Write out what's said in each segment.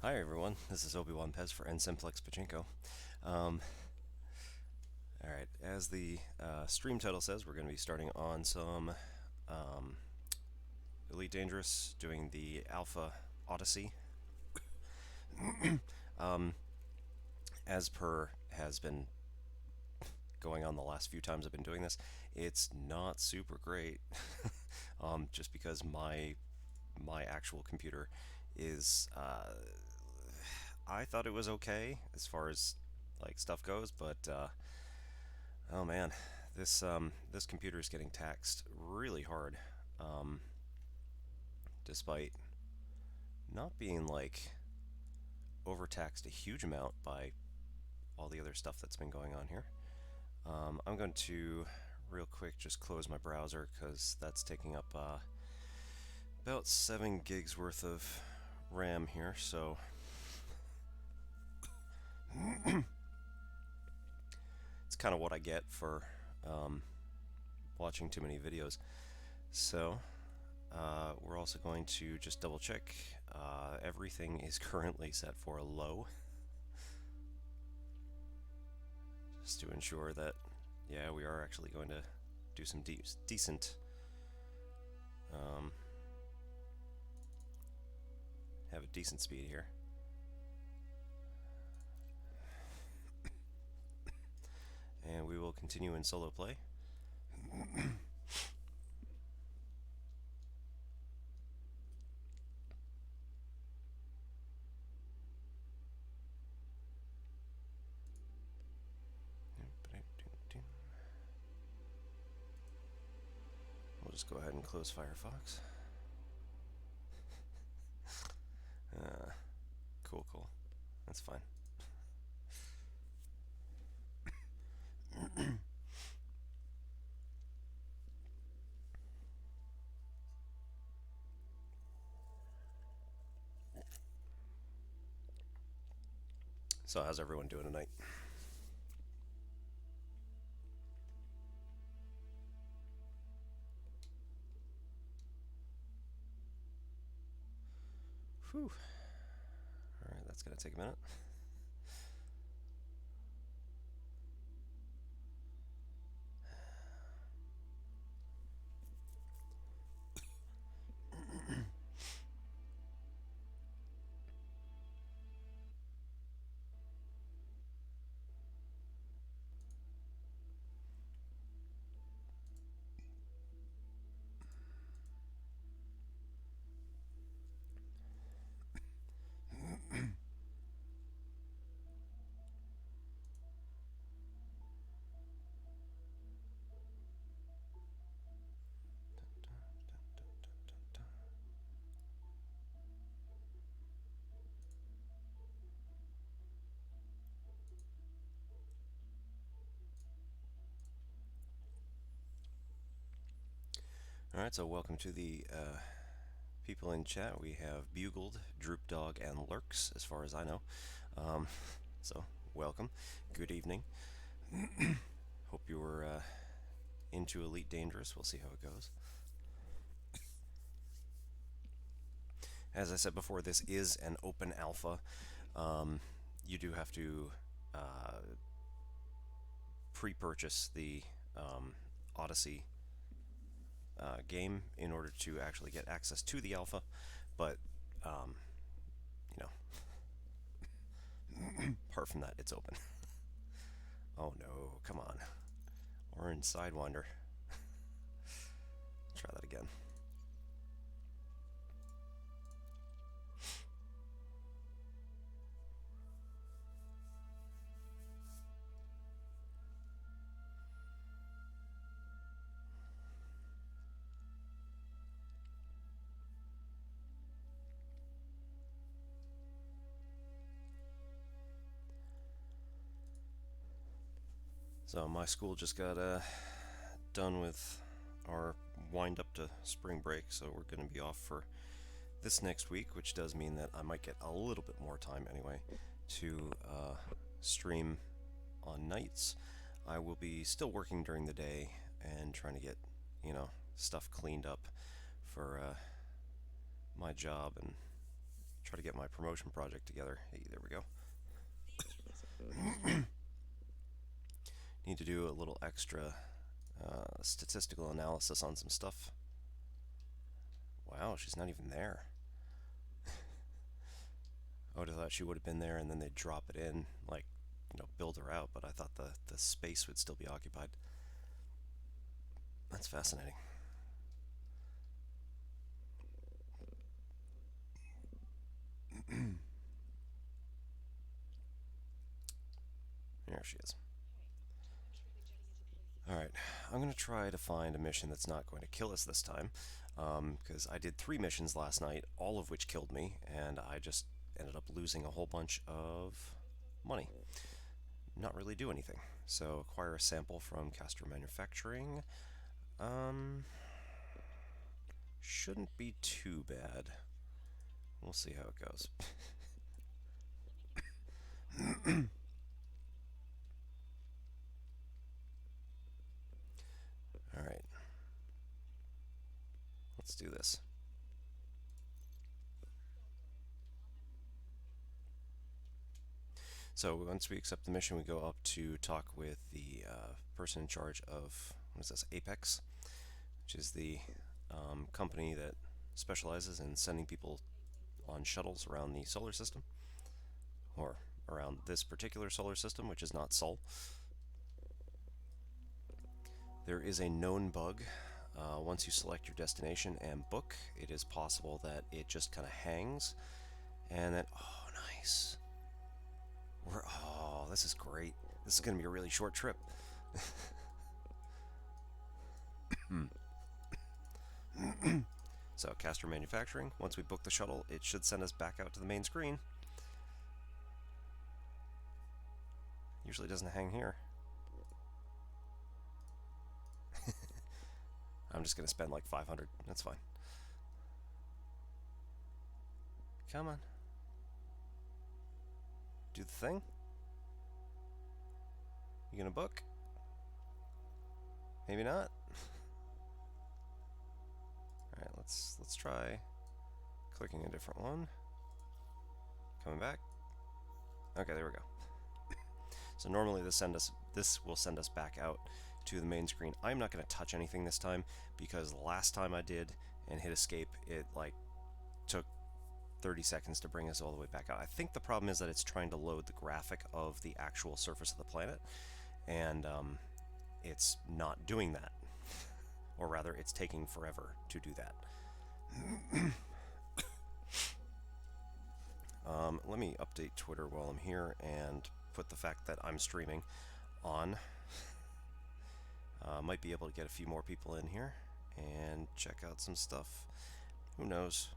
Hi everyone, this is Obi-Wan Pez for N-Simplex Pachinko. Um, Alright, as the stream title says, we're going to be starting on some um, Elite Dangerous, doing the Alpha Odyssey. um, as per has been going on the last few times I've been doing this, it's not super great, just because my actual computer is I thought it was okay as far as like stuff goes, but oh man, this computer is getting taxed really hard, um, despite not being like overtaxed a huge amount by all the other stuff that's been going on here. I'm going to real quick just close my browser because that's taking up about 7 gigs worth of RAM here, so it's kind of what I get for um, watching too many videos. So we're also going to just double check everything is currently set for low, just to ensure that, yeah, we are actually going to do some decent have a decent speed here. And we will continue in solo play. We'll just go ahead and close Firefox. Uh, cool. That's fine. So how's everyone doing tonight? Whew. Alright, that's gonna take a minute. Alright, so welcome to the people in chat. We have Bugled, Droop Dog, and Lurks, as far as I know. So, welcome. Good evening. Hope you were into Elite Dangerous. We'll see how it goes. As I said before, this is an open alpha. You do have to pre-purchase the Odyssey game in order to actually get access to the alpha, but you know, apart from that, it's open. Oh no, come on. Orange Sidewinder. Try that again. So my school just got done with our wind up to spring break, so we're going to be off for this next week, which does mean that I might get a little bit more time anyway to stream on nights. I will be still working during the day and trying to get, stuff cleaned up for my job and try to get my promotion project together. Hey, there we go. Need to do a little extra statistical analysis on some stuff. Wow, she's not even there. I would have thought she would have been there and then they'd drop it in, like, build her out, but I thought the space would still be occupied. That's fascinating. There she is. Alright, I'm going to try to find a mission that's not going to kill us this time, because I did 3 missions last night, all of which killed me, and I just ended up losing a whole bunch of money. Not really do anything. So, acquire a sample from Caster Manufacturing. Shouldn't be too bad. We'll see how it goes. Alright. Let's do this. So once we accept the mission, we go up to talk with the person in charge of, what is this, Apex, which is the company that specializes in sending people on shuttles around the solar system, or around this particular solar system, which is not Sol. There is a known bug. Once you select your destination and book, it is possible that it just kind of hangs, and then, oh, nice. Oh, this is great. This is going to be a really short trip. So, Caster Manufacturing, once we book the shuttle, it should send us back out to the main screen. Usually doesn't hang here. I'm just going to spend like 500. That's fine. Come on. Do the thing. You gonna book? Maybe not. Alright, let's try clicking a different one. Coming back. Okay, there we go. So normally this will send us back out to the main screen. I'm not going to touch anything this time because last time I did and hit escape, it like took 30 seconds to bring us all the way back out. I think the problem is that it's trying to load the graphic of the actual surface of the planet, and it's not doing that. Or rather, it's taking forever to do that. Let me update Twitter while I'm here and put the fact that I'm streaming on. Might be able to get a few more people in here and check out some stuff. Who knows?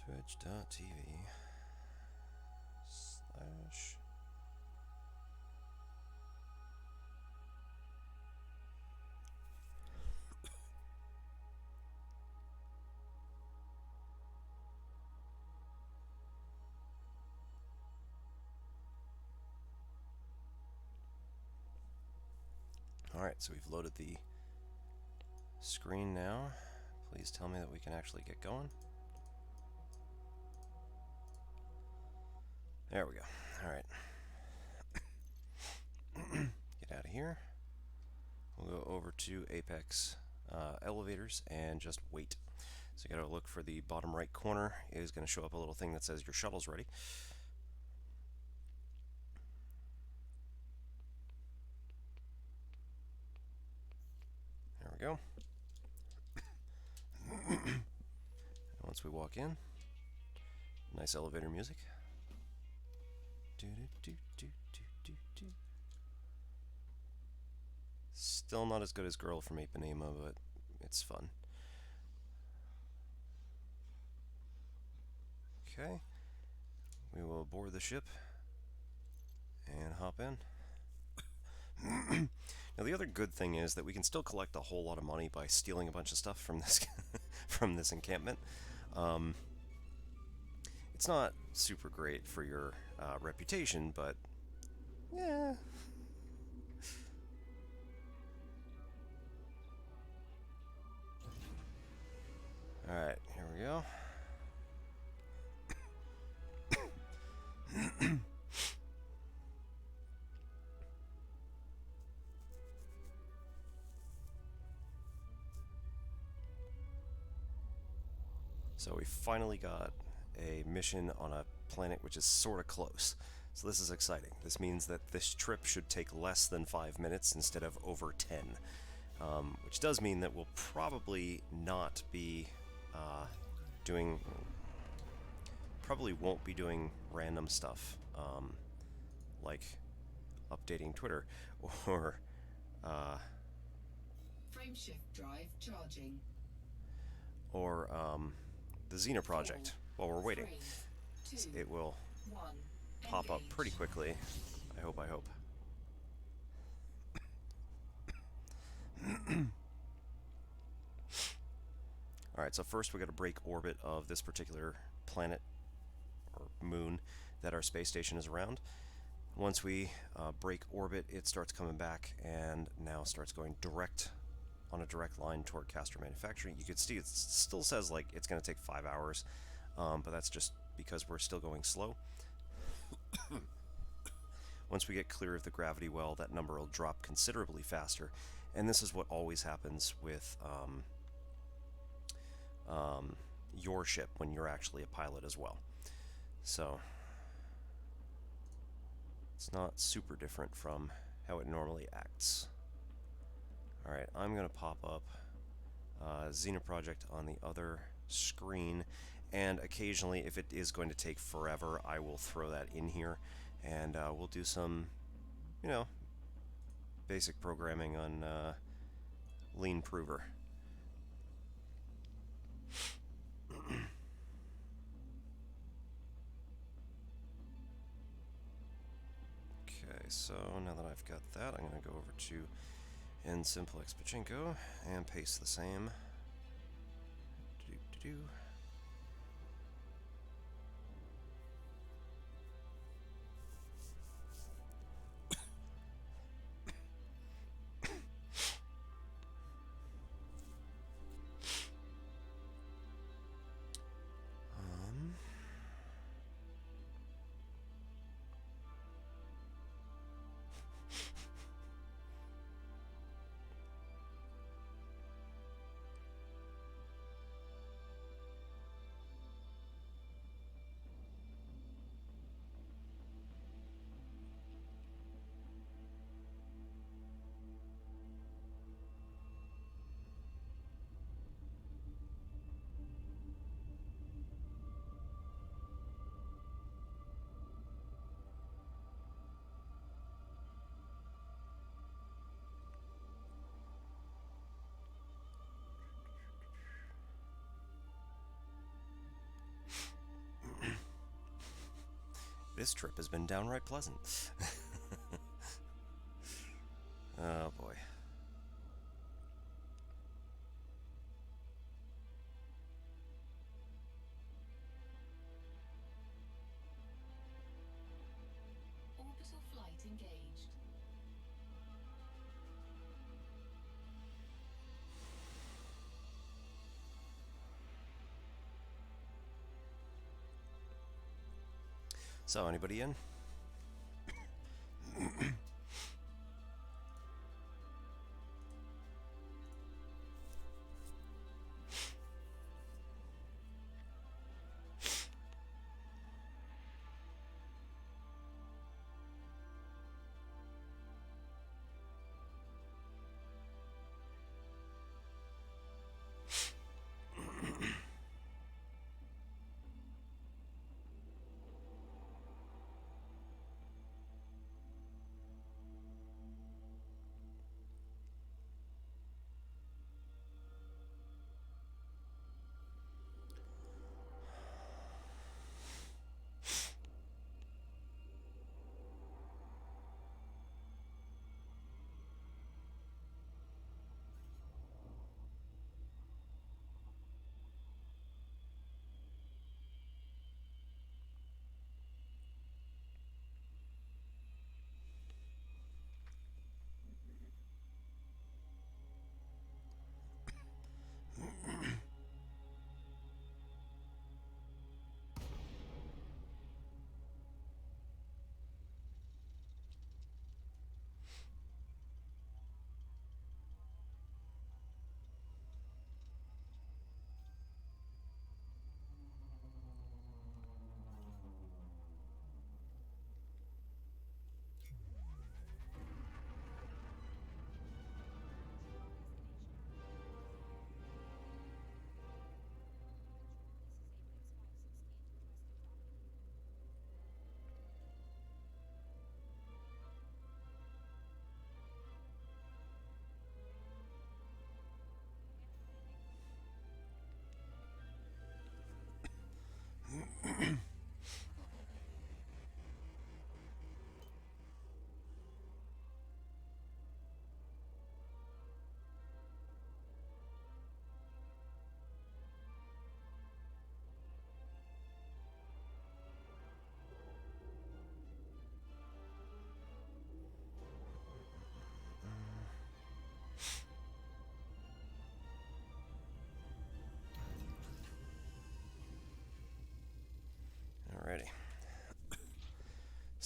Twitch.tv/. Alright, so we've loaded the screen now. Please tell me that we can actually get going. There we go. Alright. Get out of here. We'll go over to Apex elevators and just wait. So you gotta look for the bottom right corner. It is gonna show up a little thing that says your shuttle's ready. There we go. Once we walk in, nice elevator music. Do, do, do, do, do, do, do. Still not as good as Girl from Ipanema, but it's fun. Okay, we will board the ship and hop in. Now the other good thing is that we can still collect a whole lot of money by stealing a bunch of stuff from this from this encampment. It's not super great for your reputation, but yeah. Alright, here we go. So we finally got a mission on a planet which is sort of close. So this is exciting. This means that this trip should take less than 5 minutes instead of over 10. Which does mean that we'll probably not be doing... Probably won't be doing random stuff, like updating Twitter, or... Frameshift drive charging. Or the Xena project while we're waiting. 3, 2, It will 1, pop up engage. pretty quickly. I hope. Alright, so first we got to break orbit of this particular planet or moon that our space station is around. Once we break orbit, it starts coming back and now starts going on a direct line toward Castor Manufacturing. You can see it still says like it's going to take 5 hours, but that's just because we're still going slow. Once we get clear of the gravity well, that number will drop considerably faster, and this is what always happens with your ship when you're actually a pilot as well. So it's not super different from how it normally acts. Alright, I'm going to pop up Xena Project on the other screen, and occasionally, if it is going to take forever, I will throw that in here, and we'll do some, you know, basic programming on Lean Prover. Okay, so now that I've got that, I'm going to go over to nSimplex Pachinko and paste the same. Do-do-do. This trip has been downright pleasant. Oh boy. Orbital flight engaged. So, anybody in?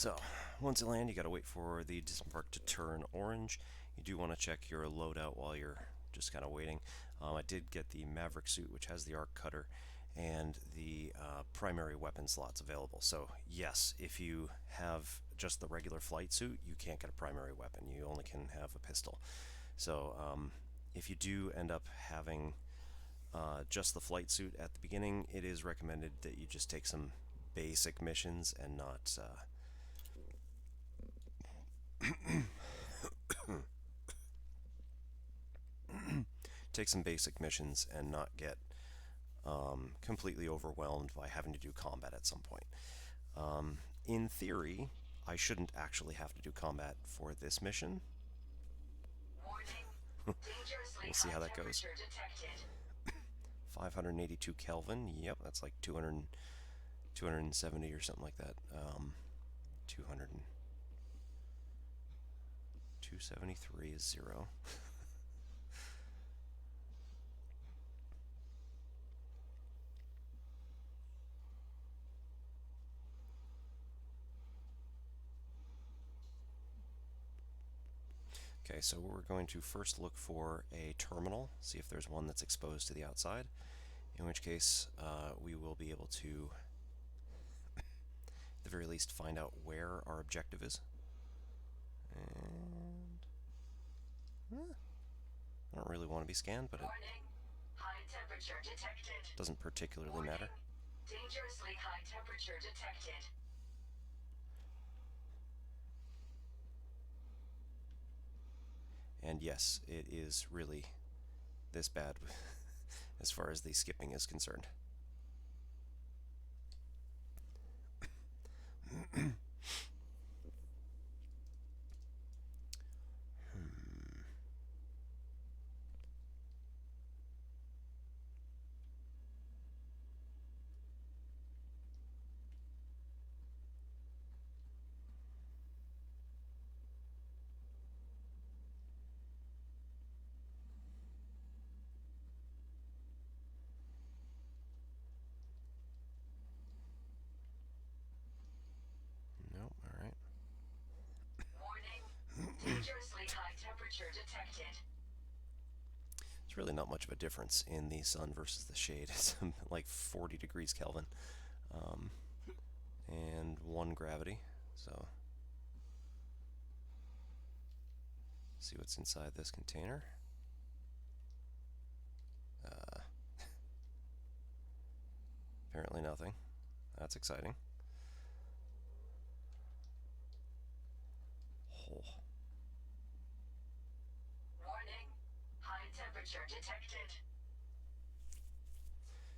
So, once you land, you gotta wait for the disembark to turn orange. You do want to check your loadout while you're just kind of waiting. I did get the Maverick suit, which has the arc cutter and the primary weapon slots available. So, yes, if you have just the regular flight suit, you can't get a primary weapon. You only can have a pistol. So, if you do end up having just the flight suit at the beginning, it is recommended that you just take some basic missions and not take some basic missions and not get completely overwhelmed by having to do combat at some point. In theory, I shouldn't actually have to do combat for this mission. Warning. Dangerously We'll see high how that goes. temperature detected. 582 Kelvin. Yep, that's like 270 or something like that. 200 273 is 0. Okay, so we're going to first look for a terminal, see if there's one that's exposed to the outside, in which case we will be able to, at the very least, find out where our objective is. And I don't really want to be scanned, but it Warning. High temperature detected. doesn't particularly Warning. matter. Dangerously high temperature detected. And yes, it is really this bad as far as the skipping is concerned. Nope, alright. Warning. Dangerously high temperature detected. There's really not much of a difference in the sun versus the shade. It's like 40 degrees Kelvin. And 1 gravity. So, see what's inside this container. Apparently nothing. That's exciting. Oh. Warning. High temperature detected.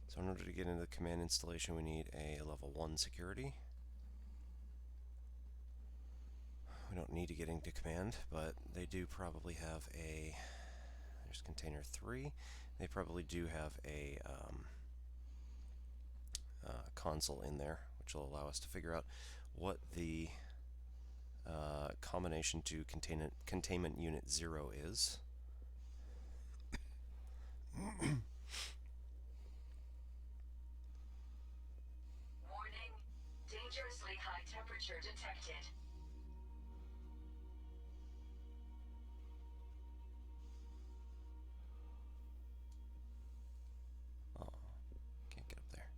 So in order to get into the command installation, we need a level 1 security. We don't need to get into command, but they do probably have a... There's container 3. They probably do have a console in there, which will allow us to figure out what the combination to containment unit 0 is. Warning. Dangerously high temperature detected. Oh, can't get up there.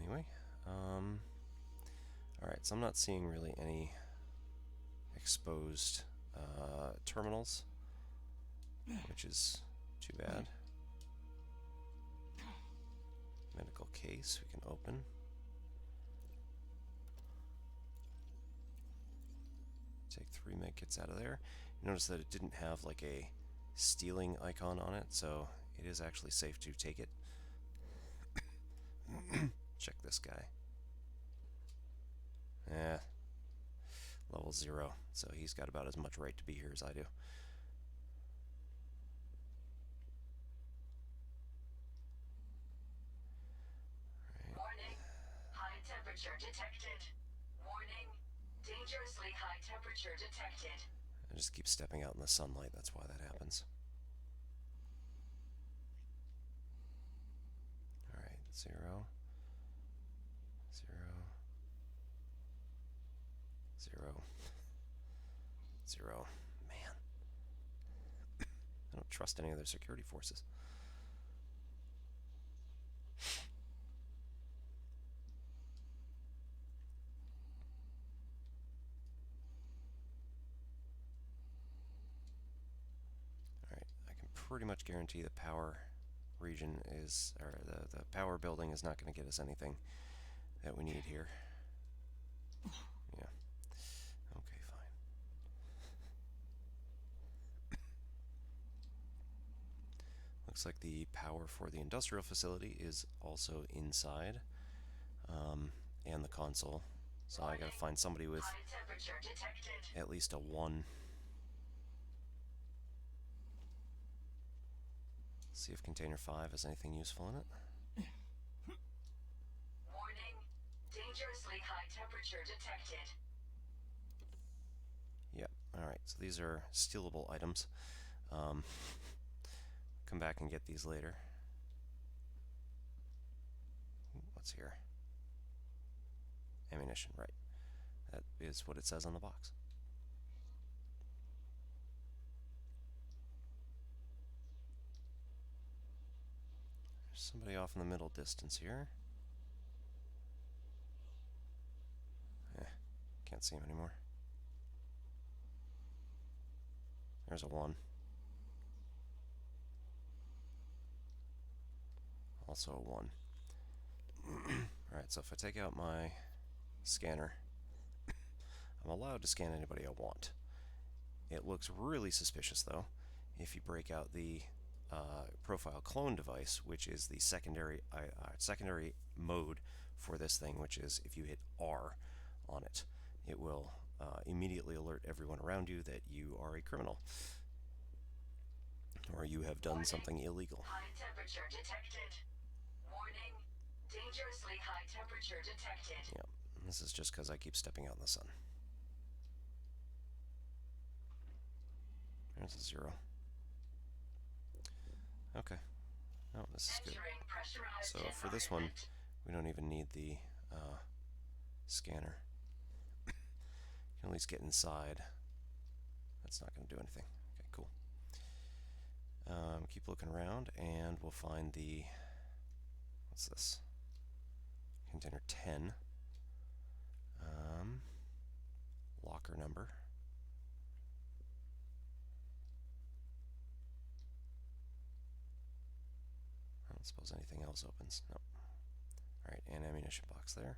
Anyway, alright, so I'm not seeing really any exposed terminals, which is too bad. Medical case we can open. Take 3 med kits out of there. You notice that it didn't have like a stealing icon on it, so it is actually safe to take it. Check this guy. Level 0, so he's got about as much right to be here as I do. Warning. High temperature detected. Warning. Dangerously high temperature detected. I just keep stepping out in the sunlight, that's why that happens. Alright, 0, 0, 0, 0. Man, I don't trust any of their security forces. Alright, I can pretty much guarantee the power region is, or the power building is not going to get us anything that we need here. Yeah. Okay, fine. Looks like the power for the industrial facility is also inside, and the console. So I gotta find somebody with High temperature detected. at least a 1. See if container 5 has anything useful in it. Warning. Dangerously high temperature detected. Yep. Alright, so these are stealable items. Come back and get these later. What's here? Ammunition, right. That is what it says on the box. There's somebody off in the middle distance here. Can't see him anymore. There's a 1. Also a 1. Alright, so if I take out my scanner, I'm allowed to scan anybody I want. It looks really suspicious, though, if you break out the profile clone device, which is the secondary mode for this thing, which is if you hit R on it, it will immediately alert everyone around you that you are a criminal or you have done something illegal. High temperature detected. Warning. Dangerously high temperature detected. Yeah, this is just because I keep stepping out in the sun. There's a 0. Okay. Oh, this is good. Entering pressurized So for this one, environment. we don't even need the scanner. You can at least get inside. That's not going to do anything. Okay, cool. Keep looking around, and we'll find the... What's this? Container 10. Locker number. I don't suppose anything else opens. No. Alright, and ammunition box there.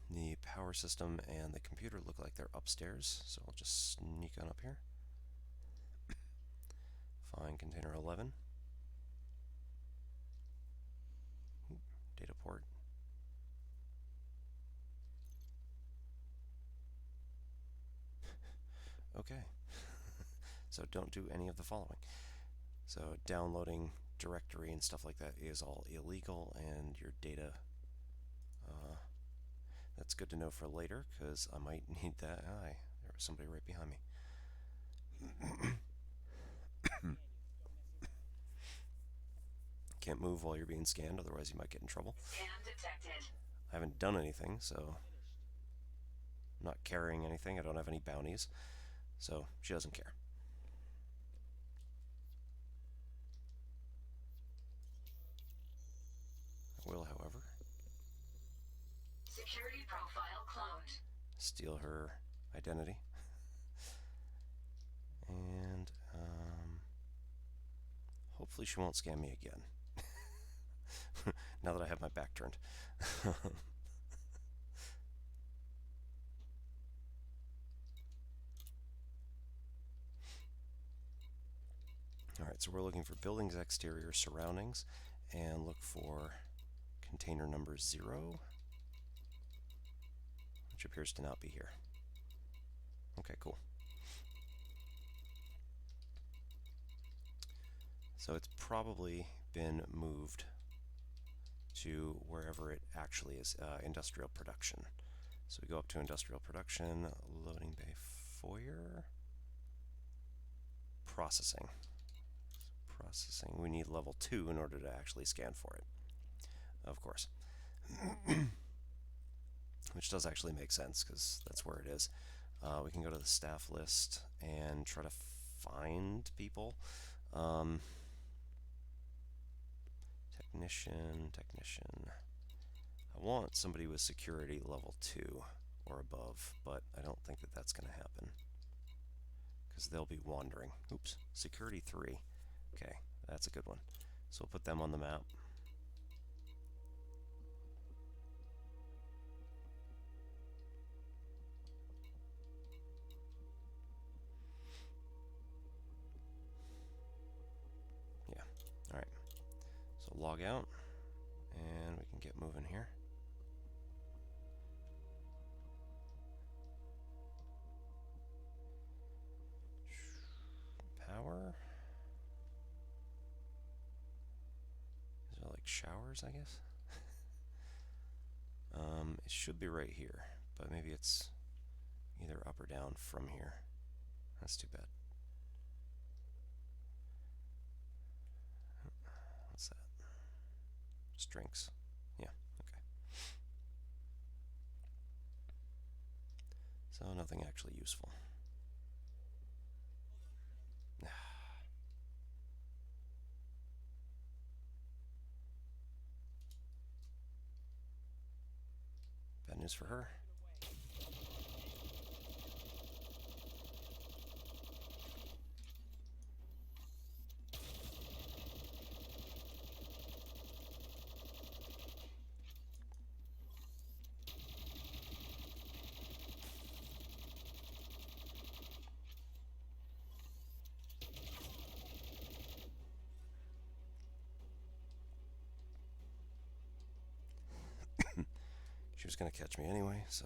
The power system and the computer look like they're upstairs, so I'll just sneak on up here. Find container 11. Ooh, data port. Okay. So don't do any of the following. So downloading directory and stuff like that is all illegal, and your data, that's good to know for later, because I might need that. There was somebody right behind me. Can't move while you're being scanned, otherwise you might get in trouble. Scan detected. I haven't done anything, so I'm not carrying anything. I don't have any bounties, so she doesn't care. I will, however, Security profile cloned. steal her identity. And hopefully she won't scam me again. Now that I have my back turned. Alright, so we're looking for buildings, exterior, surroundings, and look for container number 0, which appears to not be here. Okay, cool. So it's probably been moved to wherever it actually is, industrial production. So we go up to industrial production, loading bay foyer, processing. Processing, we need level 2 in order to actually scan for it, of course. which does actually make sense because that's where it is. We can go to the staff list and try to find people. Um, technician. I want somebody with security level 2 or above, but I don't think that that's going to happen because they'll be wandering. Oops, security 3. Okay, that's a good one. So we'll put them on the map. Yeah, alright. So log out, and we can get moving here. Power. These are like showers, I guess. It should be right here, but maybe it's either up or down from here. That's too bad. What's that? Just drinks. Yeah, okay. So nothing actually useful. Bad news for her. She was going to catch me anyway, so.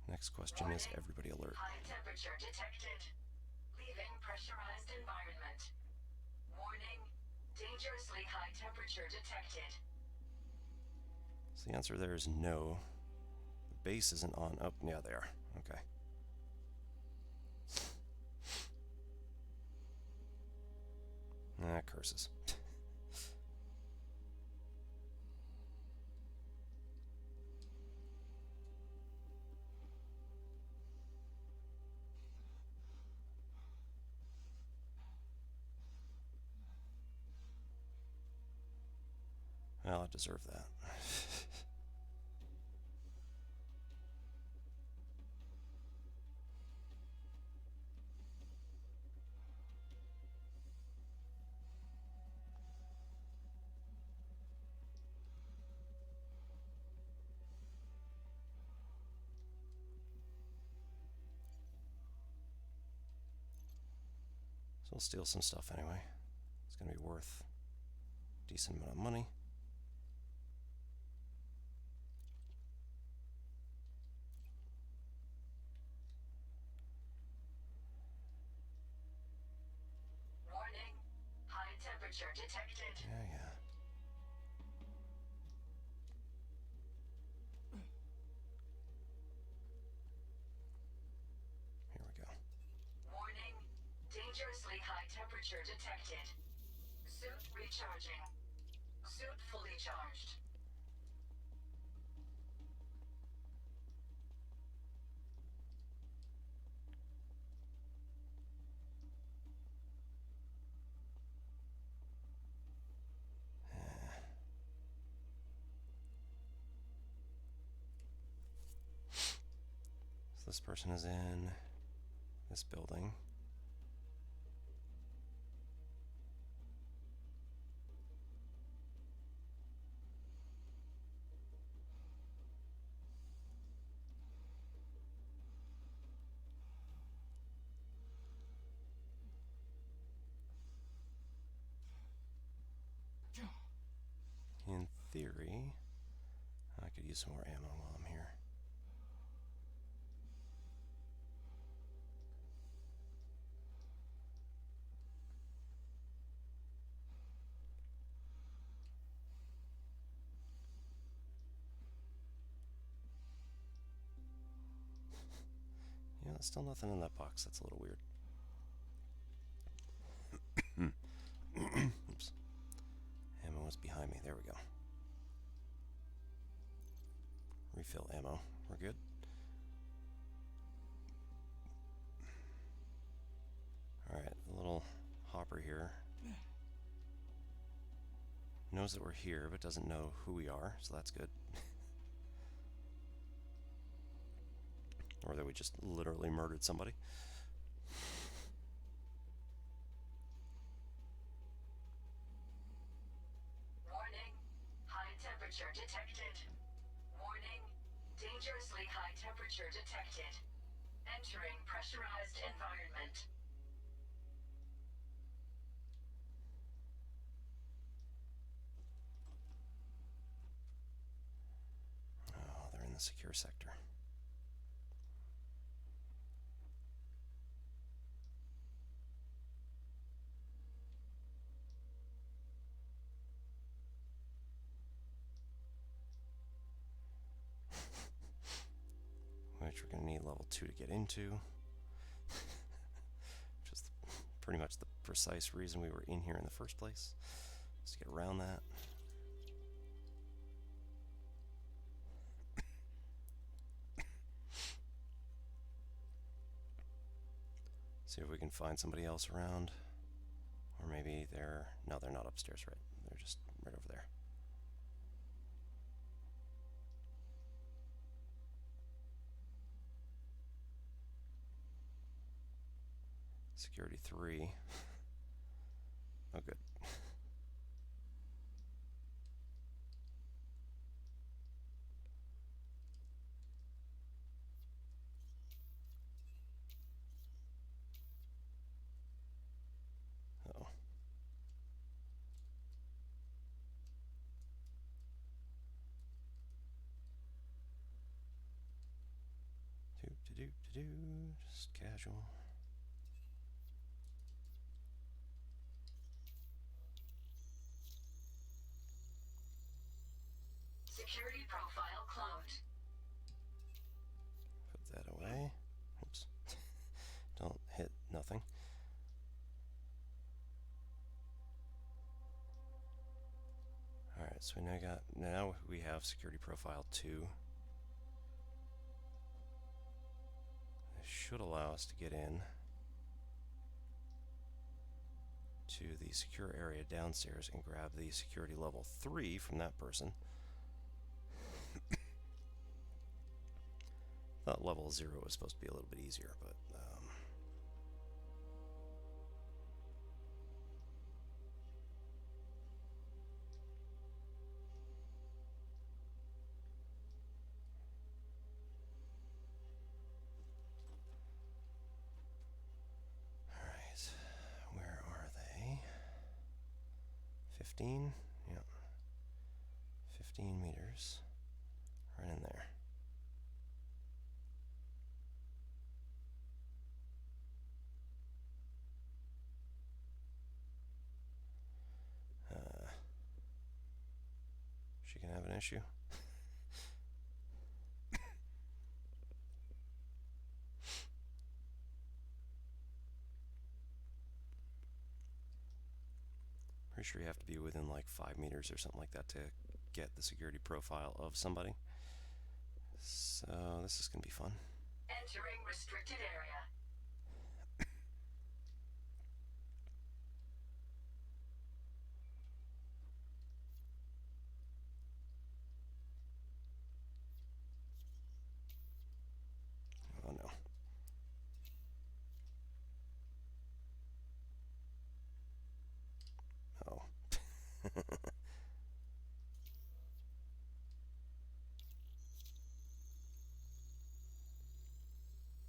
Next question is everybody alert. High temperature detected. Leaving pressurized environment. Warning. Dangerously high temperature detected. So the answer there is no. The base isn't on. Oh, yeah, they are. Okay. Ah, curses. Well, I deserve that. So we'll steal some stuff anyway. It's going to be worth a decent amount of money. Warning. High temperature detected. Yeah, yeah. Here we go. Warning. Dangerously high temperature detected. Suit recharging. Suit fully charged. So this person is in this building. In theory, I could use some more ammo while I'm here. Yeah, there's still nothing in that box. That's a little weird. Oops. Ammo was behind me. There we go. Refill ammo. We're good. Alright, a little hopper here. Knows that we're here, but doesn't know who we are, so that's good. Or that we just literally murdered somebody. Warning, high temperature detected. Warning, dangerously high temperature detected. Entering pressurized environment. Oh, they're in the secure sector. Which we're going to need level 2 to get into. Which is pretty much the precise reason we were in here in the first place. Let's get around that. See if we can find somebody else around. Or maybe they're... No, they're not upstairs, right? They're just right over there. Security 3. Oh, good. Uh-oh. Do-do-do-do-do. Just casual. Security profile cloned. Put that away. Oops. Don't hit nothing. Alright, so now we have security profile 2. This should allow us to get in to the secure area downstairs and grab the security level 3 from that person. Thought level 0 was supposed to be a little bit easier, but alright. Where are they? 15? Yep. 15 meters. Right in there. She can have an issue. Pretty sure you have to be within like 5 meters or something like that to get the security profile of somebody. So this is going to be fun. Entering restricted area. Oh no. Oh.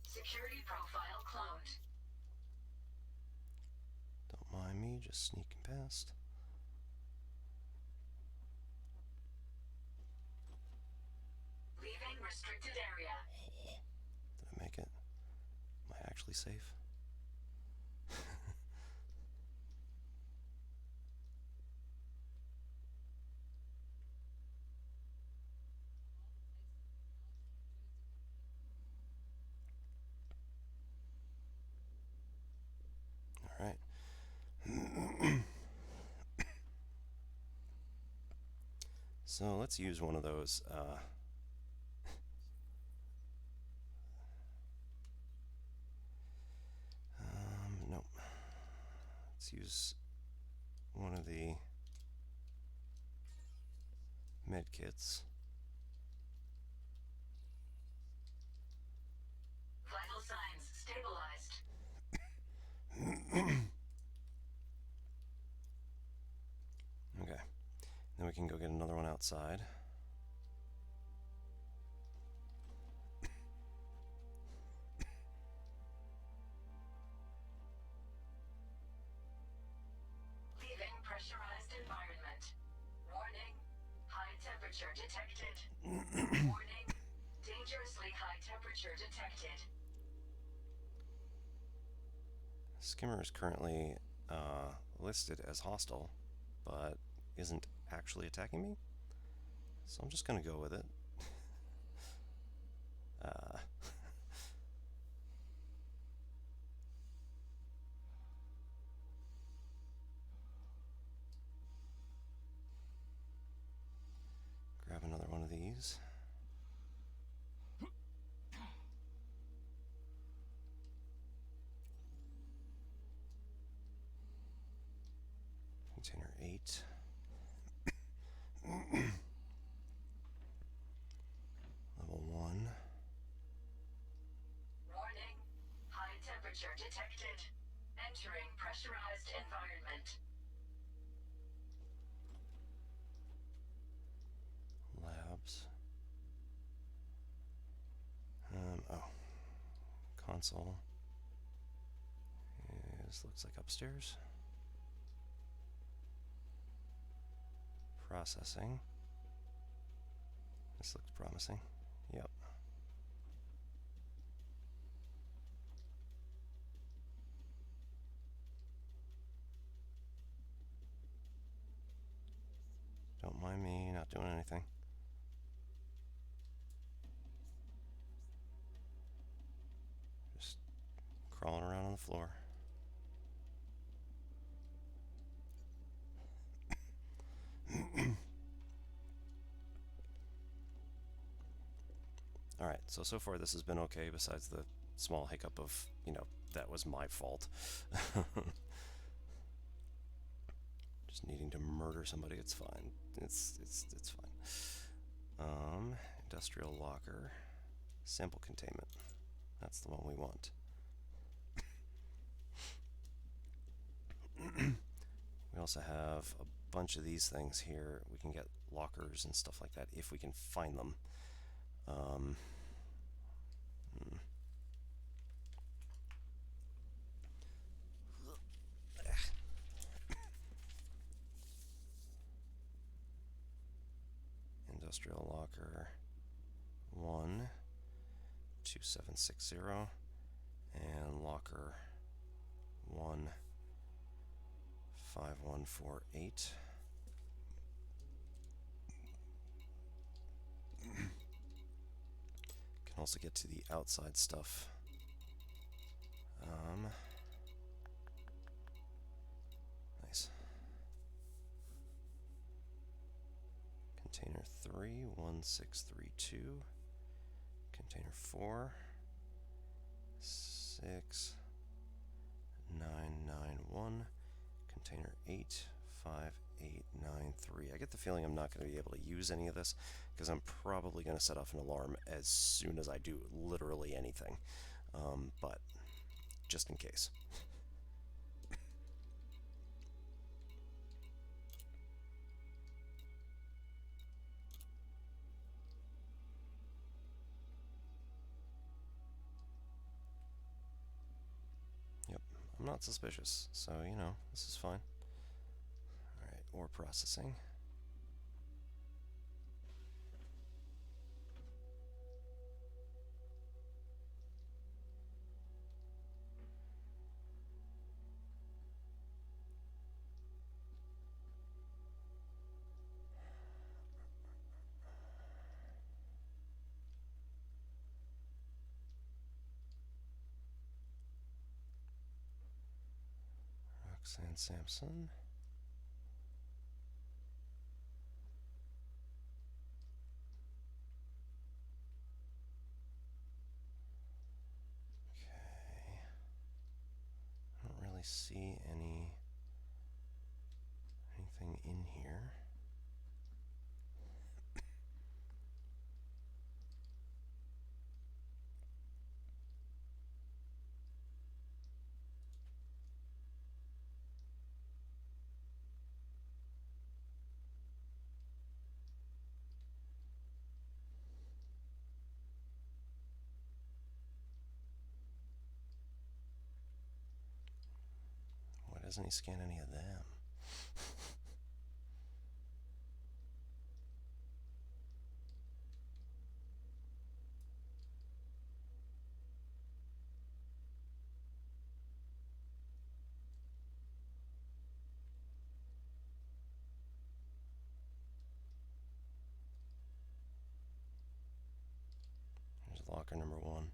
Security profile cloned. Don't mind me, just sneaking past. Leaving restricted area. Oh, did I make it? Am I actually safe? Alright. So let's use one of those. Nope. Let's use one of the med kits. Vital signs stabilized. Okay. Then we can go get another one outside. Leaving pressurized environment. Warning. High temperature detected. Warning. Dangerously high temperature detected. Skimmer is currently listed as hostile, but isn't actually attacking me. So I'm just gonna go with it. Uh, grab another one of these. Container 8. Level 1. Warning. High temperature detected. Entering pressurized environment. Labs. Oh. Console. This looks like upstairs. Processing. This looks promising. Yep. Don't mind me not doing anything. Just crawling around on the floor. Alright, so far this has been okay, besides the small hiccup of, that was my fault. Just needing to murder somebody, it's fine. It's fine. Industrial locker. Sample containment. That's the one we want. We also have a bunch of these things here. We can get lockers and stuff like that if we can find them. Hmm. Industrial locker 12760 and locker 15148. Can also get to the outside stuff. Nice. Container 3 1632. Container 4 6991. Container 8 5893. I get the feeling I'm not going to be able to use any of this because I'm probably going to set off an alarm as soon as I do literally anything. But just in case. Yep, I'm not suspicious, so this is fine. Alright, ore processing. Roxanne Sampson. see anything in here. Why doesn't he scan any of them? There's locker number 1.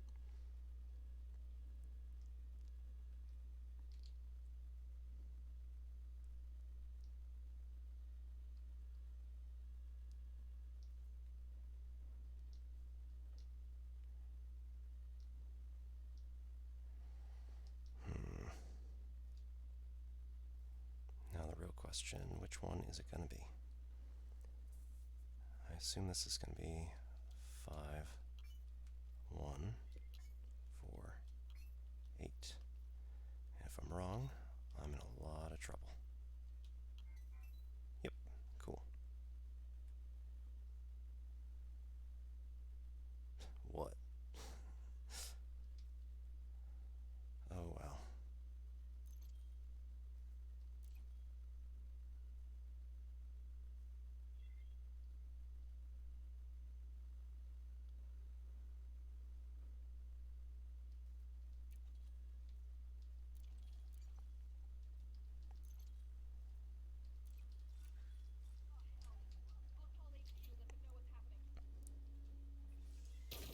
Now the real question, which one is it going to be? I assume this is going to be 5, 1, 4, 8. And if I'm wrong, I'm in a lot of trouble. Yep, cool. What? Oh well.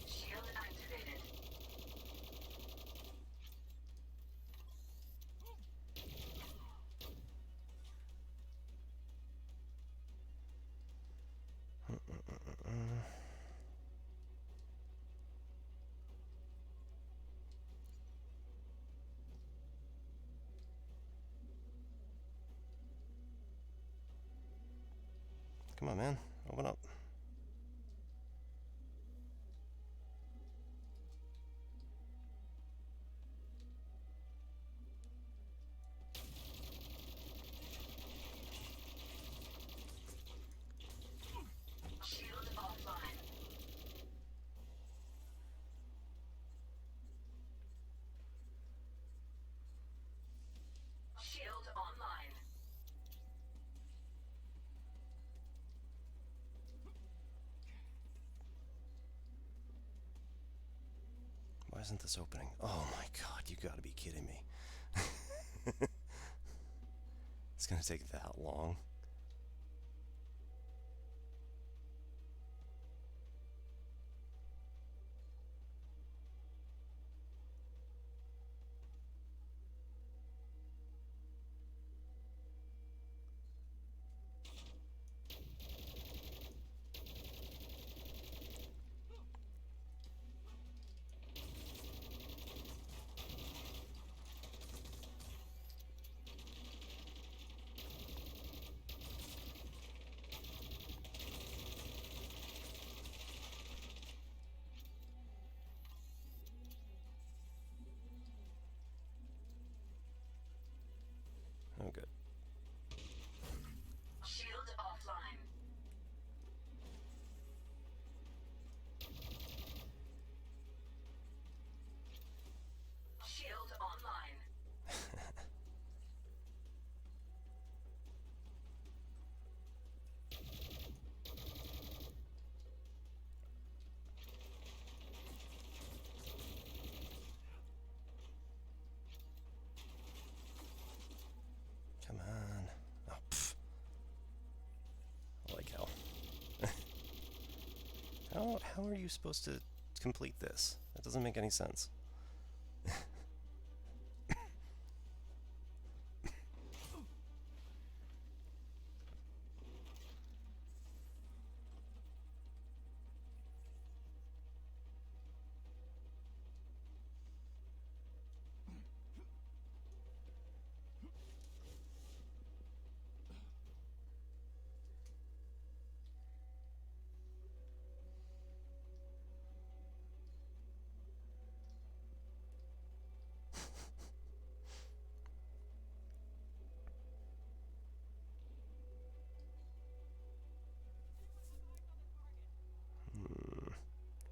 Shield activated. Come on, man. Open up. Shield offline. Shield online. Why isn't this opening? Oh my god, you gotta be kidding me. It's gonna take that long. Oh, good. Shield offline. Shield online. Come on. Oh, pff. I like hell. How are you supposed to complete this? That doesn't make any sense.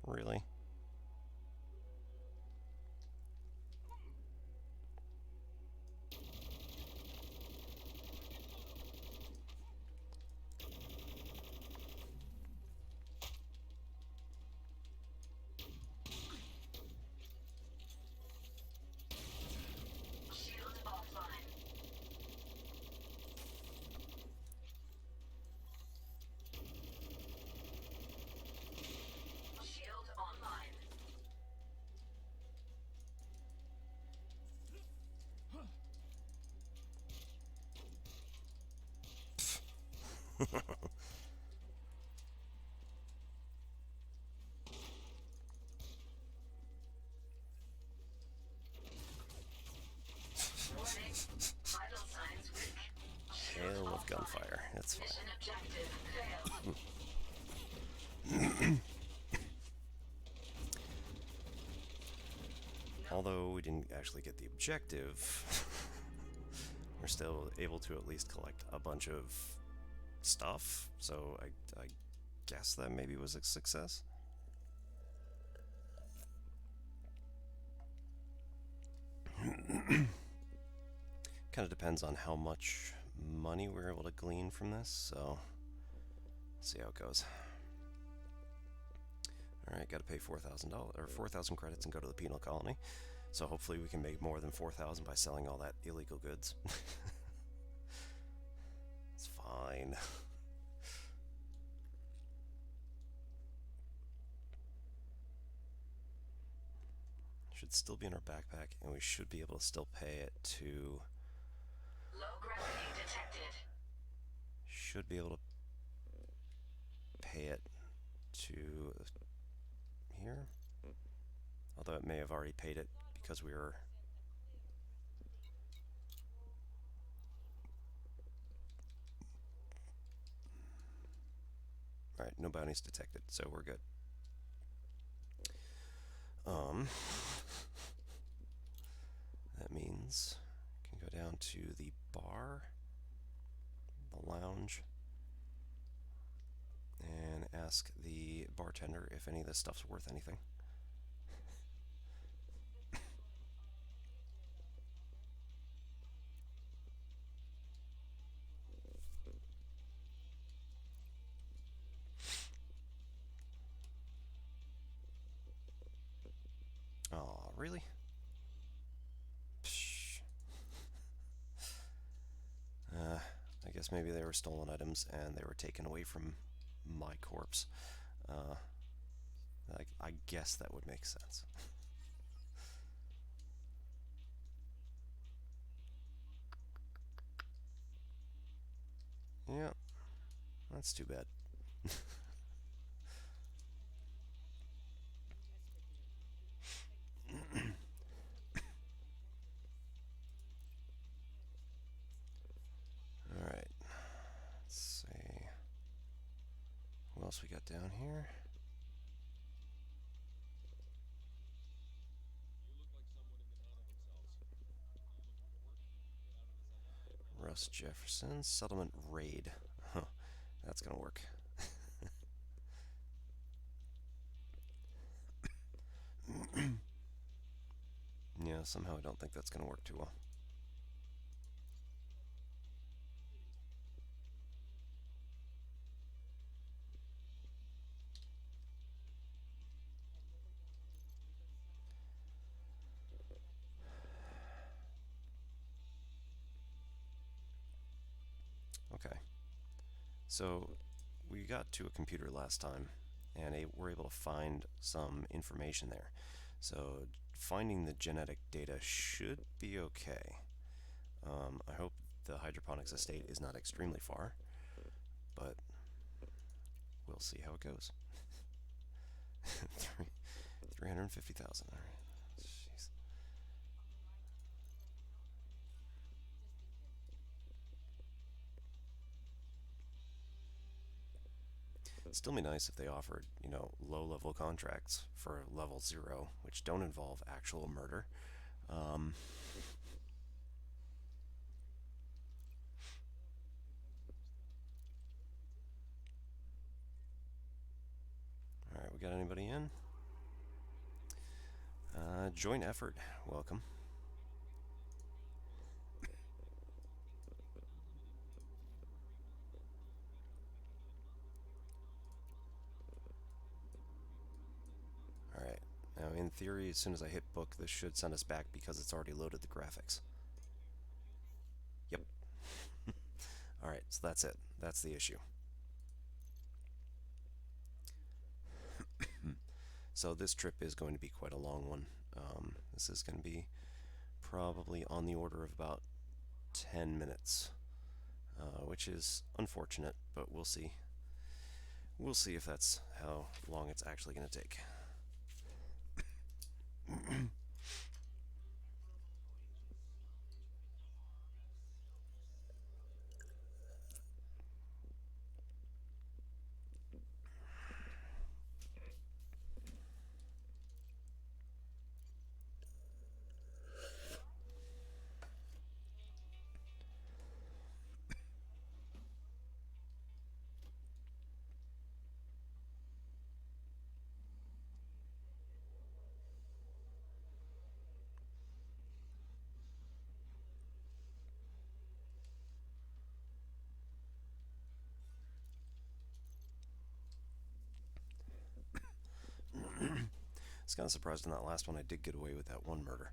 Really? Shield offline. Shield online. Warning. Vital signs weak. Shield Hail of offline. gunfire. That's fine. Mission objective failed. Although we didn't actually get the objective, we're still able to at least collect a bunch of stuff. So I guess that maybe was a success. Kind of depends on how much money we're able to glean from this, so let's see how it goes. Alright, gotta pay $4,000 or 4,000 credits and go to the penal colony. So hopefully we can make more than 4,000 by selling all that illegal goods. It's fine. Should still be in our backpack, and we should be able to still pay it to. Low gravity detected. Should be able to pay it to here. Although it may have already paid it because we were. Alright, no bounties detected, so we're good. That means I can go down to the bar, the lounge, and ask the bartender if any of this stuff's worth anything. Oh, really? Psh. I guess maybe they were stolen items and they were taken away from my corpse. I guess that would make sense. Yeah, that's too bad. Alright, let's see. What else we got down here? Russ Jefferson, settlement raid. Huh, that's gonna work. Yeah, somehow I don't think that's gonna work too well. Okay, so we got to a computer last time and we're able to find some information there. So finding the genetic data should be okay. I hope the hydroponics estate is not extremely far, but we'll see how it goes. 350,000. All right. Jeez. It'd still be nice if they offered, low-level contracts for level 0, which don't involve actual murder. Um, all right, we got anybody in? Joint effort, welcome. Alright, now in theory, as soon as I hit book, this should send us back because it's already loaded the graphics. Yep. Alright, so that's it. That's the issue. So this trip is going to be quite a long one. This is going to be probably on the order of about 10 minutes, which is unfortunate, but we'll see. We'll see if that's how long it's actually going to take. I was kind of surprised in that last one I did get away with that one murder.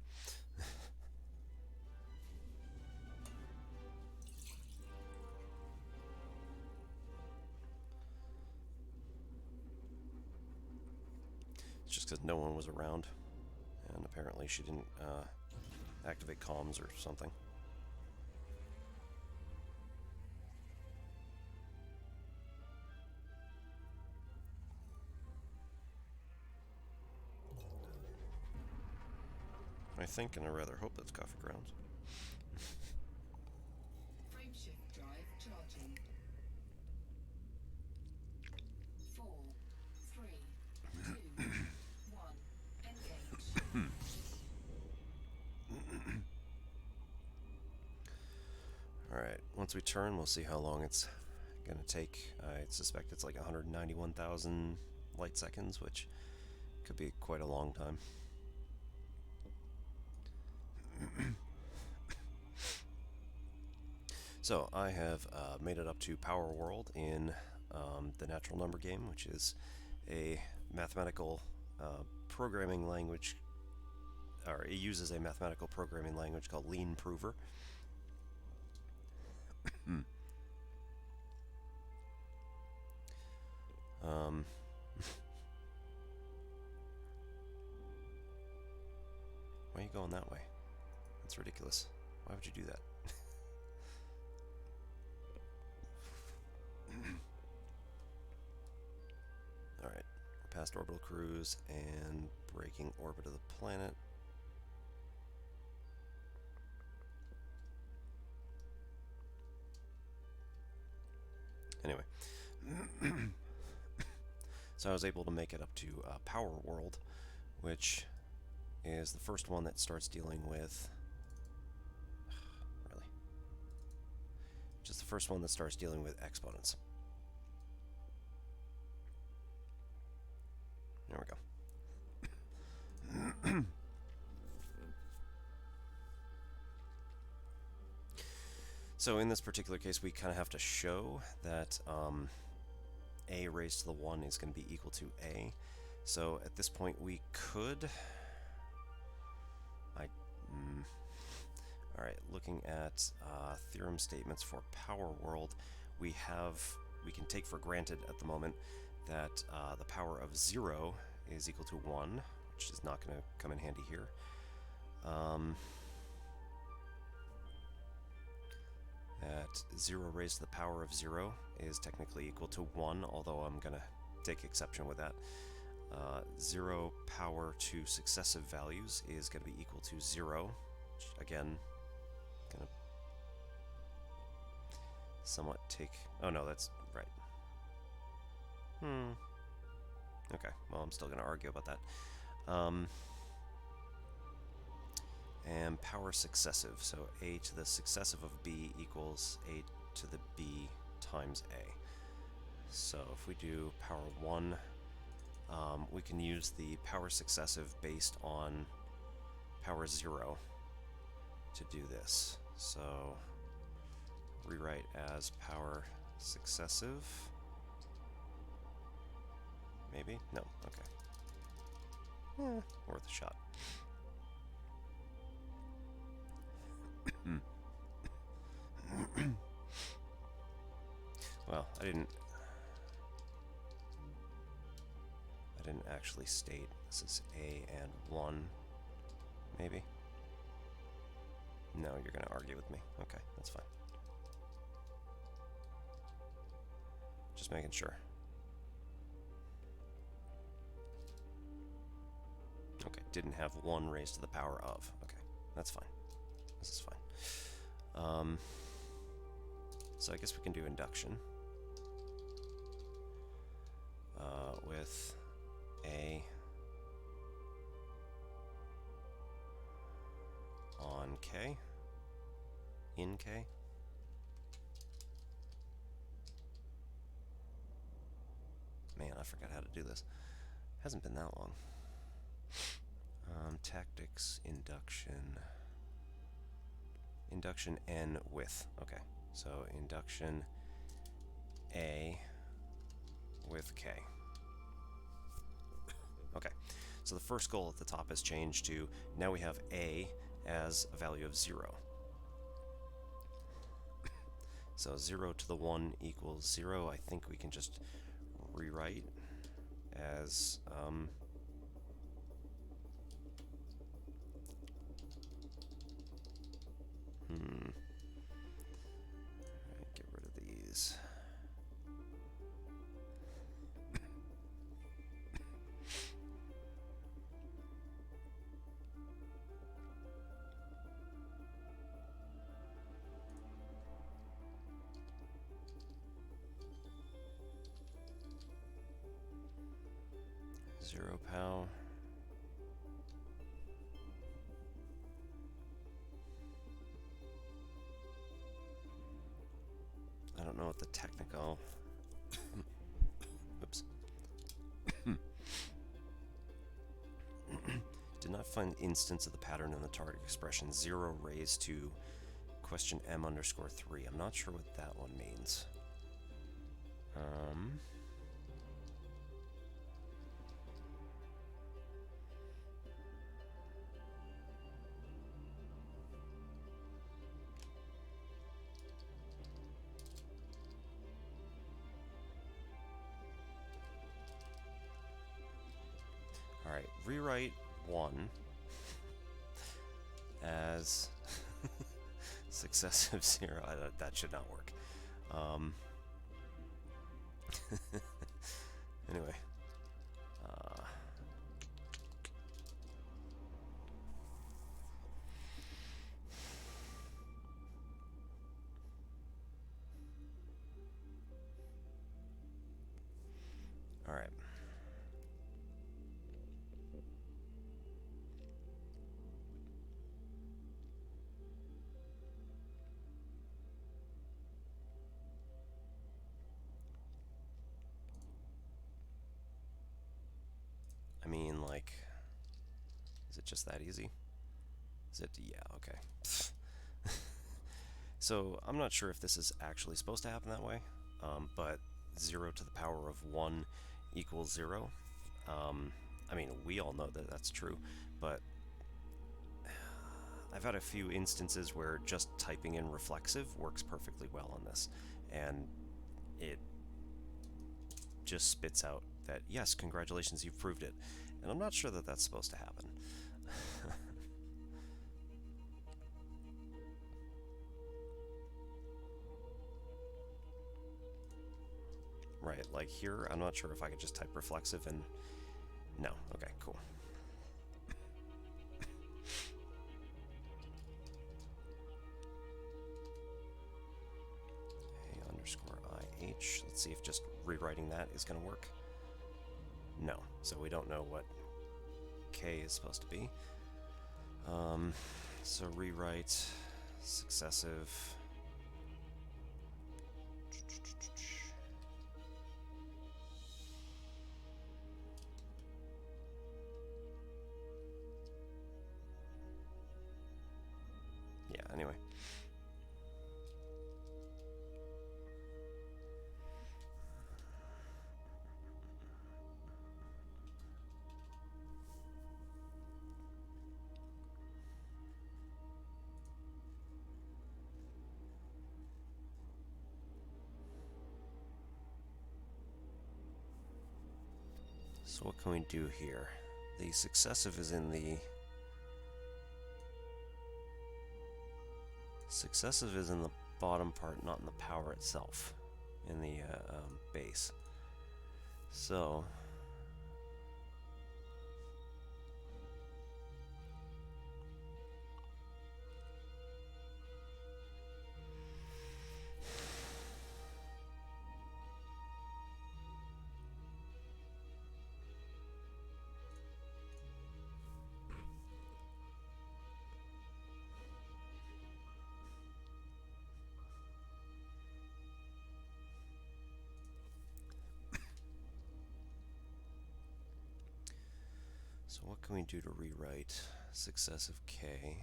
It's just because no one was around, and apparently she didn't activate comms or something. I think, and I rather hope that's coffee grounds. Frameshift drive charging. 4, 3, 2, 1. Engage. Alright, once we turn, we'll see how long it's going to take. I suspect it's like 191,000 light seconds, which could be quite a long time. So, I have made it up to Power World in the natural number game, which is a mathematical programming language, or it uses a mathematical programming language called Lean Prover. um, why are you going that way? That's ridiculous. Why would you do that? Alright, past orbital cruise and breaking orbit of the planet. Anyway, so I was able to make it up to Power World, which is the first one that starts dealing with... really? Just the first one that starts dealing with exponents. There we go. So in this particular case, we kind of have to show that a raised to the 1 is going to be equal to a. So at this point, we could... Alright, looking at theorem statements for Power World, we can take for granted at the moment that the power of 0 is equal to 1, which is not going to come in handy here. That 0 raised to the power of 0 is technically equal to 1, although I'm going to take exception with that. 0 power to successive values is going to be equal to 0, which again, going to somewhat take... oh no, that's right. Okay, well, I'm still going to argue about that. And power successive, so a to the successive of b equals a to the b times a. So if we do power 1 we can use the power successive based on power 0 to do this. So rewrite as power successive. Maybe? No, okay. Worth a shot. Well, I didn't actually state this is A and 1, maybe? No, you're going to argue with me. Okay, that's fine. Just making sure. Okay, didn't have 1 raised to the power of. Okay, that's fine. This is fine. So I guess we can do induction with A on K, in K. Man, I forgot how to do this. Hasn't been that long. Tactics, induction. Induction N with. Okay, so induction A with K. Okay, so the first goal at the top has changed to, now we have A as a value of 0. So 0 to the 1 equals 0. I think we can just rewrite as Alright, get rid of these. Zero pow. I don't know what the technical. Oops. Did not find instance of the pattern in the target expression 0 raised to question m_3. I'm not sure what that one means. Alright, rewrite 1 as successive 0. That should not work. Anyway. Alright. I mean, like, is it just that easy? Is it? Yeah, okay. So, I'm not sure if this is actually supposed to happen that way, but 0 to the power of 1 equals 0. I mean, we all know that that's true, but I've had a few instances where just typing in reflexive works perfectly well on this, and it just spits out that, yes, congratulations, you've proved it. And I'm not sure that that's supposed to happen. Right, like here, I'm not sure if I could just type reflexive and... No, okay, cool. A_IH. Let's see if just rewriting that is going to work. No, so we don't know what K is supposed to be. So rewrite successive. So what can we do here? The successive is in the bottom part, not in the power itself, in the base. So So what can we do to rewrite successive k?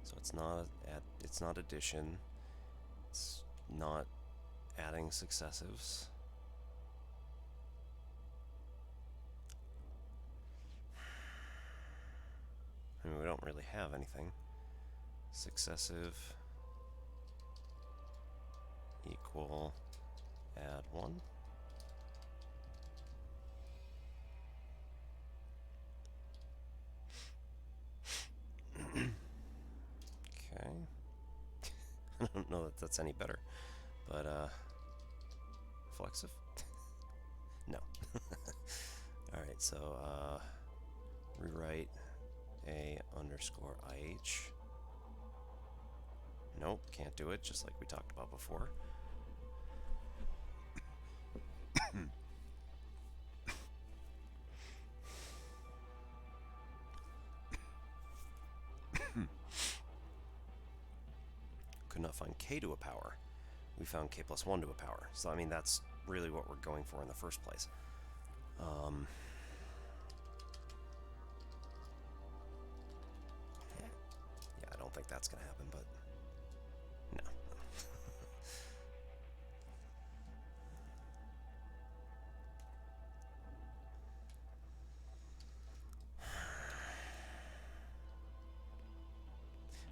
So it's not addition. It's not adding successives. I mean, we don't really have anything. Successive equal add 1. Okay. I don't know that that's any better, but reflexive? No. Alright, so rewrite a underscore IH. Nope, can't do it, just like we talked about before. Could not find k to a power. We found k plus 1 to a power. So, I mean, that's really what we're going for in the first place. Yeah, I don't think that's going to happen, but no.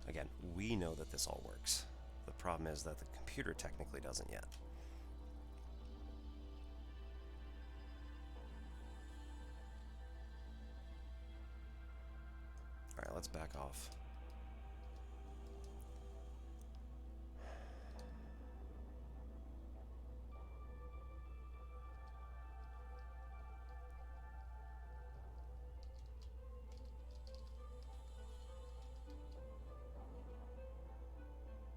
Again, we know that this all works. The problem is that the computer technically doesn't yet. Alright, let's back off.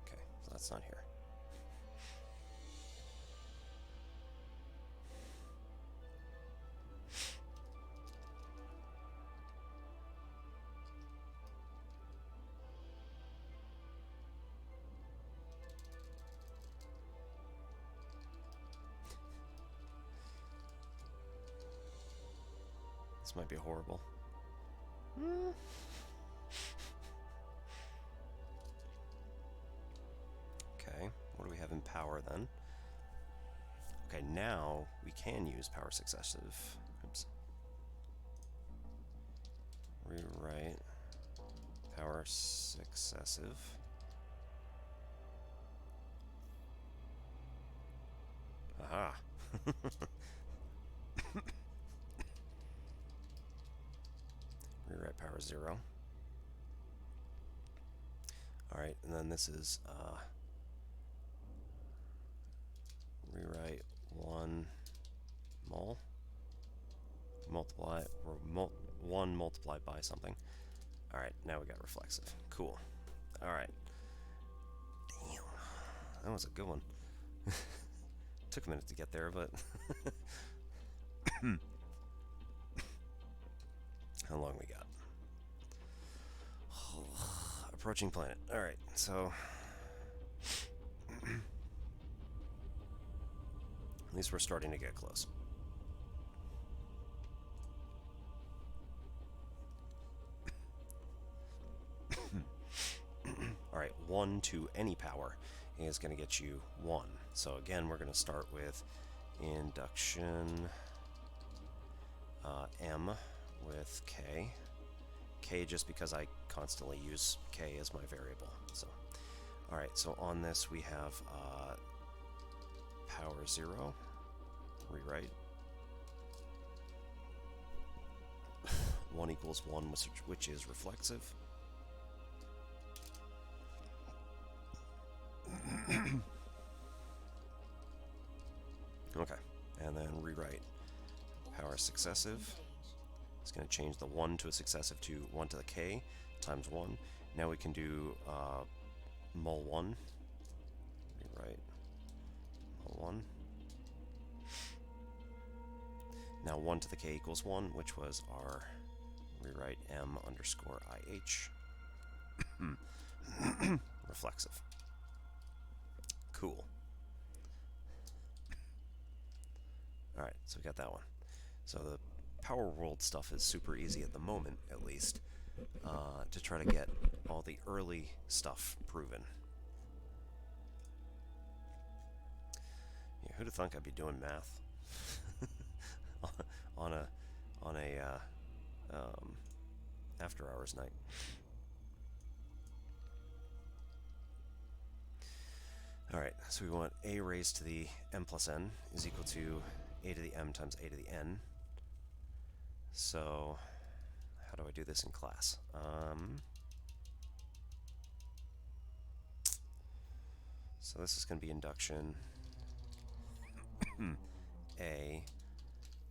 Okay, so that's not here. This might be horrible. Okay, what do we have in power then? Okay, now we can use power successive. Oops. Rewrite power successive. Aha. Rewrite power 0. Alright, and then this is rewrite 1 mol. Multiply, or 1 multiplied by something. Alright, now we got reflexive. Cool. Alright. Damn. That was a good one. Took a minute to get there, but how long we got? Approaching planet. Alright, so at least we're starting to get close. Alright, 1 to any power is going to get you 1. So again, we're going to start with induction M with K. K just because I constantly use K as my variable. So, Alright, so on this we have power 0, rewrite. 1 equals 1, which is reflexive. Okay, and then rewrite power successive. It's going to change the 1 to a successive to 1 to the k times 1. Now we can do mul 1. Rewrite mul 1. Now 1 to the k equals 1, which was our rewrite m underscore ih. Reflexive. Cool. Alright, so we got that one. So the Power World stuff is super easy at the moment, at least, to try to get all the early stuff proven. Yeah, who'd have thunk I'd be doing math on a after hours night. Alright, so we want a raised to the m plus n is equal to a to the m times a to the n. So, how do I do this in class? So this is going to be induction a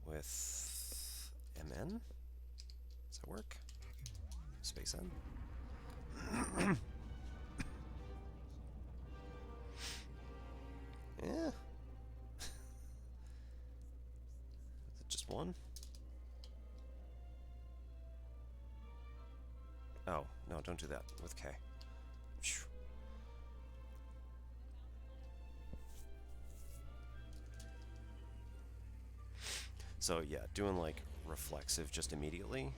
with mn. Does that work? Space n. Yeah. Is it just one? Oh, no, don't do that with K. So yeah, doing like reflexive just immediately.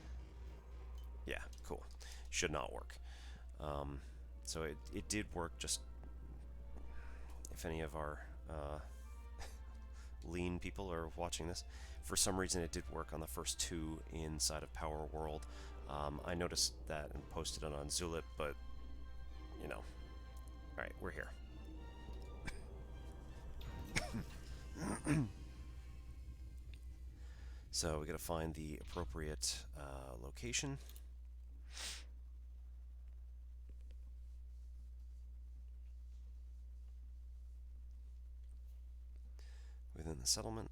Yeah, cool. Should not work. So it did work, just if any of our lean people are watching this, for some reason it did work on the first two inside of Power World. I noticed that and posted it on Zulip, but you know. Alright, we're here. So we gotta find the appropriate location. Within the settlement.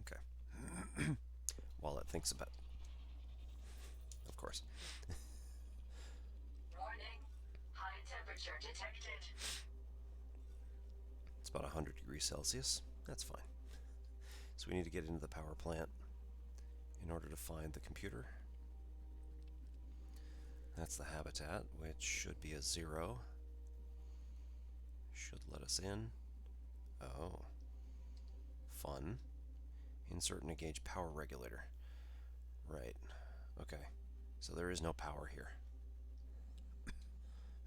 Okay. While it thinks about it, of course. Warning. High temperature detected. It's about 100 degrees Celsius. That's fine. So we need to get into the power plant in order to find the computer. That's the habitat, which should be a 0. Should let us in. Oh. Fun. Insert and engage power regulator. Right. Okay. So there is no power here.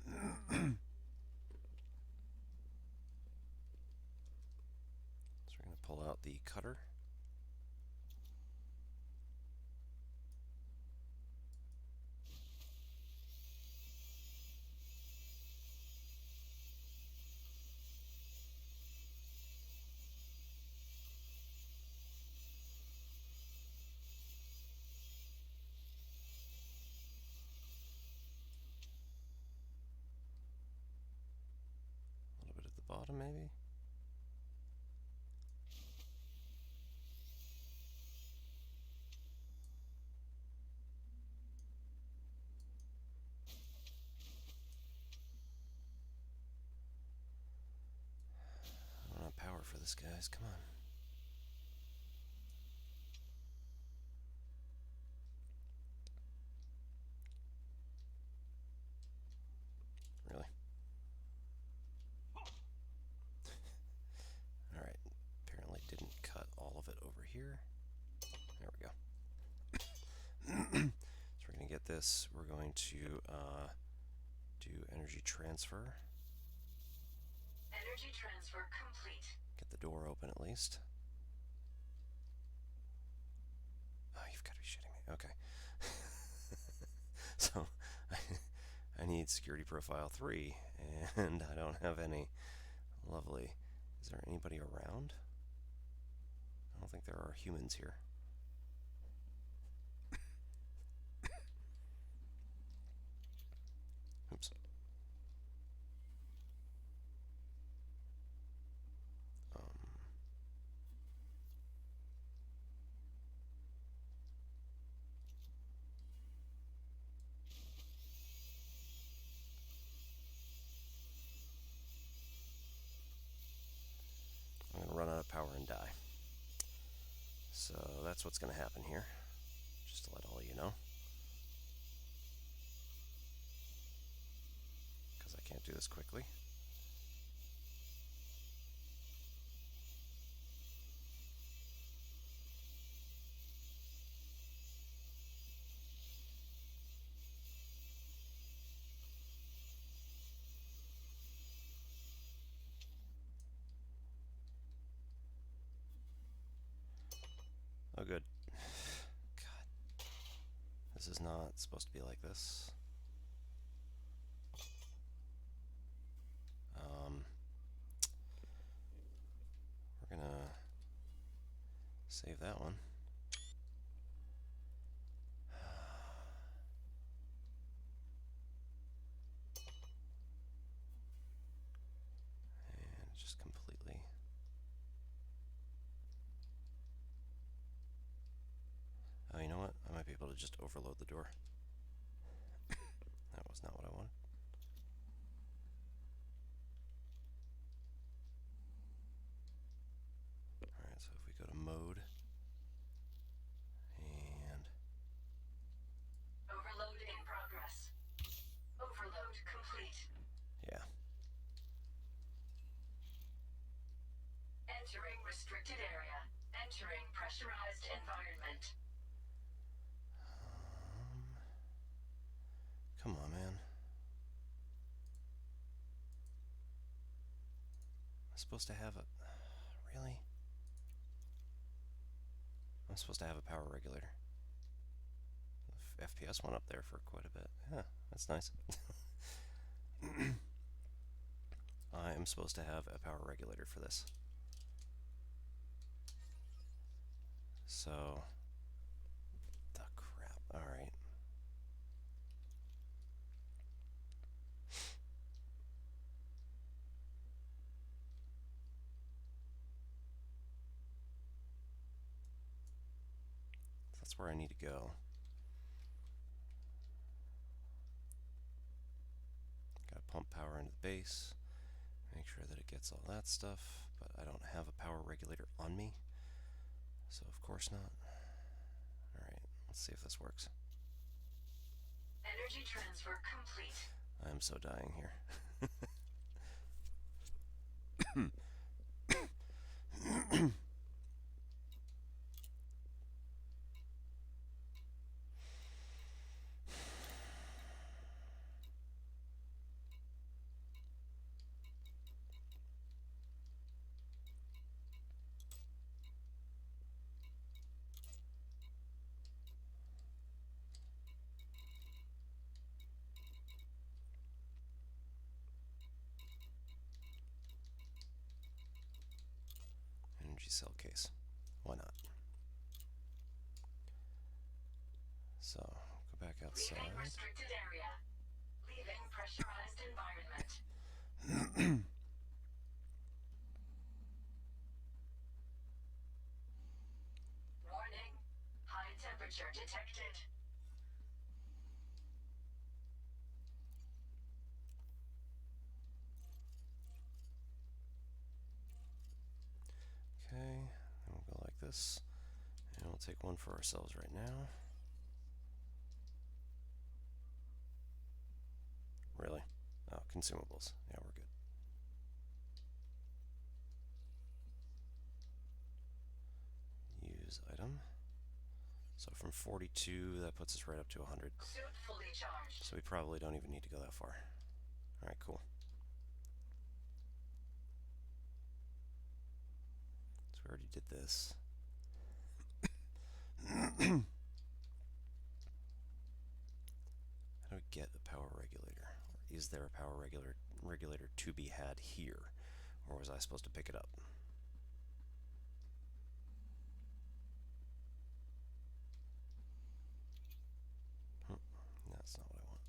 So we're going to pull out the cutter. A little bit at the bottom, maybe. I don't have power for this, guys. Come on. Really? this, we're going to do energy transfer. Energy transfer complete. Get the door open at least. Oh, you've got to be shitting me. Okay. So I need security profile 3, and I don't have any. Lovely. Is there anybody around? I don't think there are humans here. Oops. Um, I'm going to run out of power and die. So that's what's going to happen here. Just to let all you know. Because I can't do this quickly. Oh, good. God. This is not supposed to be like this. We're going to save that one. And just completely. Oh, you know what? I might be able to just overload the door. That was not what I wanted. Alright, so if we go to mode and Overload in progress. Overload complete. yeah. Entering restricted area. Entering pressurized environment. Come on, man. I'm supposed to have a... Really? I'm supposed to have a power regulator. The FPS went up there for quite a bit. Yeah, that's nice. I am supposed to have a power regulator for this. So... The crap. Alright. That's where I need to go. Gotta pump power into the base. Make sure that it gets all that stuff. But I don't have a power regulator on me. So of course not. Alright, let's see if this works. Energy transfer complete. I am so dying here. Energy cell case. Why not? So, go back outside. Leaving restricted area. Leaving pressurized environment. Warning. High temperature detected. Okay, and we'll go like this. And we'll take one for ourselves right now. Really? Oh, consumables. Yeah, we're good. Use item. So from 42, that puts us right up to 100. Suit fully charged. So we probably don't even need to go that far. Alright, cool. So we already did this. How do we get a power regulator? Is there a power regulator to be had here? Or was I supposed to pick it up? That's not what I want.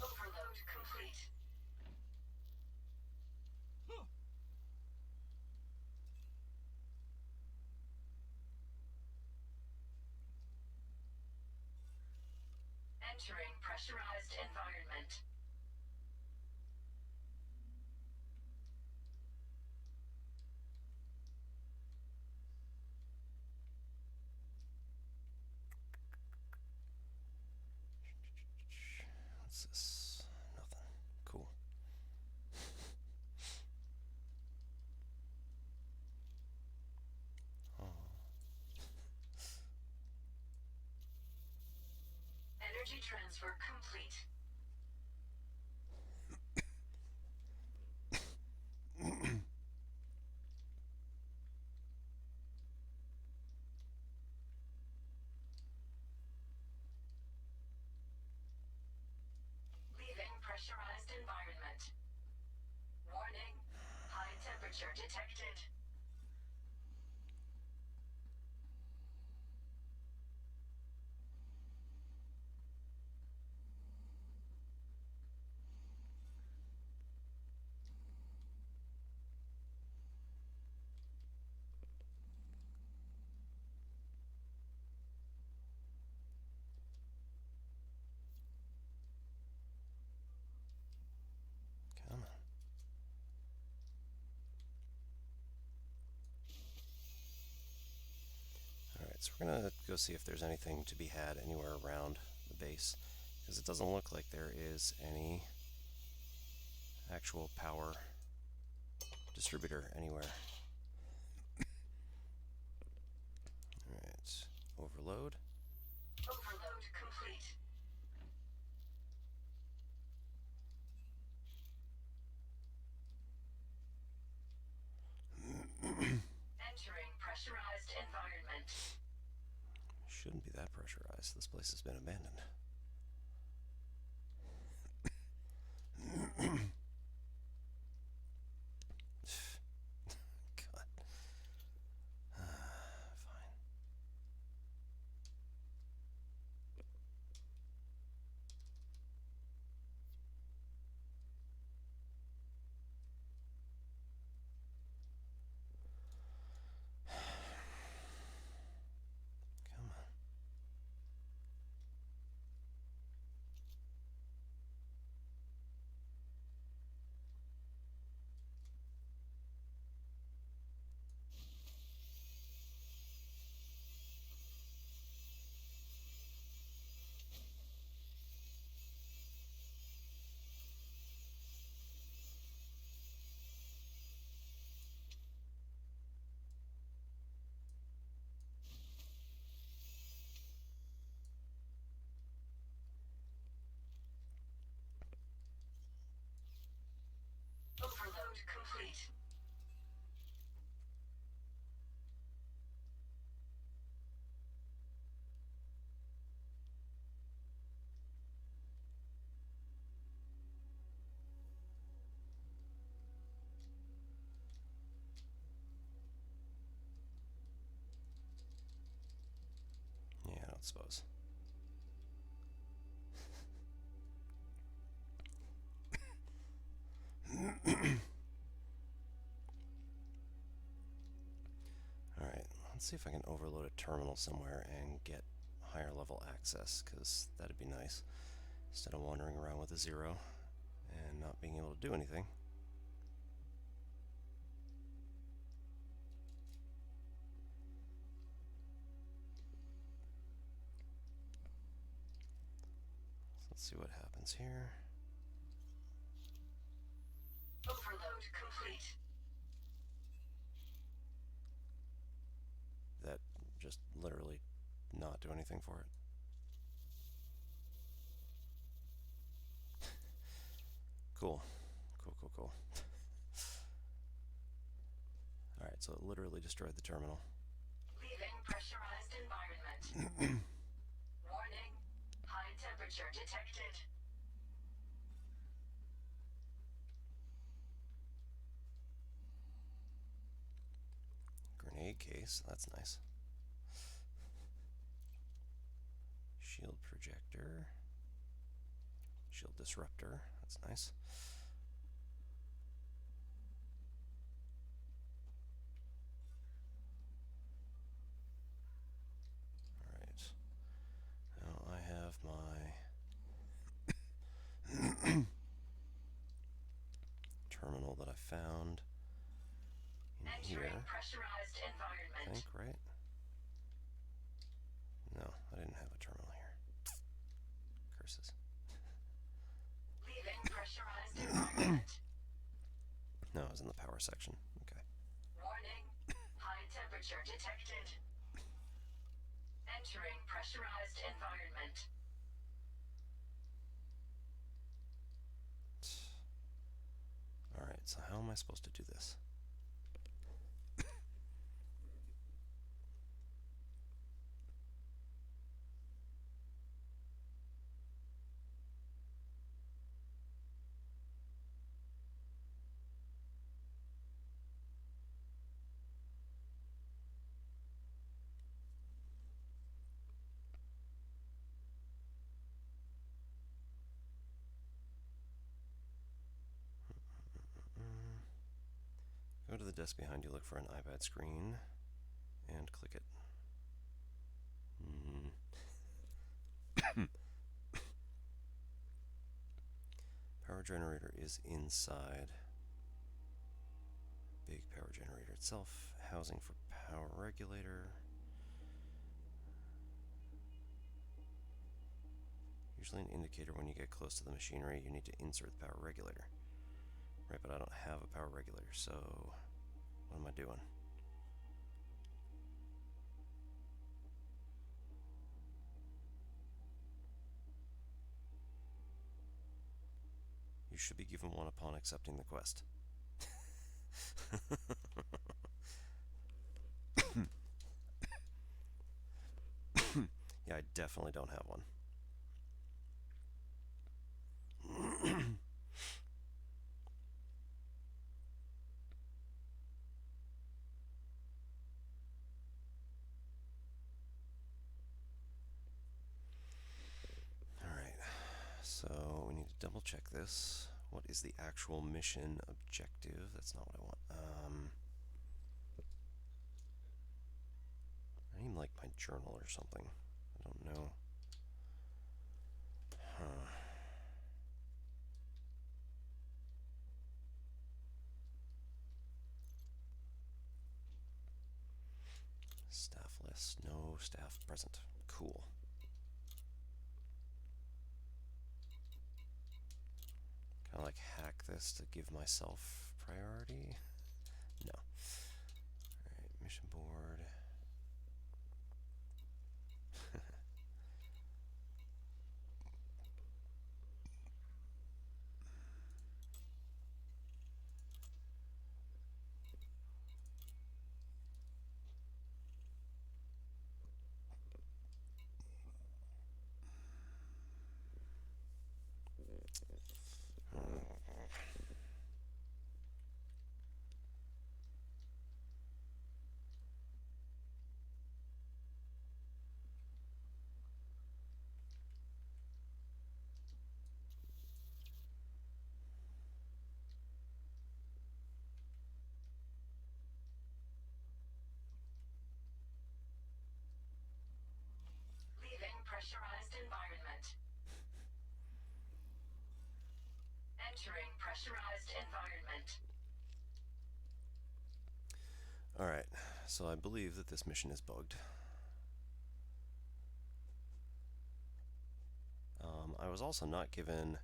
Overload complete. Entering pressurized environment. What's this? Nothing. Cool. Oh. Energy transfer complete. Leaving pressurized environment. Warning. High temperature detected. Come on. Alright, so we're gonna go see if there's anything to be had anywhere around the base. Because it doesn't look like there is any actual power distributor anywhere. Alright, overload. Overload complete. Entering pressurized environment. Shouldn't be that pressurized. This place has been abandoned. God. Fine. Come on. Overload complete. Yeah, I don't suppose. Let's see if I can overload a terminal somewhere and get higher level access, because that'd be nice. Instead of wandering around with a 0 and not being able to do anything. So let's see what happens here. Overload complete. That just literally not do anything for it. Cool. Cool. Alright, so it literally destroyed the terminal. Leaving pressurized environment. Warning. High temperature detected. Grenade case, that's nice. Shield projector. Shield disruptor, that's nice. Alright. Now I have my terminal that I found in Entering here. pressurized I environment. think, right? No, I didn't have a terminal here. Curses. Leaving pressurized environment. No, it was in the power section. Okay. Warning. High temperature detected. Entering pressurized environment. Alright, so how am I supposed to do this? Go to the desk behind you, look for an iPad screen, and click it. Power generator is inside. Big power generator itself. Housing for power regulator. Usually an indicator when you get close to the machinery, you need to insert the power regulator. Right, but I don't have a power regulator, so what am I doing? You should be given one upon accepting the quest. Yeah, I definitely don't have one. Alright, so we need to double check this. What is the actual mission objective? That's not what I want. I need like my journal or something. I don't know. Huh. Staff list. No staff present. Cool. Kind of like hack this to give myself priority. No. Alright, mission board. pressurized environment. Entering pressurized environment. Alright, so I believe that this mission is bugged. I was also not given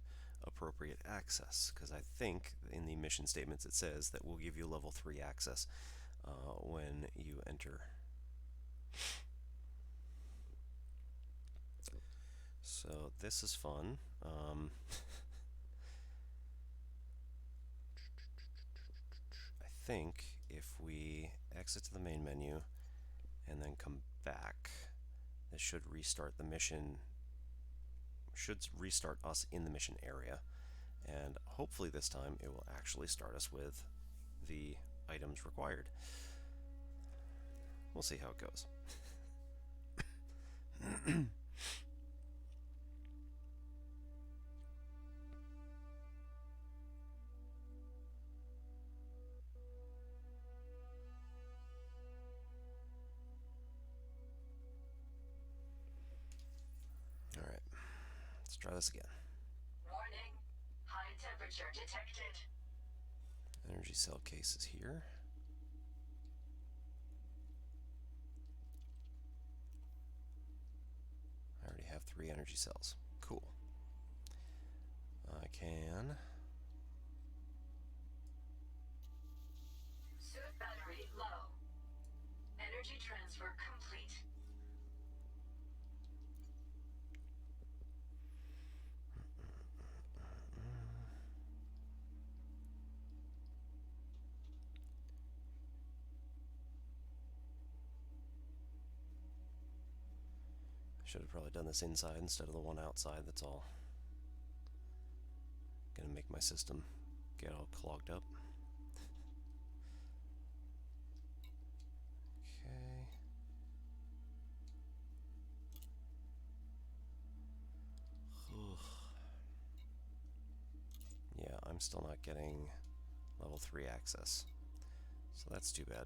appropriate access, because I think in the mission statements it says that we'll give you level 3 access when you enter. So this is fun. I think if we exit to the main menu and then come back, this should restart the mission, should restart us in the mission area, and hopefully this time it will actually start us with the items required. We'll see how it goes. Alright, let's try this again. Warning. High temperature detected. Energy cell case is here. I already have 3 energy cells. Cool. I can... Suit battery low. Energy transfer complete. Should have probably done this inside instead of the one outside. That's all gonna make my system get all clogged up. Okay. Yeah, I'm still not getting level 3 access. So that's too bad.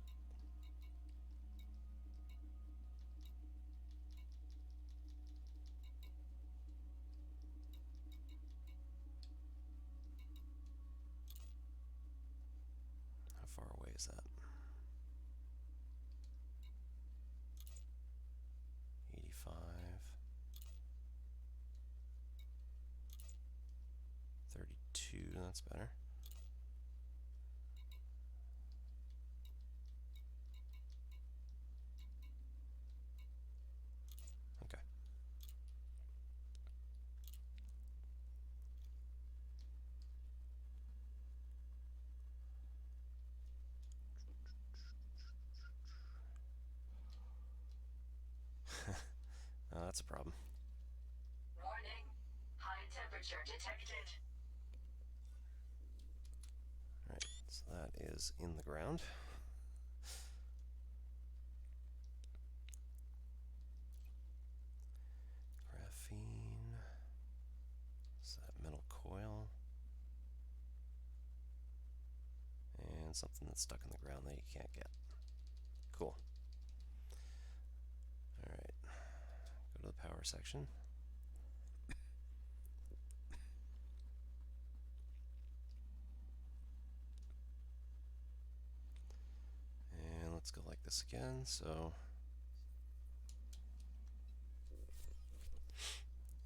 How far away is that? 85. 32, that's better. Okay. That's a problem. Warning. High temperature detected. Alright, so that is in the ground. Graphene. Is that metal coil? And something that's stuck in the ground that you can't get. Cool. Alright. Go to the power section. And let's go like this again. So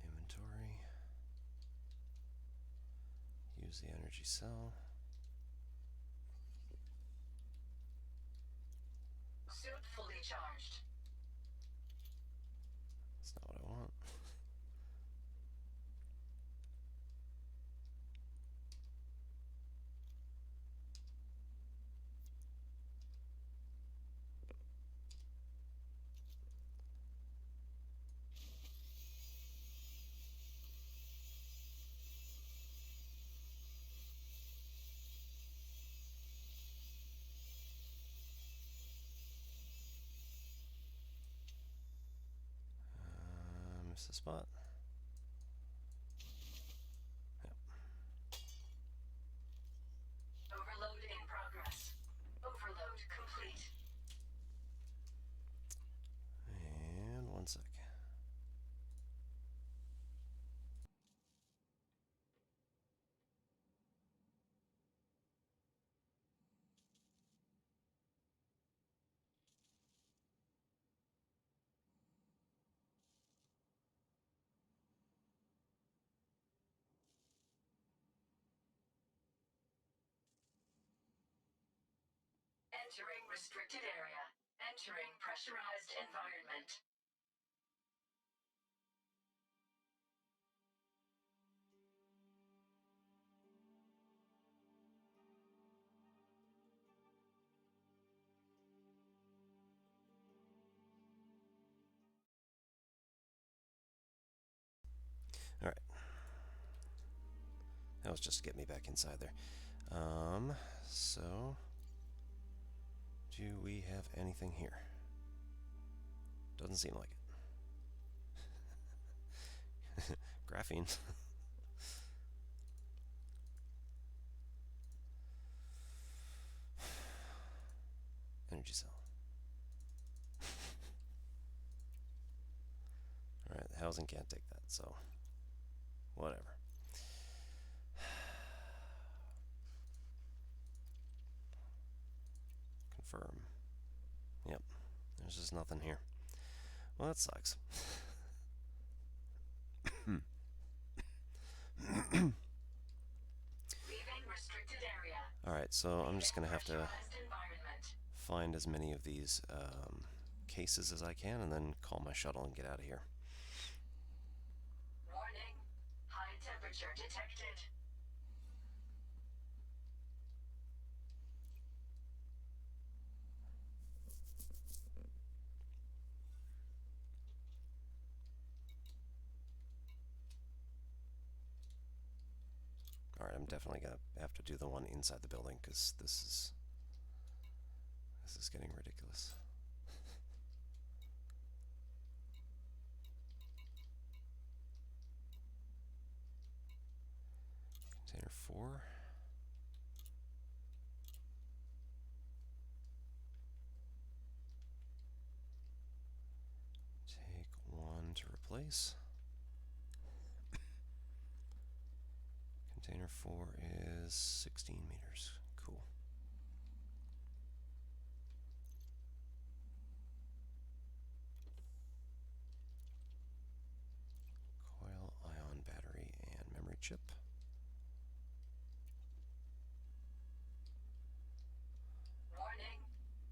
inventory. Use the energy cell. Suit fully charged. That's not what I want. Missed the spot. Yep. Overload in progress. Overload complete. And 1 sec. Entering restricted area. Entering pressurized environment. Alright. That was just to get me back inside there. So... do we have anything here? Doesn't seem like it. Graphene. Energy cell. Alright, the housing can't take that, so... whatever. Confirm. Yep. There's just nothing here. Well, that sucks. Leaving restricted area. Alright, so I'm just going to have to Pressurized environment. find as many of these cases as I can and then call my shuttle and get out of here. Warning. High temperature detected. Alright, I'm definitely going to have to do the one inside the building because this is getting ridiculous. Container 4. Take 1 to replace. Container 4 is 16 meters. Cool. Coil, ion battery, and memory chip. Warning.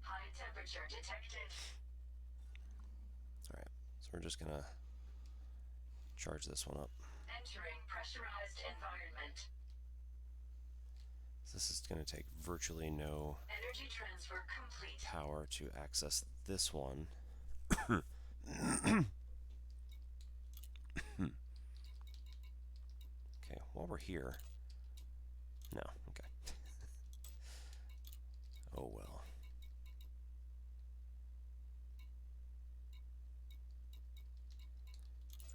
High temperature detected. Alright, so we're just gonna charge this one up. Entering pressurized environment. This is gonna take virtually no Energy transfer complete. power to access this one. Okay, while we're here... no, okay. Oh well.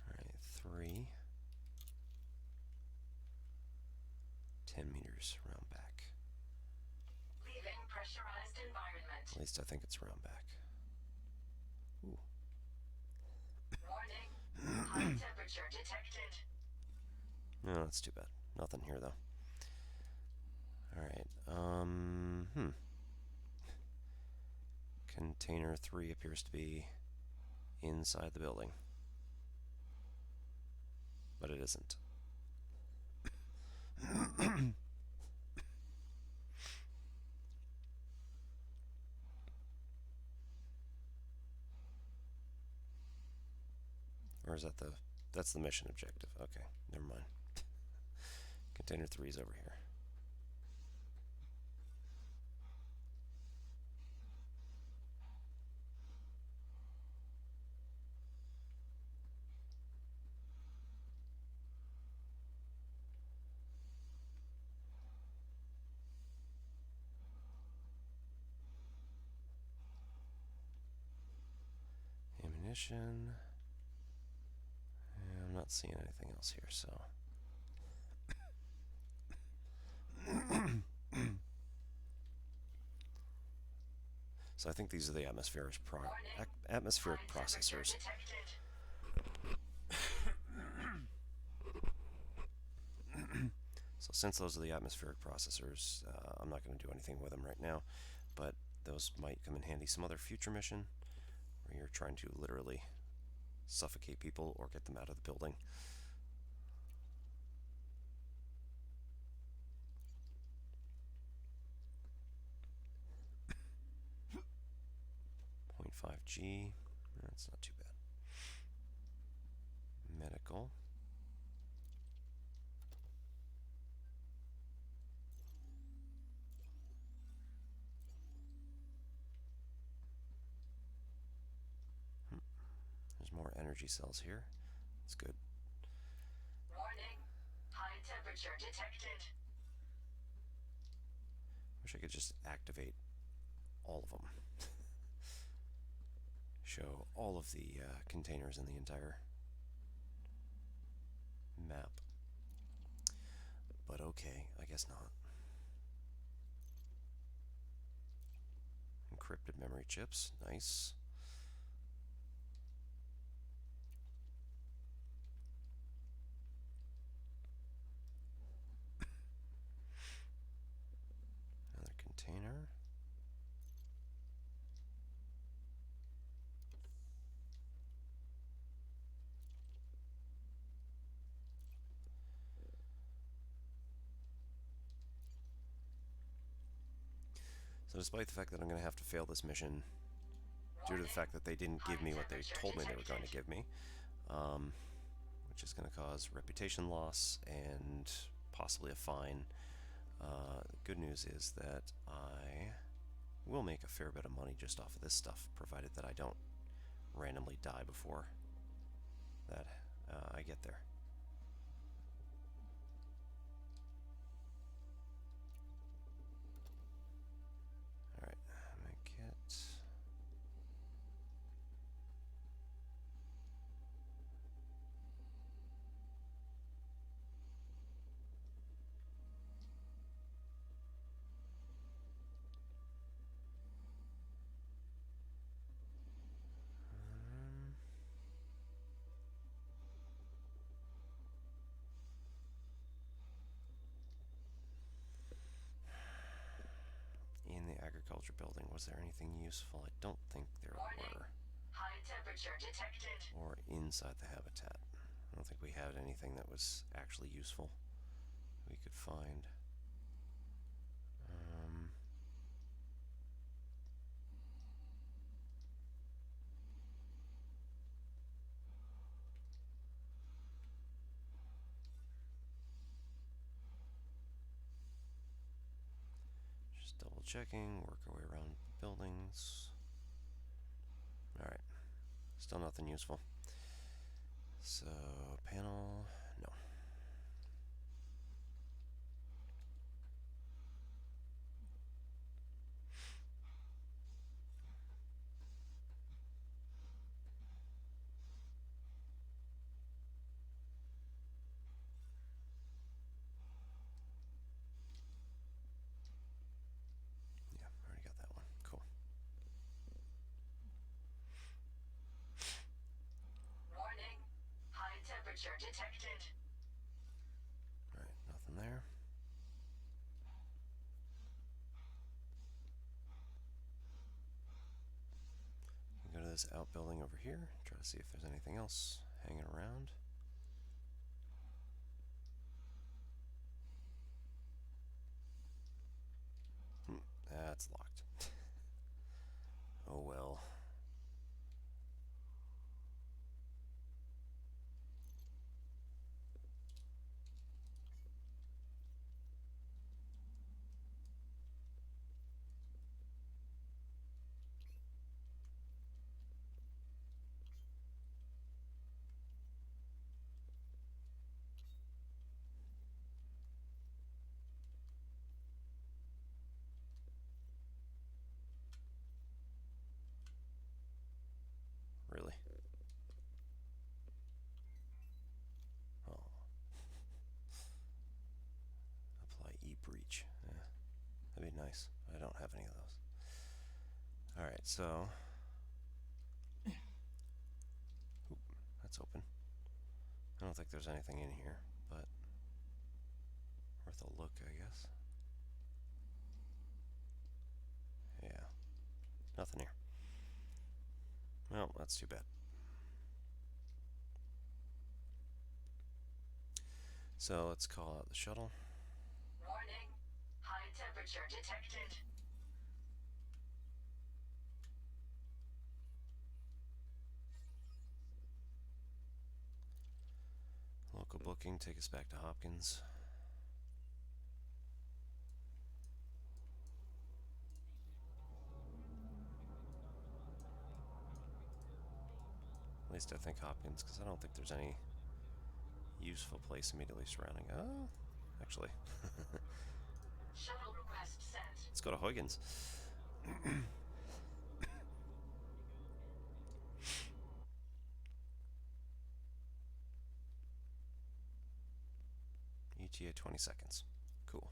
Alright, 3. 10 meters round back. Leaving pressurized environment. At least I think it's round back. Ooh. Warning. High temperature detected. No, that's too bad. Nothing here, though. Alright, Container 3 appears to be inside the building. But it isn't. Or is that the... that's the mission objective. Okay, never mind. Container 3 is over here. Ammunition. I'm not seeing anything else here, so... so I think these are the atmospheric processors. So since those are the atmospheric processors, I'm not going to do anything with them right now, but those might come in handy some other future mission where you're trying to literally suffocate people or get them out of the building. 5G. That's not too bad. Medical. There's more energy cells here. That's good. Warning. High temperature detected. Wish I could just activate all of them. Show all of the containers in the entire map. But okay, I guess not. Encrypted memory chips, nice. Another container. So despite the fact that I'm going to have to fail this mission due to the fact that they didn't give me what they told me they were going to give me, which is going to cause reputation loss and possibly a fine. The good news is that I will make a fair bit of money just off of this stuff, provided that I don't randomly die before that I get there. Alright, make it. In the agriculture building, was there anything useful? I don't think there were. High temperature detected. Or inside the habitat. I don't think we had anything that was actually useful we could find. Just double checking, work our way around buildings. Alright, still nothing useful. So, panel, no. Yeah, already got that one. Cool. Warning. High temperature detected. Alright, nothing there. Go to this outbuilding over here, try to see if there's anything else hanging around. That's locked. Oh well. Really? Oh. Apply e-breach. Yeah, that'd be nice. I don't have any of those. Alright, so... Oop, that's open. I don't think there's anything in here, but... worth a look, I guess. Yeah. Nothing here. Well, that's too bad. So let's call out the shuttle. Warning. High temperature detected. booking take us back to Hopkins. At least I think Hopkins, because I don't think there's any useful place immediately surrounding. Oh, actually, Shuttle request sent. let's go to Huygens. ETA 20 seconds. Cool.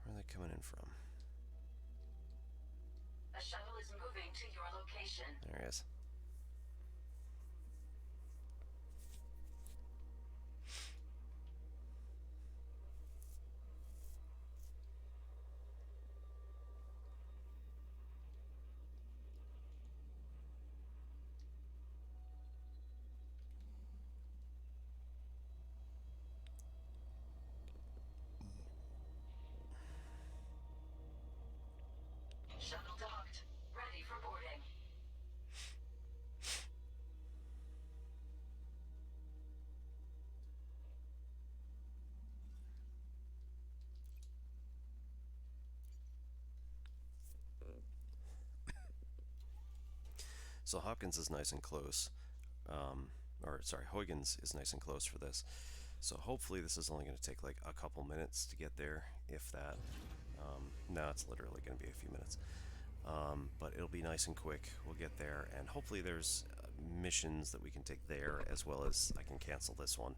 Where are they coming in from? A shuttle is moving to your location. There he is. Shuttle docked. Ready for boarding. So Hopkins is nice and close. Or sorry, Huygens is nice and close for this. So hopefully this is only going to take like a couple minutes to get there, if that. Now it's literally going to be a few minutes. But it'll be nice and quick. We'll get there, and hopefully there's missions that we can take there, as well as I can cancel this one,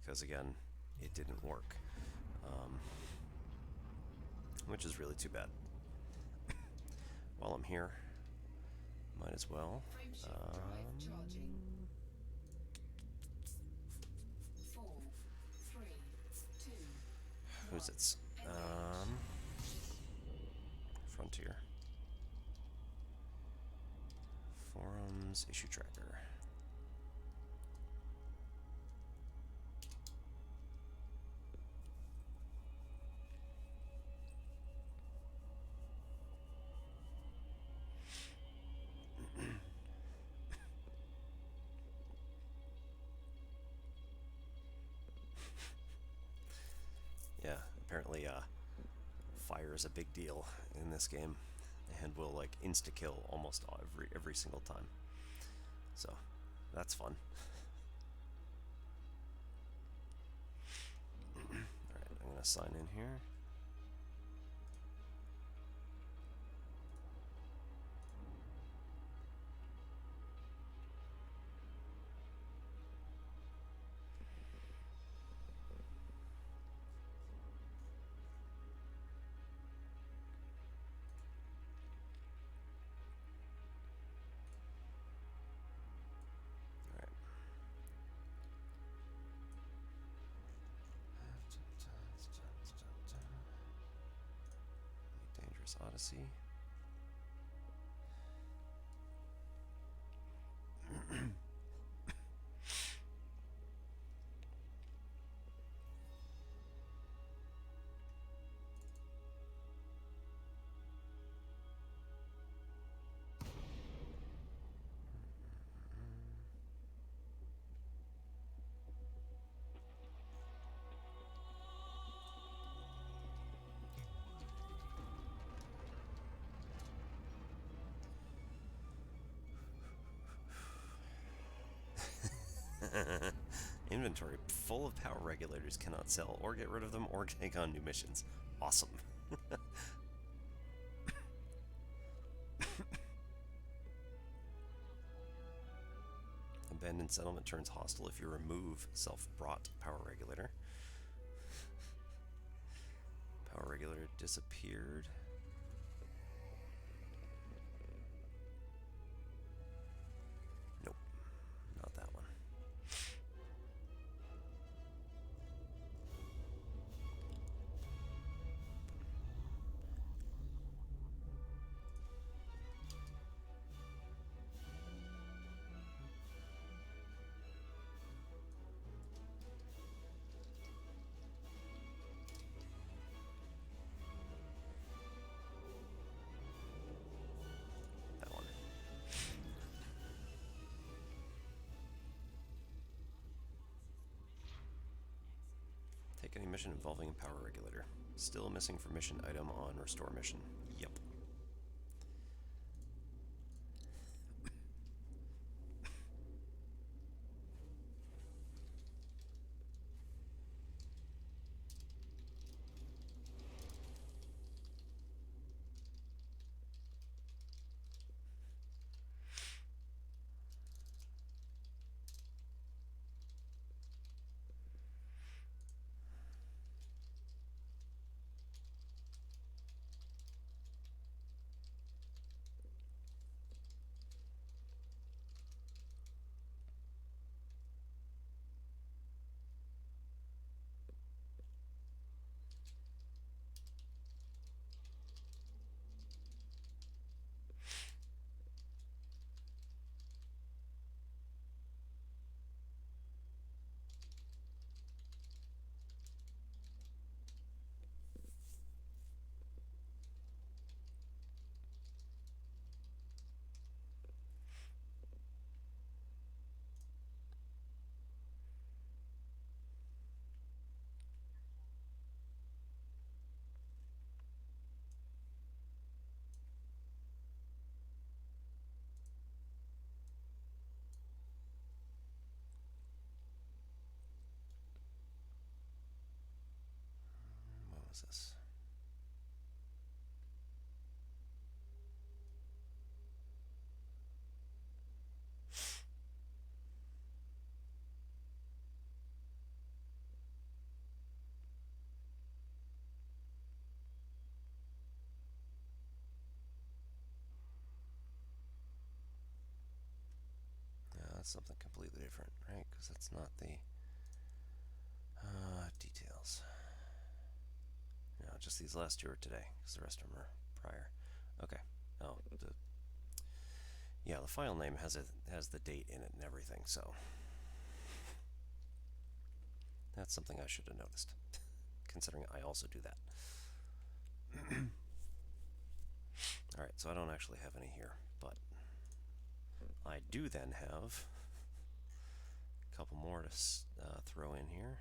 because again, it didn't work. Which is really too bad. While I'm here, might as well. Who's it? Frontier. Forums, issue tracker. Yeah, apparently fire is a big deal in this game, and will like insta kill almost every single time. So that's fun. Alright, I'm gonna sign in here. Dangerous Odyssey. Inventory full of power regulators, cannot sell or get rid of them or take on new missions. Awesome. Abandoned settlement turns hostile if you remove self-brought power regulator. Power regulator disappeared. Nope, not that one. Take any mission involving a power regulator. Still missing for mission item on restore mission. Yep. What was this? Yeah, that's something completely different, right? Because that's not the details. No, just these last two are today, because the rest of them are prior. Okay. Oh, yeah, the file name has the date in it and everything, so that's something I should have noticed, considering I also do that. All right, so I don't actually have any here, but I do then have a couple more to throw in here.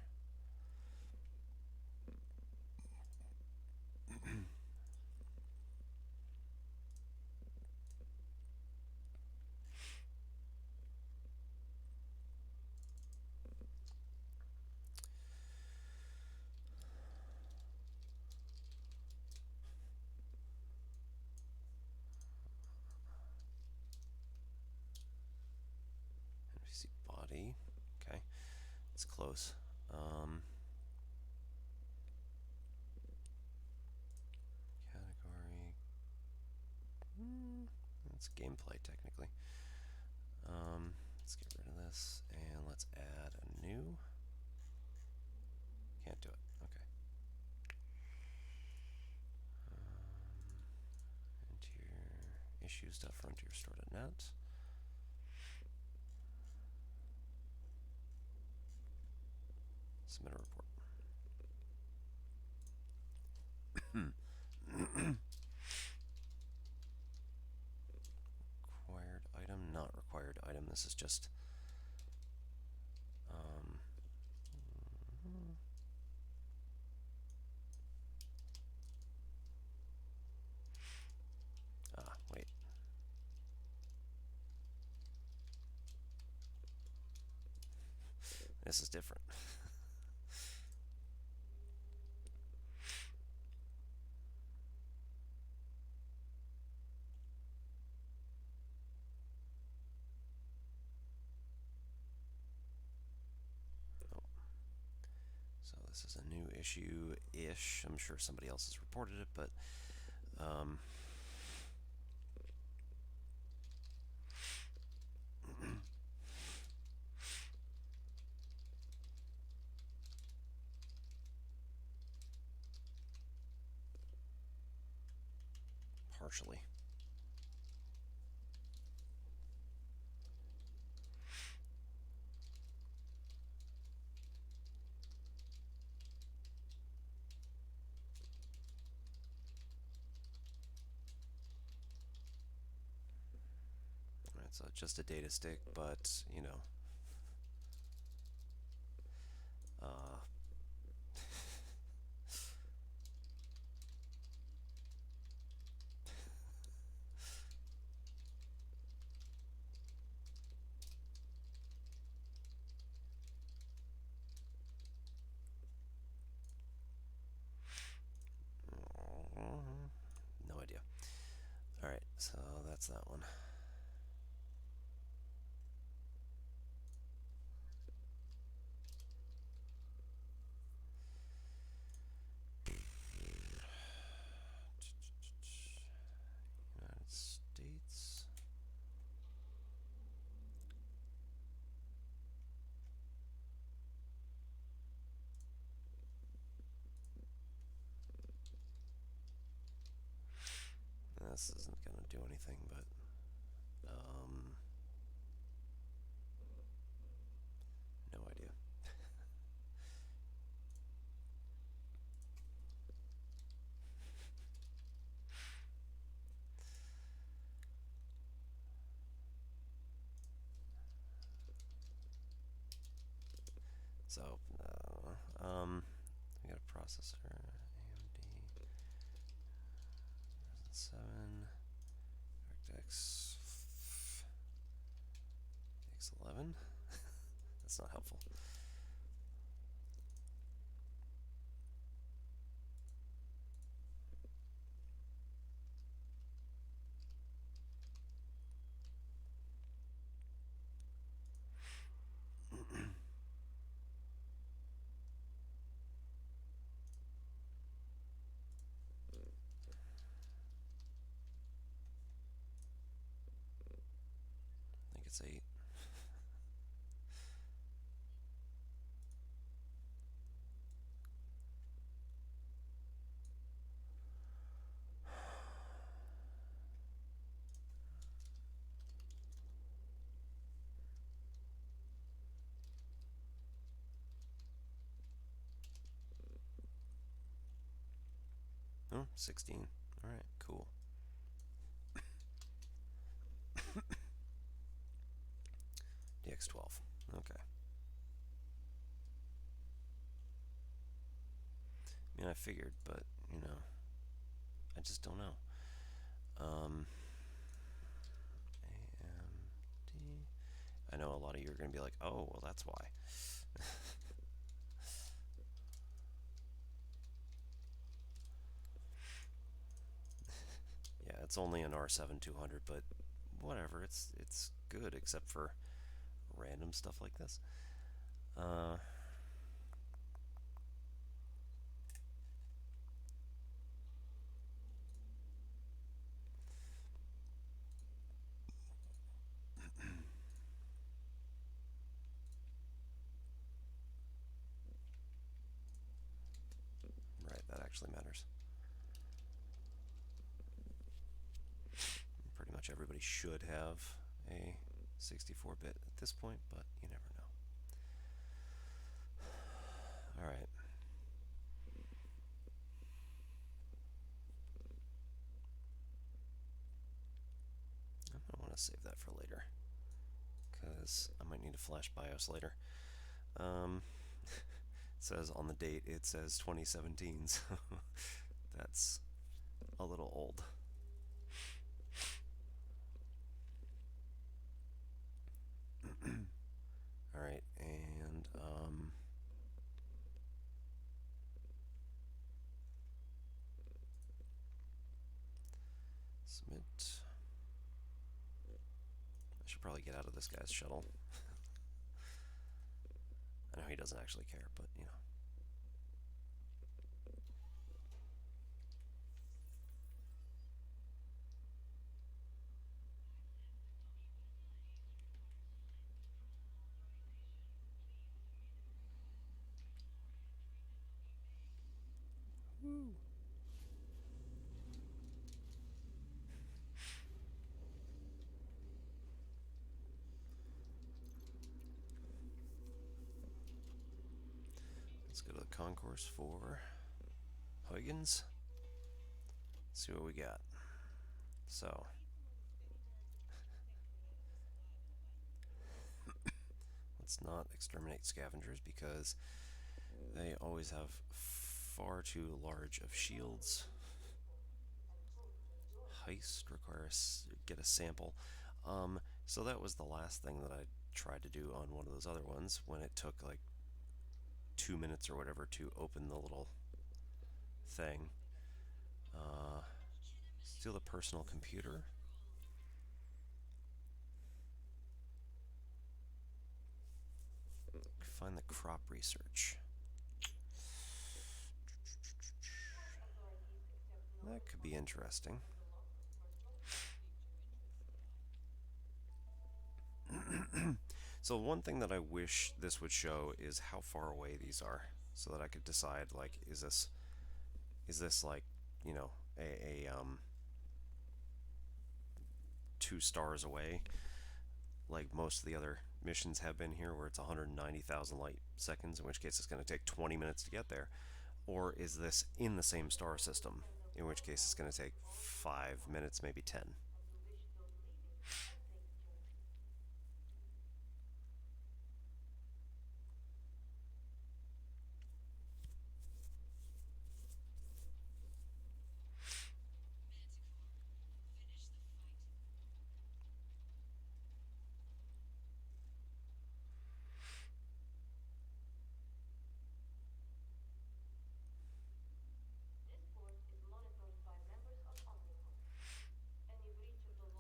NPC body. Okay, it's close. Category. That's gameplay technically. Let's get rid of this and let's add a new. Can't do it. Okay. Interior issues.frontierstore.net. Submit a report. Required item, not required item. This is just wait. This is different. Oh. So this is a new issue-ish. I'm sure somebody else has reported it, but partially. Alright, so just a data stick, but you know, So that's that one. United States. This isn't going to do anything, but no idea. So, we got a processor, AMD 7, DirectX X11. That's not helpful. I think it's 8. Oh, 16. All right, cool. DX12. Okay. I mean, I figured, but I just don't know. AMD. I know a lot of you are going to be like, oh, well, that's why. Yeah, it's only an R7 200, but whatever. It's good except for random stuff like this. Uh, right, that actually matters. Pretty much everybody should have a 64-bit at this point, but you never know. All right. I'm going to want to save that for later because I might need a flash BIOS later. It says on the date, it says 2017, so that's a little old. All right, and submit. I should probably get out of this guy's shuttle. I know he doesn't actually care, but Woo. Let's go to the concourse for Huygens. See what we got. So, let's not exterminate scavengers because they always have far too large of shields. Heist requires get a sample. So that was the last thing that I tried to do on one of those other ones when it took like 2 minutes or whatever to open the little thing. Steal the personal computer. find the crop research. That could be interesting. So one thing that I wish this would show is how far away these are, so that I could decide like is this like you know a 2 stars away like most of the other missions have been here, where it's 190,000 light seconds, in which case it's going to take 20 minutes to get there, or is this in the same star system, in which case it's going to take 5 minutes, maybe 10.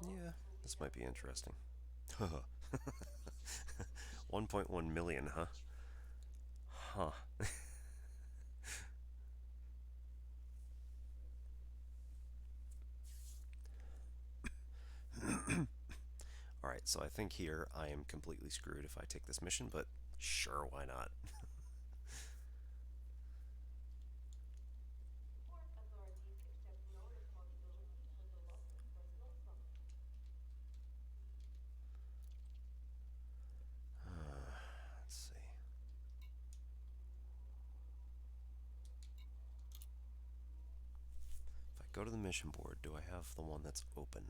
Yeah, this might be interesting. 1.1 million, huh? Huh. Alright, so I think here I am completely screwed if I take this mission, but sure, why not? Let's see. If I go to the mission board, do I have the one that's open?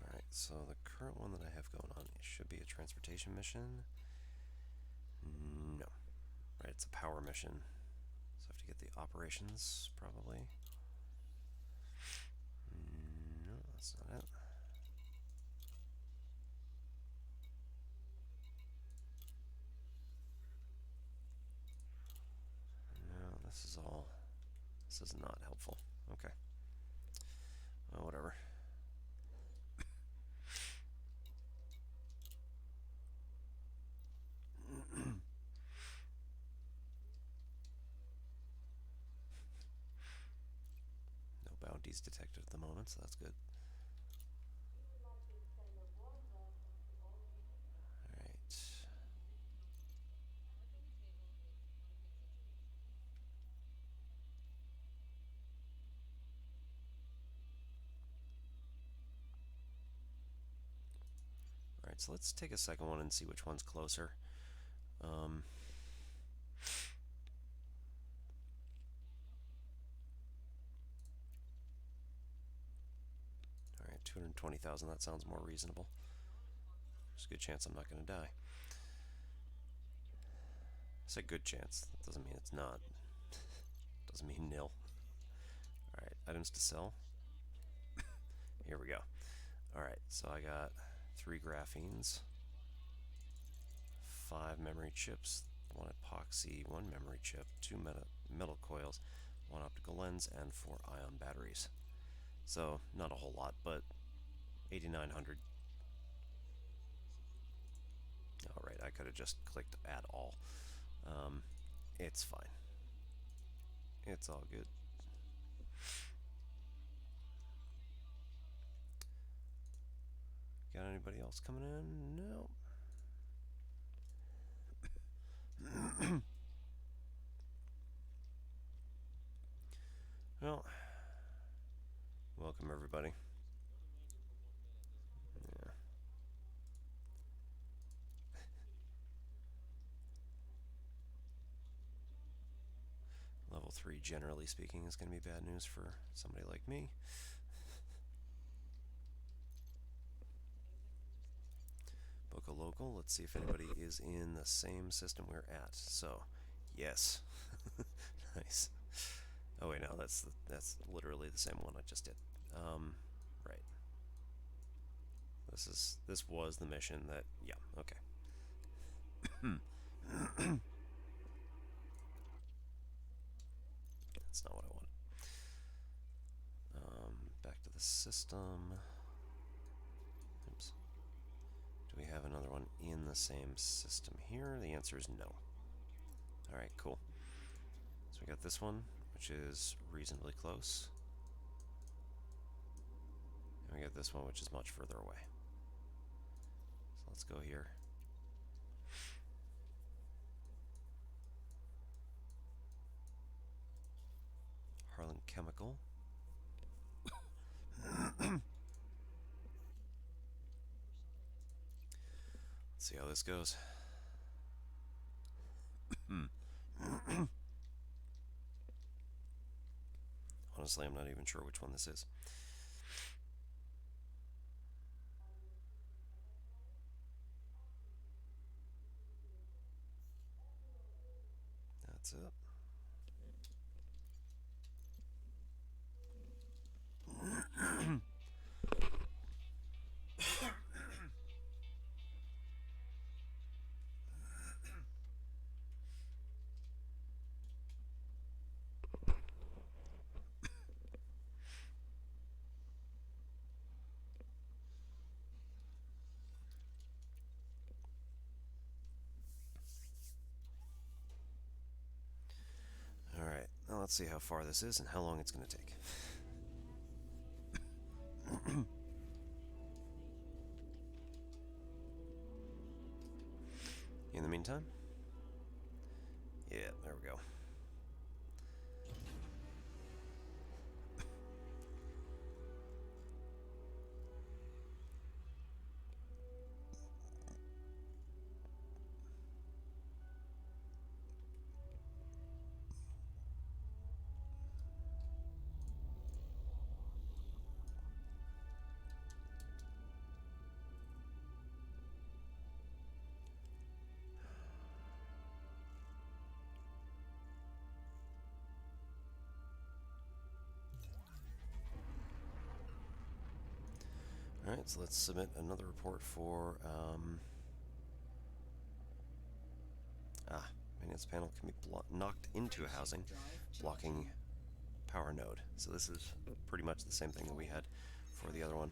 Alright, so the current one that I have going on should be a transportation mission. No. Right, it's a power mission. So I have to get the operations, probably. No, that's not it. No, this is all. This is not helpful. Okay. Well, whatever. No bounties detected at the moment, so that's good. Alright. Alright, so let's take a second one and see which one's closer. Um, Alright, 220,000, that sounds more reasonable. There's a good chance I'm not going to die. It's a good chance. That doesn't mean it's not. Doesn't mean nil. Alright, items to sell. Here we go. Alright, so I got 3 graphenes, 5 memory chips, 1 epoxy, 1 memory chip, 2 metal coils, 1 optical lens, and 4 ion batteries. So, not a whole lot, but 8,900. Alright, I could have just clicked add all. It's fine. It's all good. Got anybody else coming in? No. Well, welcome everybody. Yeah. Level 3, generally speaking, is going to be bad news for somebody like me. Book a local. Let's see if anybody is in the same system we're at. So, yes. Nice. Oh wait, no, that's literally the same one I just did. Right. This was the mission that, yeah, okay. That's not what I wanted. Back to the system. Oops. Do we have another one in the same system here? The answer is no. Alright, cool. So we got this one, which is reasonably close. And we got this one, which is much further away. So let's go here. Harlan Chemical. Let's see how this goes. Honestly, I'm not even sure which one this is. That's it. Alright, now let's see how far this is and how long it's going to take. In the meantime, yeah, there we go. Alright, so let's submit another report for, maintenance panel can be knocked into a housing, blocking power node. So this is pretty much the same thing that we had for the other one.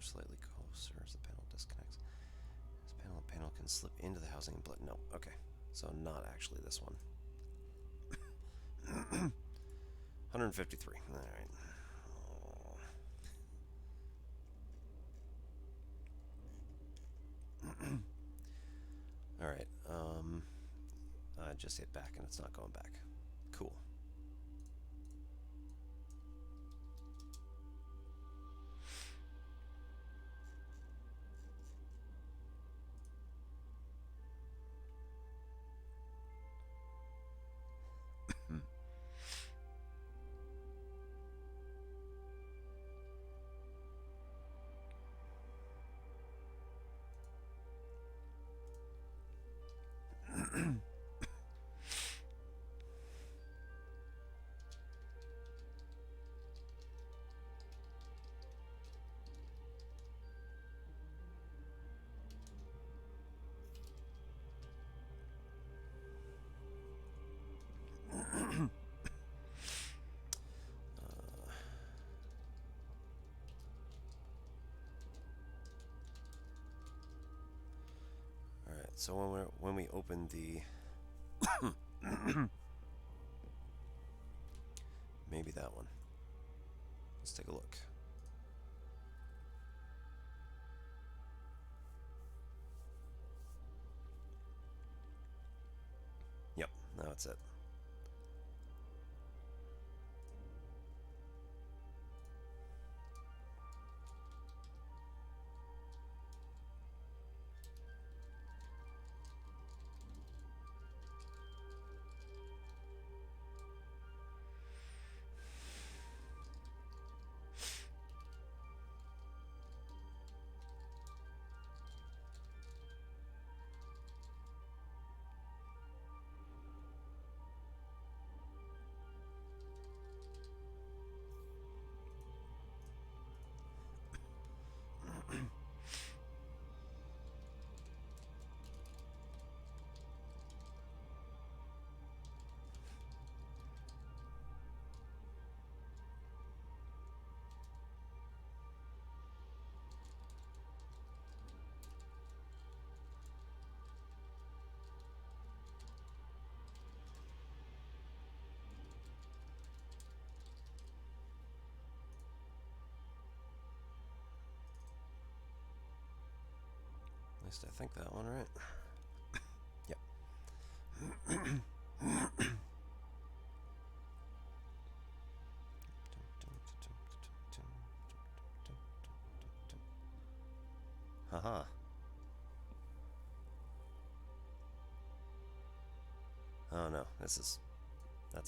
Slightly closer as the panel disconnects. This panel can slip into the housing and no, okay. So not actually this one. 153. Alright. Alright, I just hit back and it's not going back. Cool. So when we open the maybe that one. Let's take a look. Yep, now it's it. least I think that one, right? Yep. Haha. Oh no, that's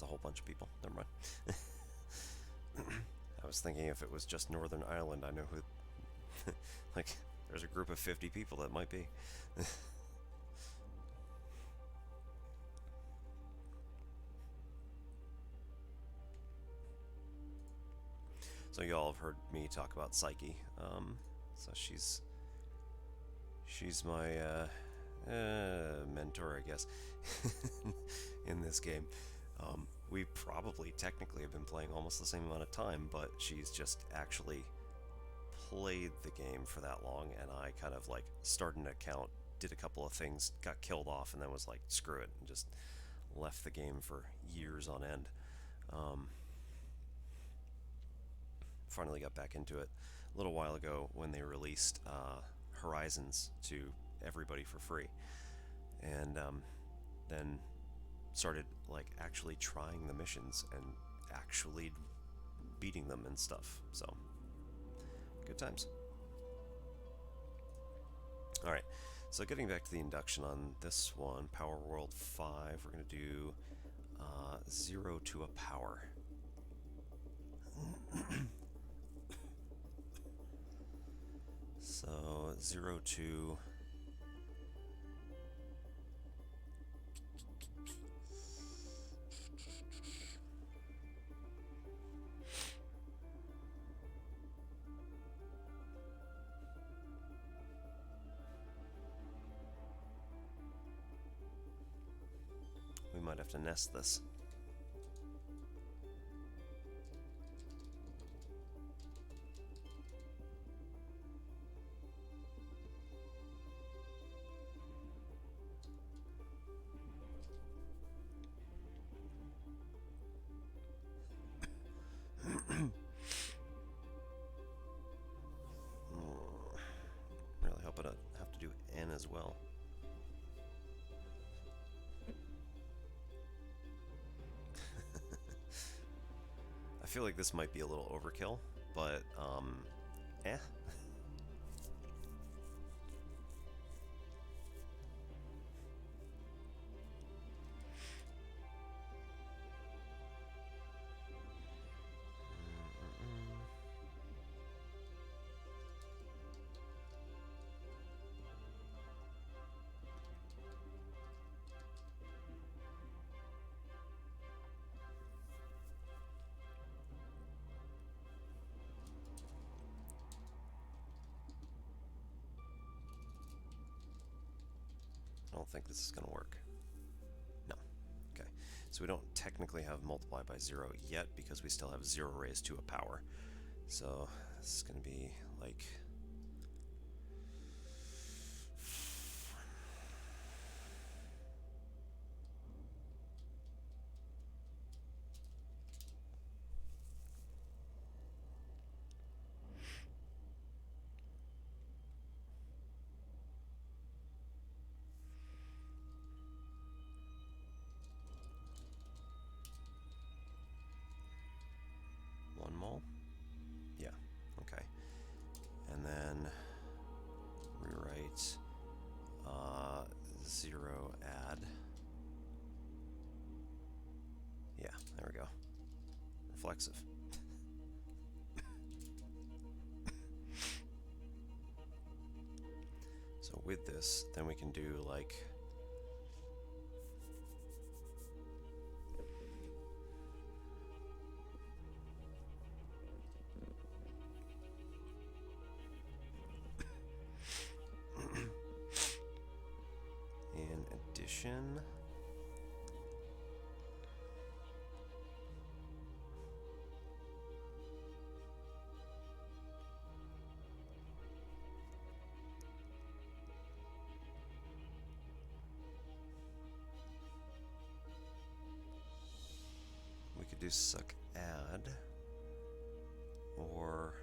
a whole bunch of people. Never mind. I was thinking if it was just Northern Ireland, I know who. Like, there's a group of 50 people that might be. So you all have heard me talk about Psyche. So she's my mentor, I guess, in this game. We probably technically have been playing almost the same amount of time, but she's just actually played the game for that long, and I kind of like started an account, did a couple of things, got killed off, and then was like, screw it, and just left the game for years on end. Um, Finally got back into it a little while ago when they released Horizons to everybody for free, and then started like actually trying the missions and actually beating them and stuff. So good times. All right. So getting back to the induction on this one, Power World 5, we're going to do 0 to a power. So 0 to... We might have to nest this. Really hope I don't have to do N as well. I feel like this might be a little overkill, but eh. I don't think this is going to work. No. Okay. So we don't technically have multiply by 0 yet because we still have 0 raised to a power. So this is going to be like... one mole? Yeah, okay. And then rewrite 0 add. Yeah, there we go. Reflexive. So with this, then we can do like... in addition... we could do suck add, or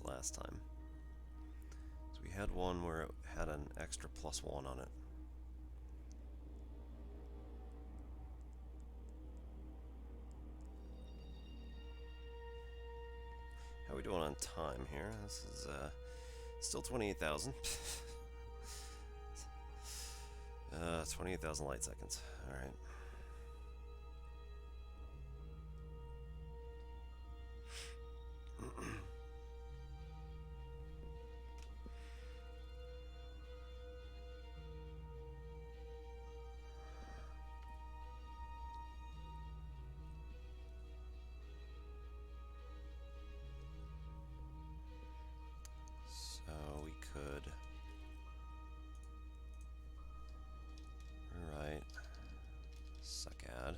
last time. So we had one where it had an extra +1 on it. How are we doing on time here? This is still 28,000. 28,000 light seconds. All right. So we could rewrite suckad.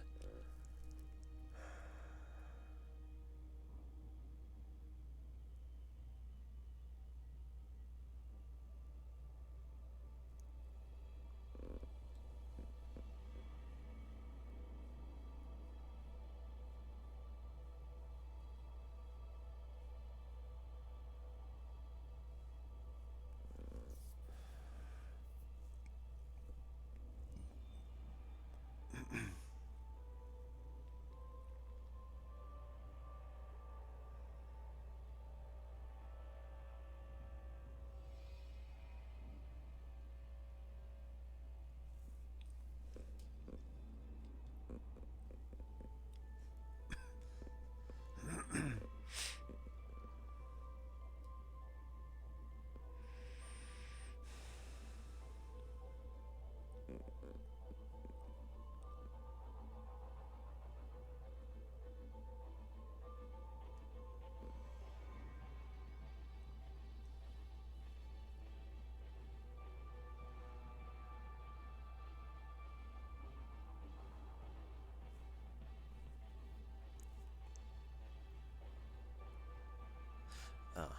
Ah,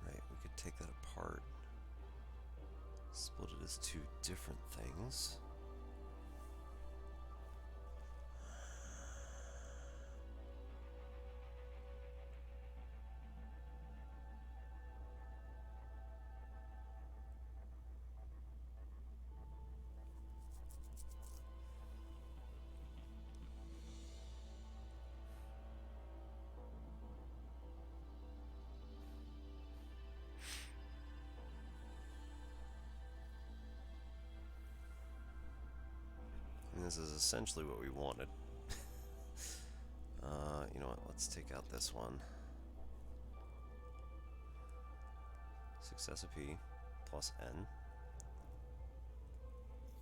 right. We could take that apart, split it as two different things. And this is essentially what we wanted. You know what? Let's take out this one. Successive P plus N.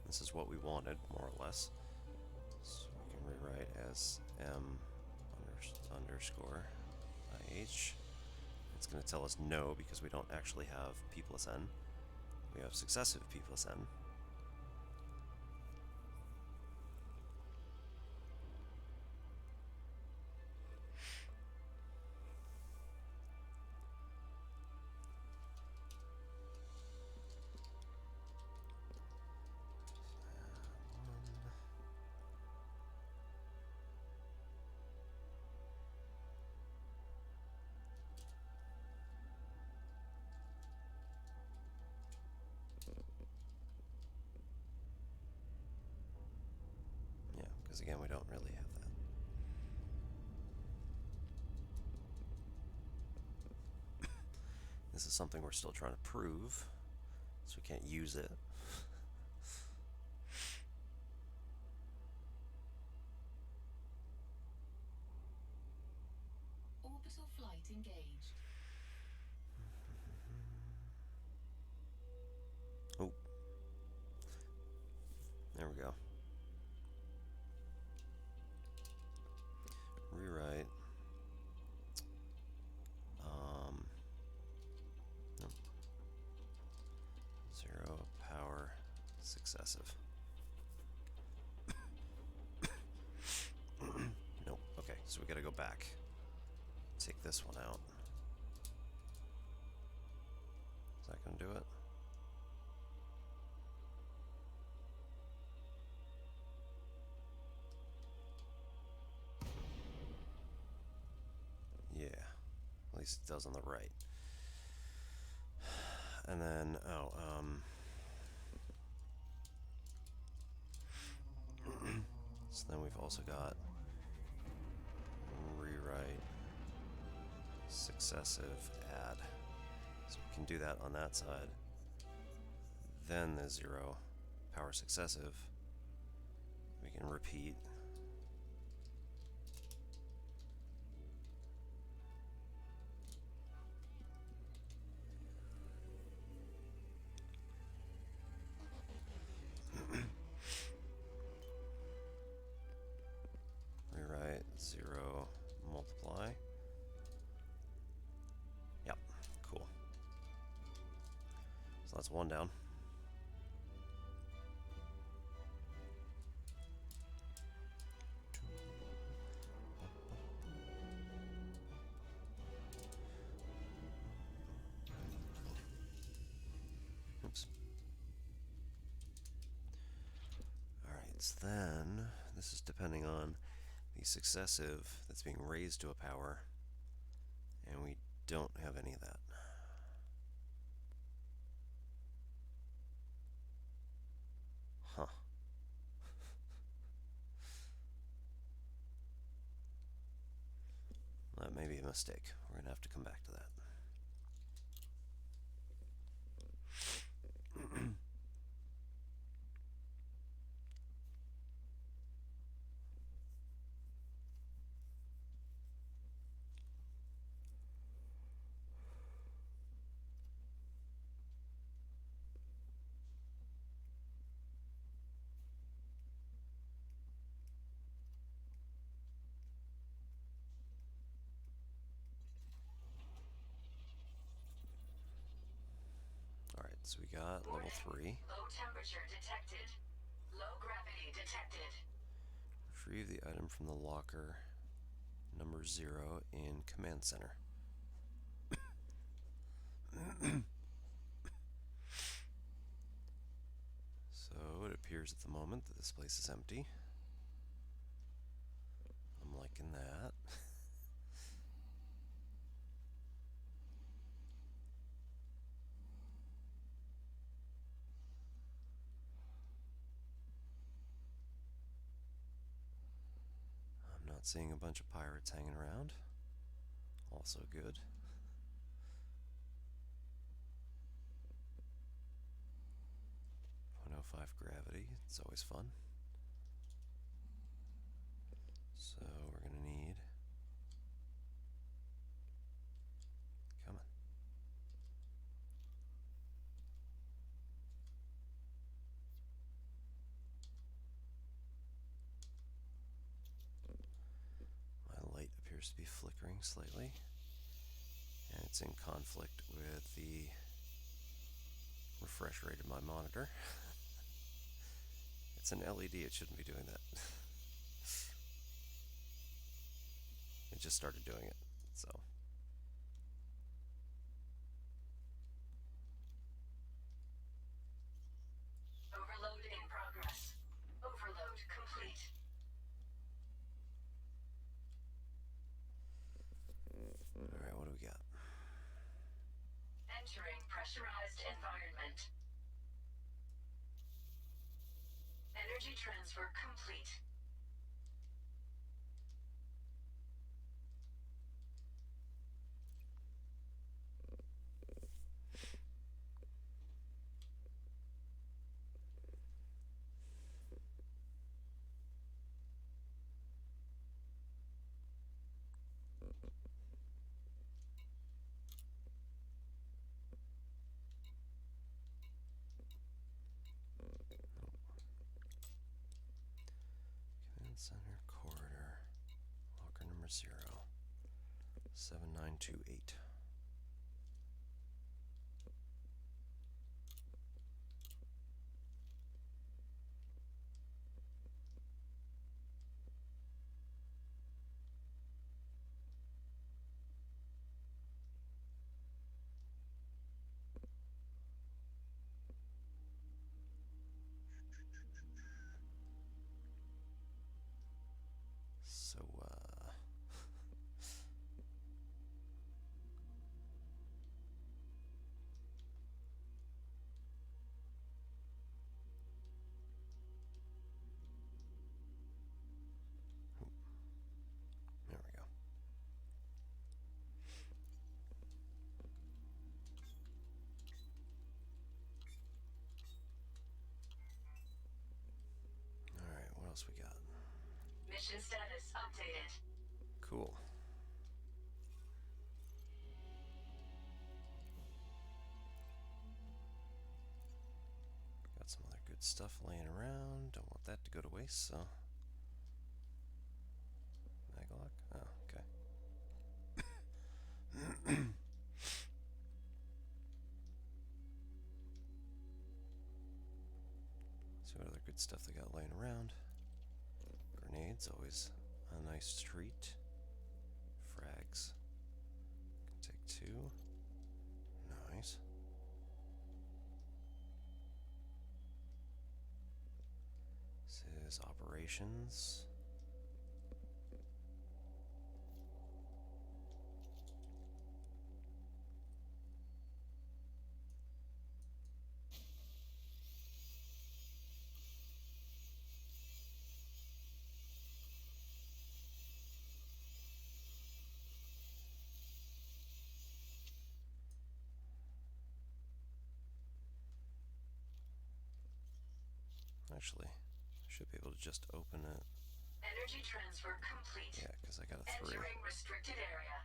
This is what we wanted, more or less. So we can rewrite as M underscore IH. It's going to tell us no because we don't actually have P plus N. We have successive P plus N. Yeah, because again, we don't really have that. This is something we're still trying to prove, so we can't use it. Orbital flight engaged. Oh, there we go. Rewrite. Nope. 0 power successive. Nope. Okay, so we gotta go back. Take this one out. Is that gonna do it? Yeah. At least it does on the right. And then, so then we've also got rewrite successive add. So we can do that on that side. Then the 0 power successive. We can repeat. Rewrite 0 multiply. Yep, cool. So that's one down. Oops. Alright, so then this is depending on the successive that's being raised to a power, and we don't have any of that. Huh. That may be a mistake. We're going to have to come back to that. Alright, so we got level 3. Low temperature detected. Low gravity detected. Retrieve the item from the locker number 0 in command center. So it appears at the moment that this place is empty. I'm liking that. I'm not seeing a bunch of pirates hanging around. Also good. 0.05 gravity, it's always fun. So we're going to need... Come on. My light appears to be flickering slightly, and it's in conflict with the refresh rate of my monitor. It's an LED, it shouldn't be doing that. It just started doing it, so. Overload in progress. Overload complete. Alright, what do we got? Entering pressurized environment. Energy transfer complete. Command center corridor. Locker number 0. 7928. So, updated. Cool. Got some other good stuff laying around. Don't want that to go to waste, so. Maglock? Oh, okay. See what other good stuff they got laying around. Grenades, always a nice treat. Frags. Can take two. Nice. This is operations. Actually, I should be able to just open it. Energy transfer complete. Yeah, because I got a 3. Entering restricted area.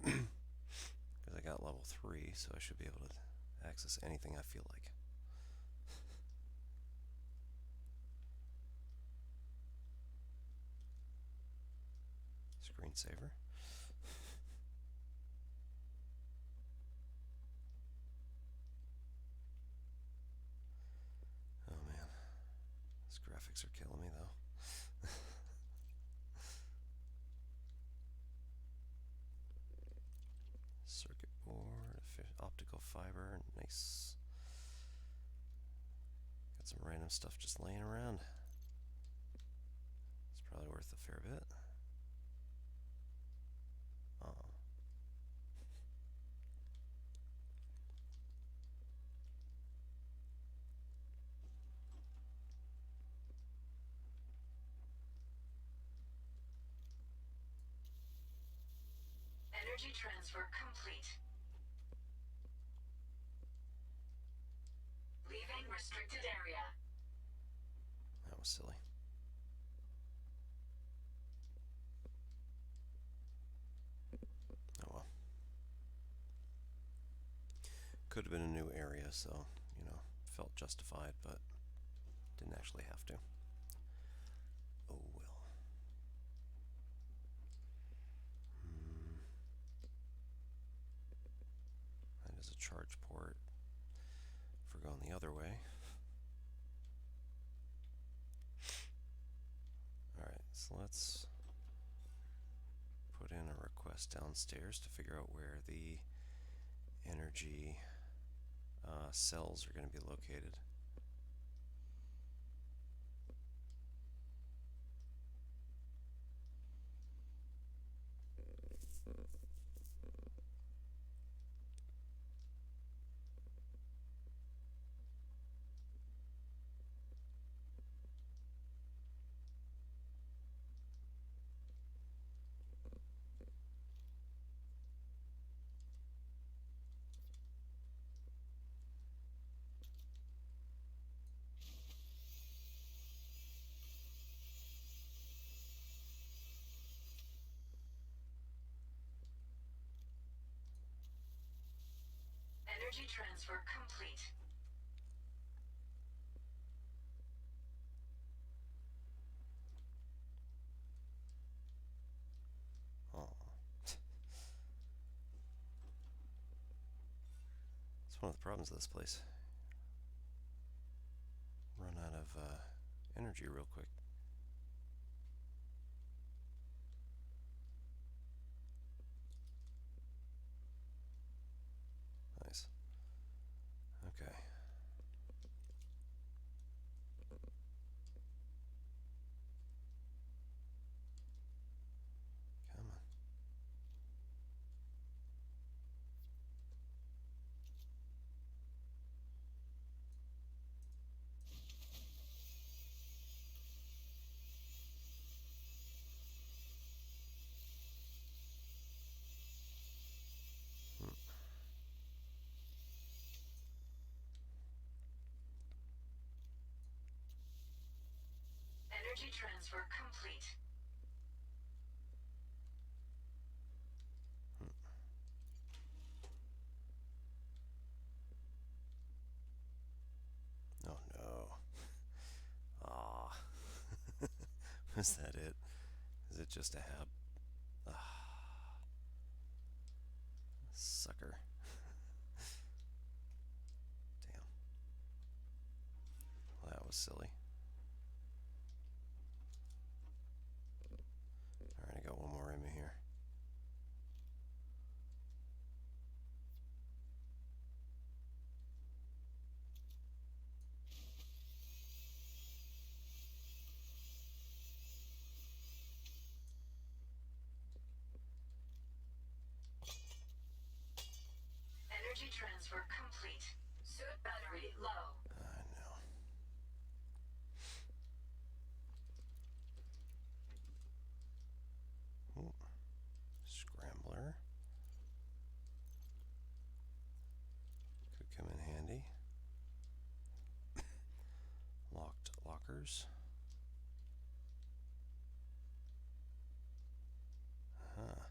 Because I got level 3, so I should be able to access anything I feel like. Screensaver. Oh man, these graphics are killing me though. Circuit board, optical fiber, nice. Got some random stuff just laying around. It's probably worth a fair bit. Oh. Energy transfer complete. Leaving restricted area. That was silly. Oh well. Could have been a new area, so, felt justified, but didn't actually have to. Oh well. That is a charge port for going the other way. Alright, so let's put in a request downstairs to figure out where the energy cells are going to be located. Energy transfer complete. Oh. It's one of the problems of this place. Run out of energy real quick. Nice. Okay. Come on. Energy transfer complete. Oh no. Ah. Was that it? Is it just a hab? Ah, sucker. Damn. Well, that was silly. Alright, I got one more in me here. Energy transfer complete. Suit battery low. I know. Ooh, scrambler. Could come in handy. Locked lockers. Huh.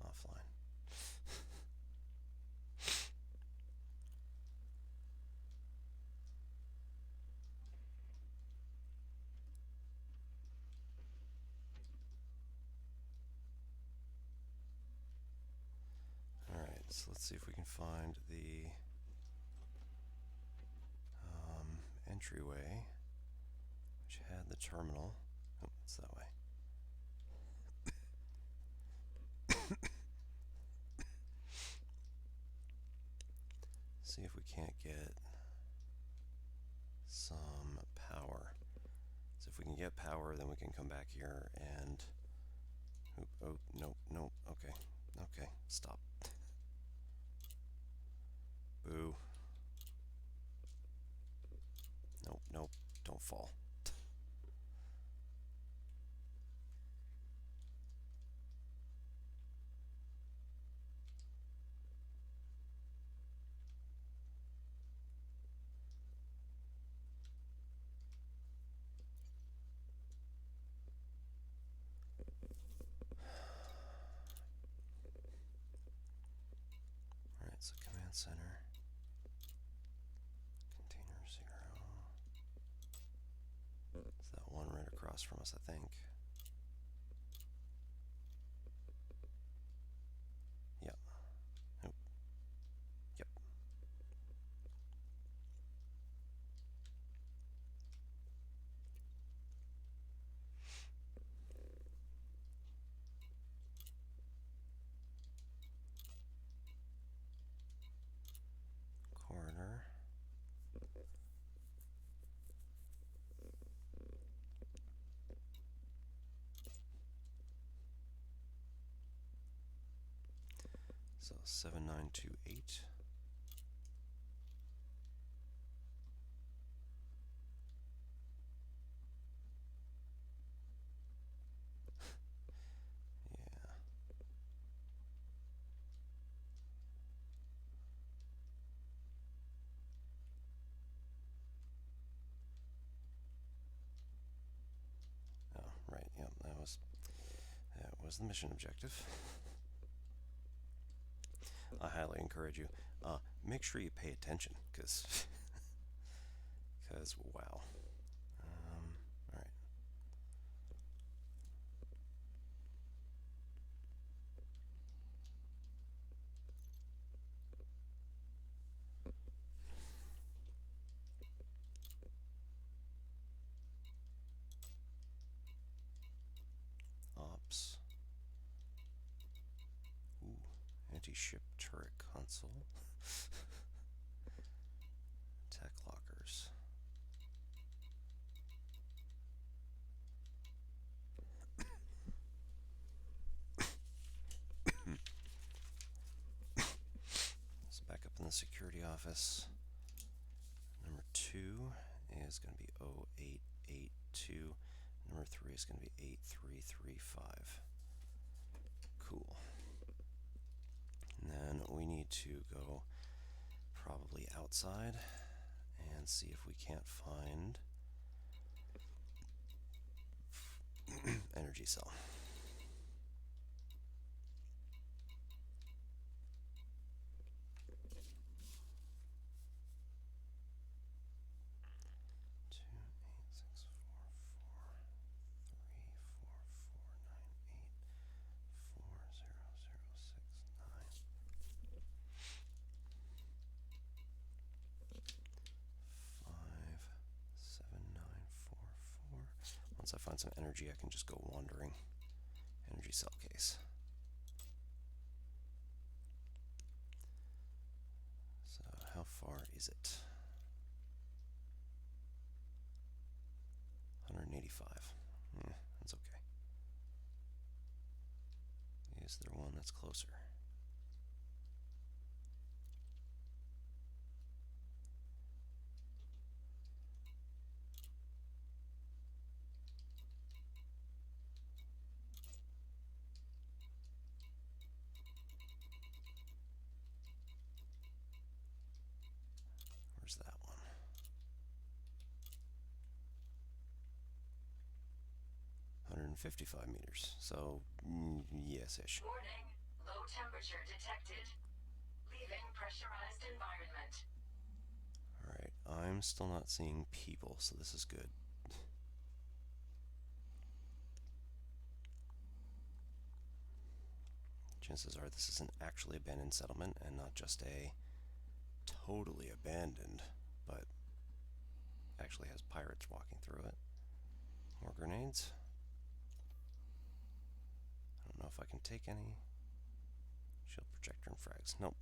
Offline. Alright, so let's see if we can find the entryway, which had the terminal. Oh, it's that way. See if we can't get some power. So if we can get power, then we can come back here and... Oop, oh, nope, nope, okay, okay, stop. Boo. Nope, nope, don't fall. Alright, so command center. Container 0. It's that one right across from us, I think. Yep. Nope. Yep. Corner. So 7928. Yeah. Oh, right. Yep. That was the mission objective. I highly encourage you. Make sure you pay attention, cause wow. All right. Ops. Ooh. Anti-ship turret console. Tech lockers. Let's back up in the security office. Number 2 is going to be 0882. Number 3 is going to be 8335. Cool. And then we need to go probably outside and see if we can't find Energy cell. 28644384069. Once I find some energy, I can just go wandering. Energy cell case. So, how far is it? 185. That's okay. Is there one that's closer? Where's that one? 155 meters. So, yes-ish. Warning, low temperature detected. Leaving pressurized environment. Alright, I'm still not seeing people, so this is good. Chances are this is an actually abandoned settlement and not just a totally abandoned, but actually has pirates walking through it. More grenades. I don't know if I can take any. Shield projector and frags. Nope.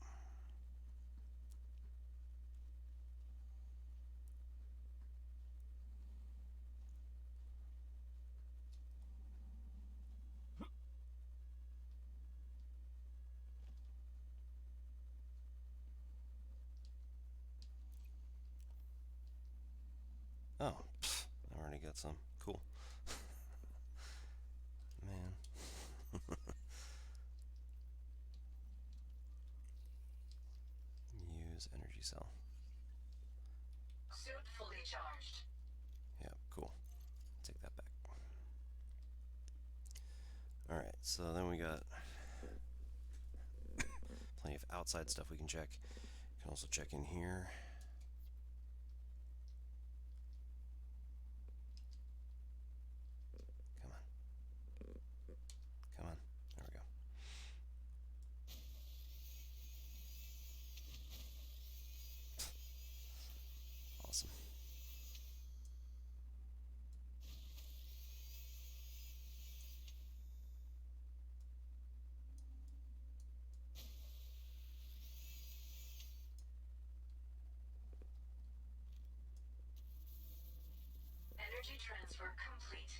Oh, I already got some. Cool. Man. Use energy cell. Suit fully charged. Yeah, cool. Take that back. Alright, so then we got plenty of outside stuff we can check. Can also check in here. Come on. Come on. There we go. Awesome. Energy transfer complete.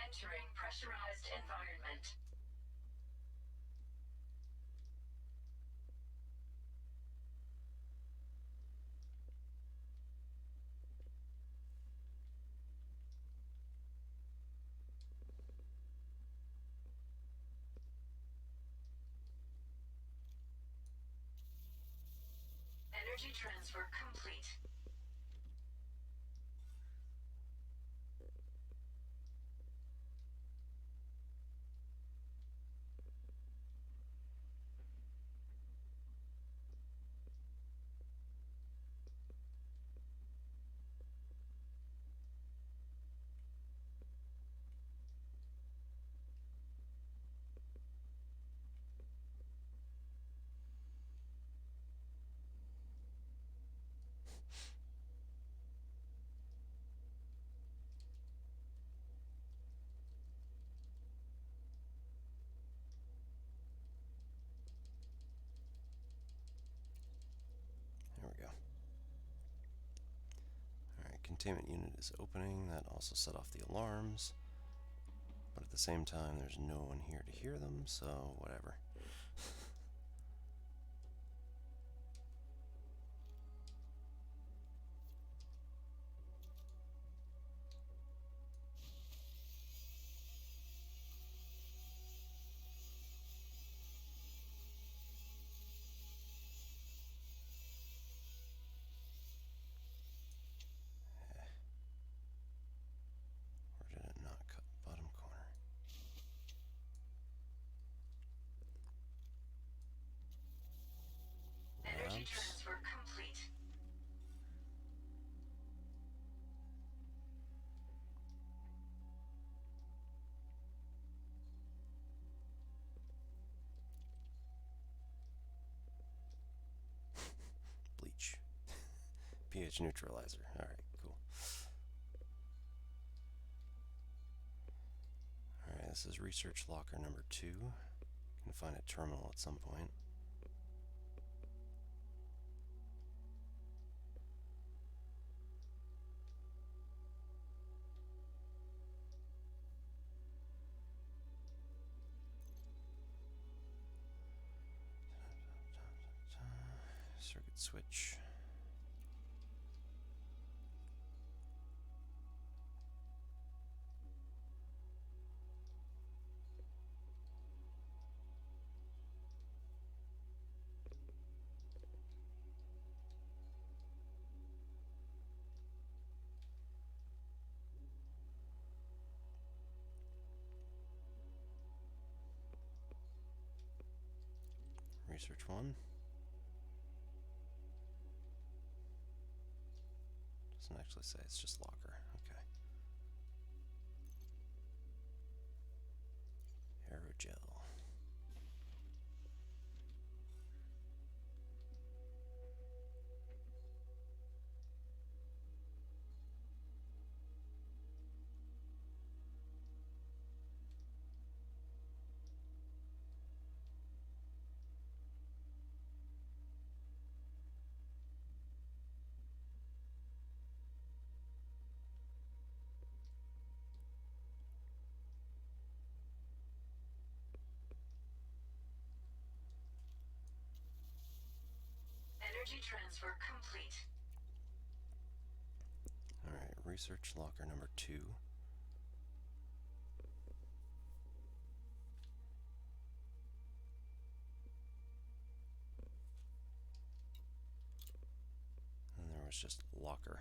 Entering pressurized environment. Energy transfer complete. There we go. Alright, containment unit is opening. That also set off the alarms. But at the same time, there's no one here to hear them, so whatever. Page neutralizer. Alright, cool. Alright, this is research locker number 2. Can find a terminal at some point. Circuit switch. Research 1. Doesn't actually say, it's just locker. Okay. Aerogel. Energy transfer complete. Alright, research locker number 2. And there was just locker.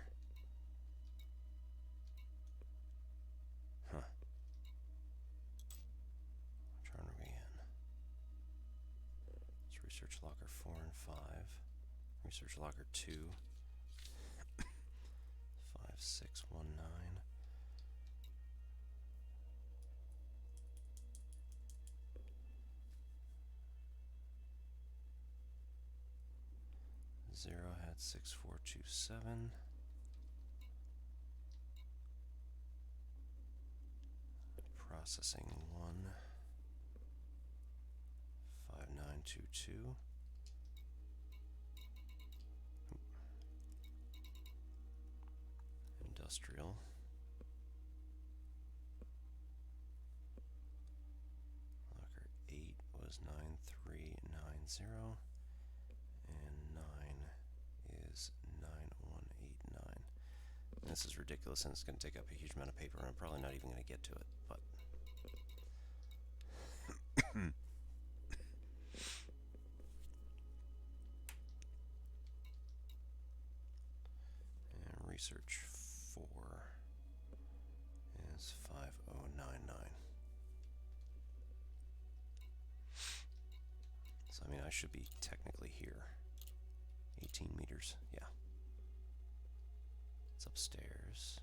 Huh. Which one are we in? It's research locker 4 and 5. Research locker 2. 5619. Zero had 6427. Processing 1. 5922. Industrial. Locker 8 was 9390. And 9 is 9189. This is ridiculous, and it's going to take up a huge amount of paper, and I'm probably not even going to get to it, but... and research 4 is 5099. So, I mean, I should be technically here. 18 meters, yeah. It's upstairs.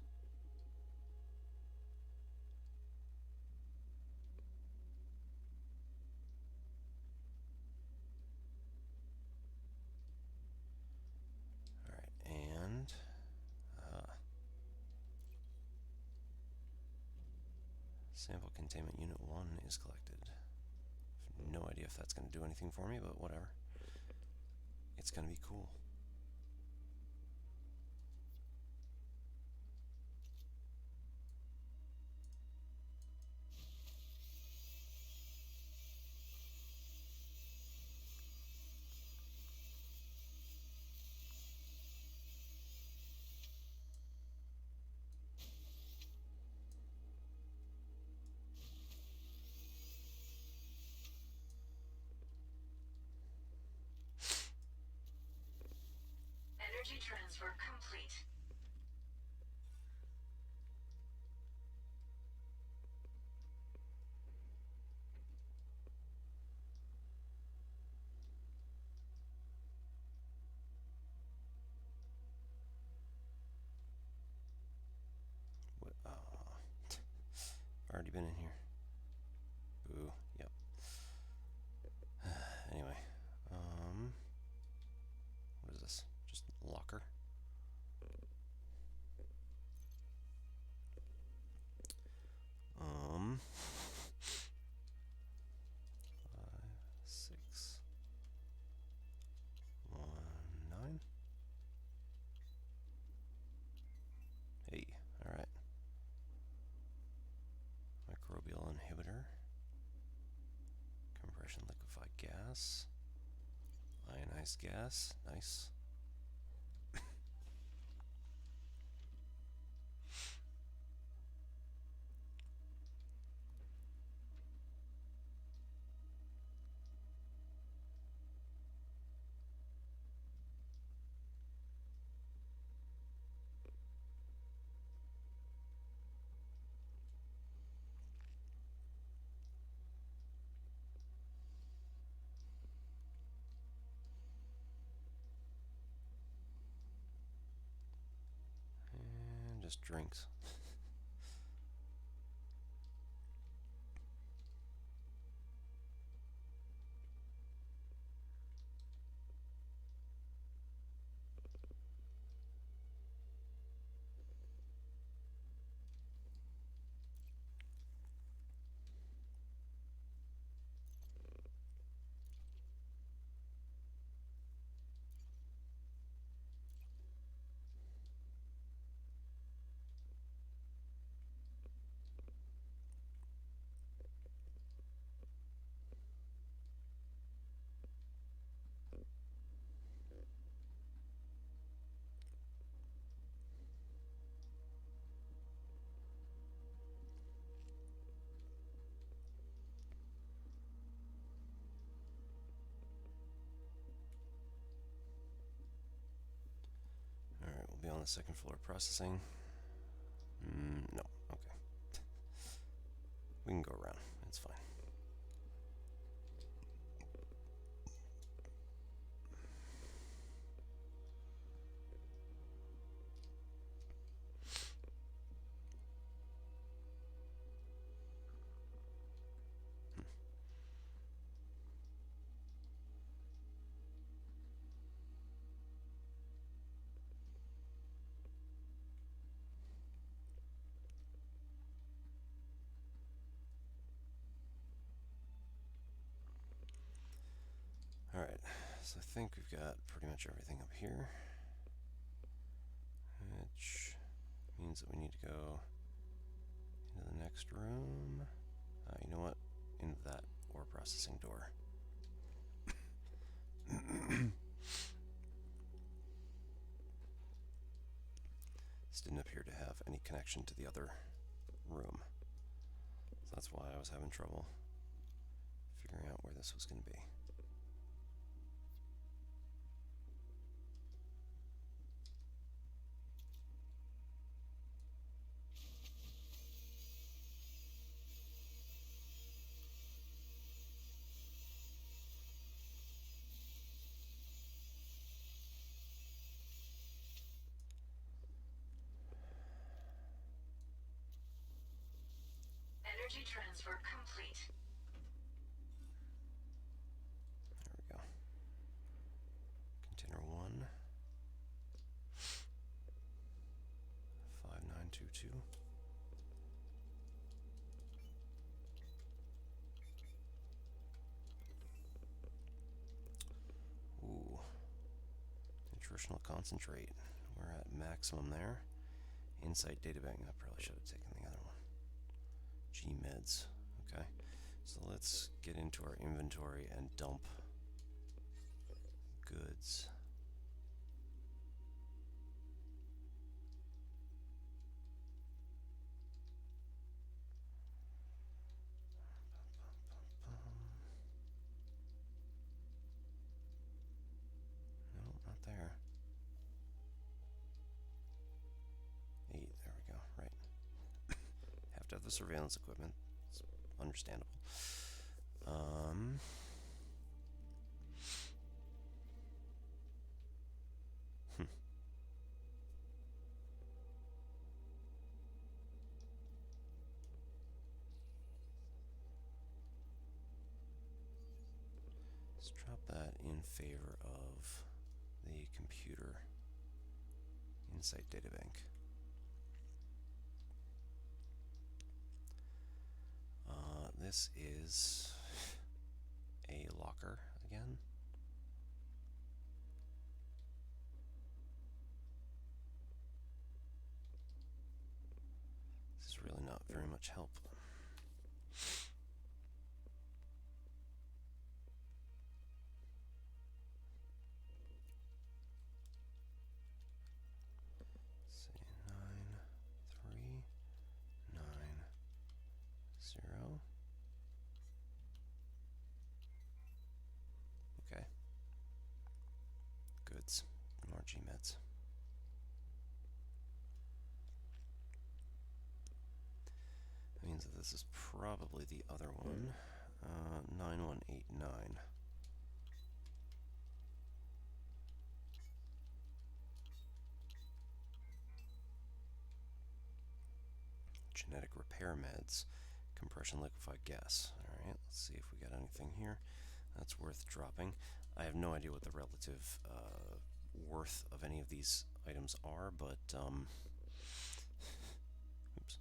Alright, and sample containment unit 1 is collected. No idea if that's going to do anything for me, but whatever. It's going to be cool. Energy transfer complete. What? I've already been in here. Boo. Yep. Anyway, what is this? Just locker? compression liquefied gas. Ionized gas. Nice. And just drinks. Alright, we'll be on the second floor processing. No, okay. We can go around. It's fine. Alright, so I think we've got pretty much everything up here, which means that we need to go into the next room. You know what? Into that ore processing door. This didn't appear to have any connection to the other room. So that's why I was having trouble figuring out where this was going to be. Energy transfer complete. There we go. Container 1. 5922. Ooh. Nutritional concentrate. We're at maximum there. Insight databank. I probably should have taken the other one. G meds. Okay. So let's get into our inventory and dump goods. No, not there. 8, there we go, right. Have to have the surveillance equipment. It's understandable. Let's drop that in favor of the computer Insight Databank. This is a locker again. This is really not very much help. Gmeds. That means that this is probably the other one. 9189. Genetic repair meds. Compression liquefied gas. Alright, let's see if we got anything here that's worth dropping. I have no idea what the relative worth of any of these items are, but oops.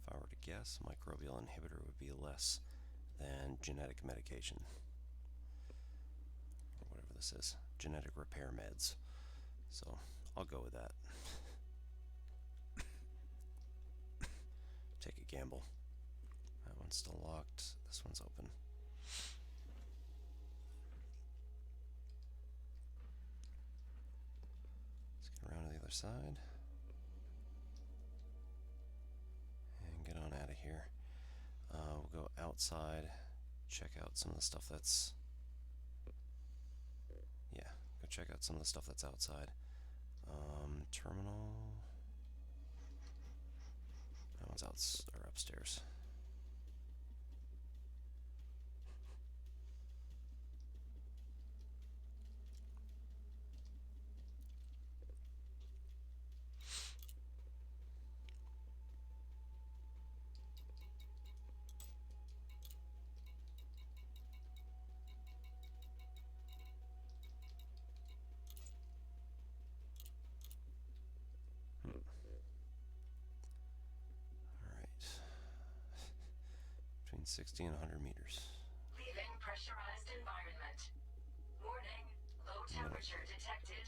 If I were to guess, microbial inhibitor would be less than genetic medication, or whatever this is. Genetic repair meds. So I'll go with that. Take a gamble. That one's still locked. This one's open. Let's get around to the other side. And get on out of here. We'll go outside. Check out some of the stuff that's... Yeah, go check out some of the stuff that's outside. Terminal... That one's upstairs. Alright. Between 60 and 100 meters. Leaving pressurized environment. Warning, low temperature detected.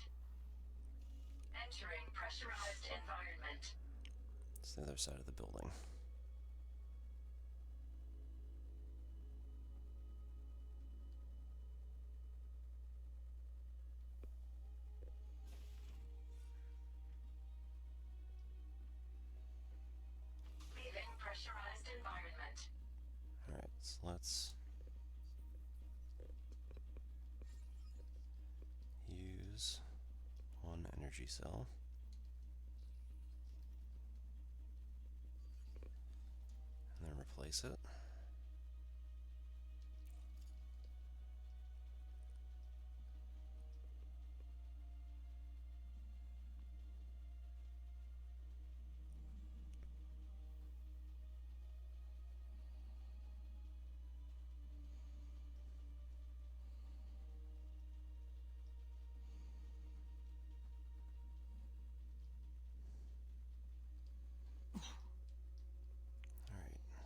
Entering pressurized environment. It's the other side of the building. Leaving pressurized environment. Alright, so let's use one energy cell. And then replace it.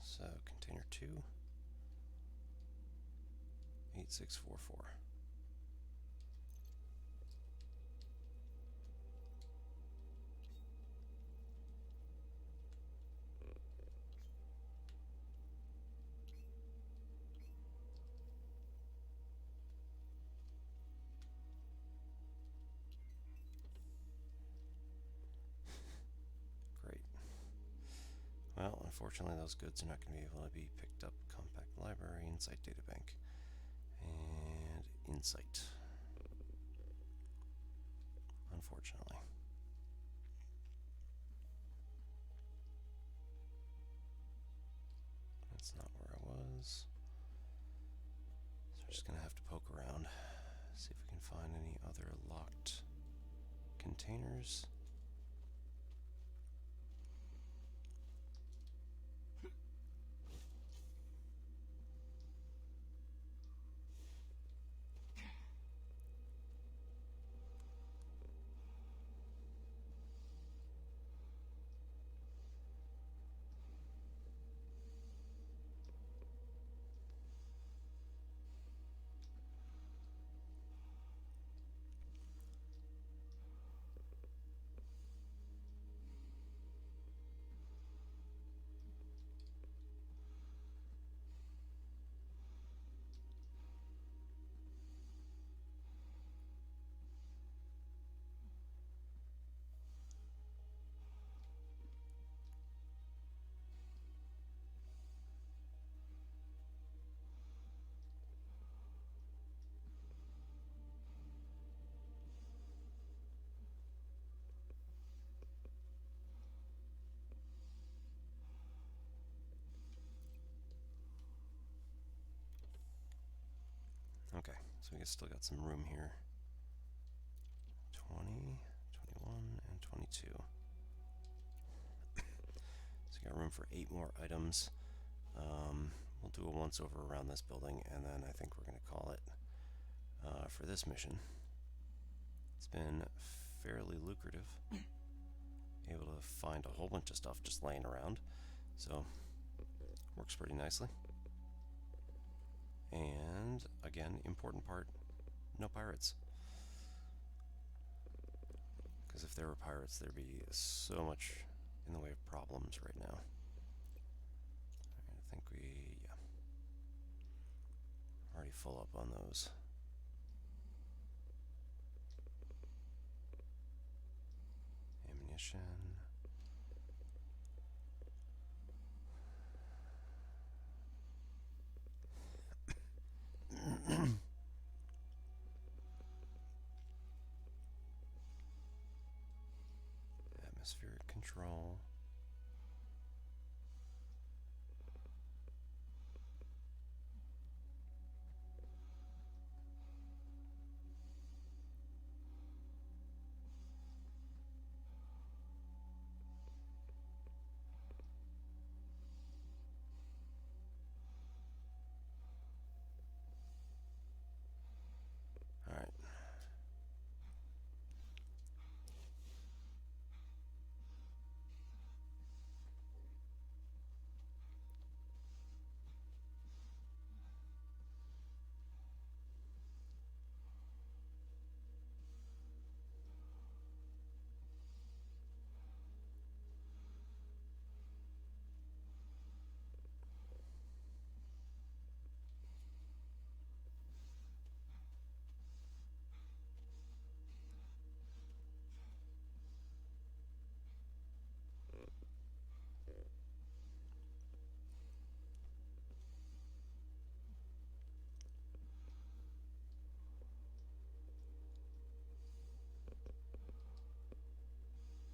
So container 2, 8644. Great. Well, unfortunately, those goods are not going to be able to be picked up. Compact library, Insight databank, and Insight. Unfortunately. That's not where I was. So we're just going to have to poke around, see if we can find any other locked containers. So we still got some room here. 20, 21, and 22. So we got room for 8 more items. We'll do a once over around this building, and then I think we're going to call it for this mission. It's been fairly lucrative. Able to find a whole bunch of stuff just laying around, so works pretty nicely. And again, important part, no pirates. Because if there were pirates, there'd be so much in the way of problems right now. I think yeah, already full up on those. Ammunition. Atmospheric control. Alright.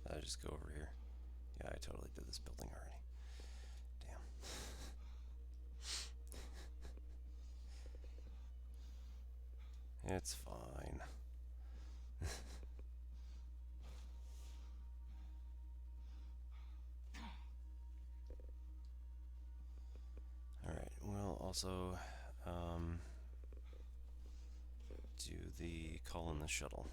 I just go over here. Yeah, I totally did this building already. Damn. It's fine. Alright, we'll also do the call in the shuttle.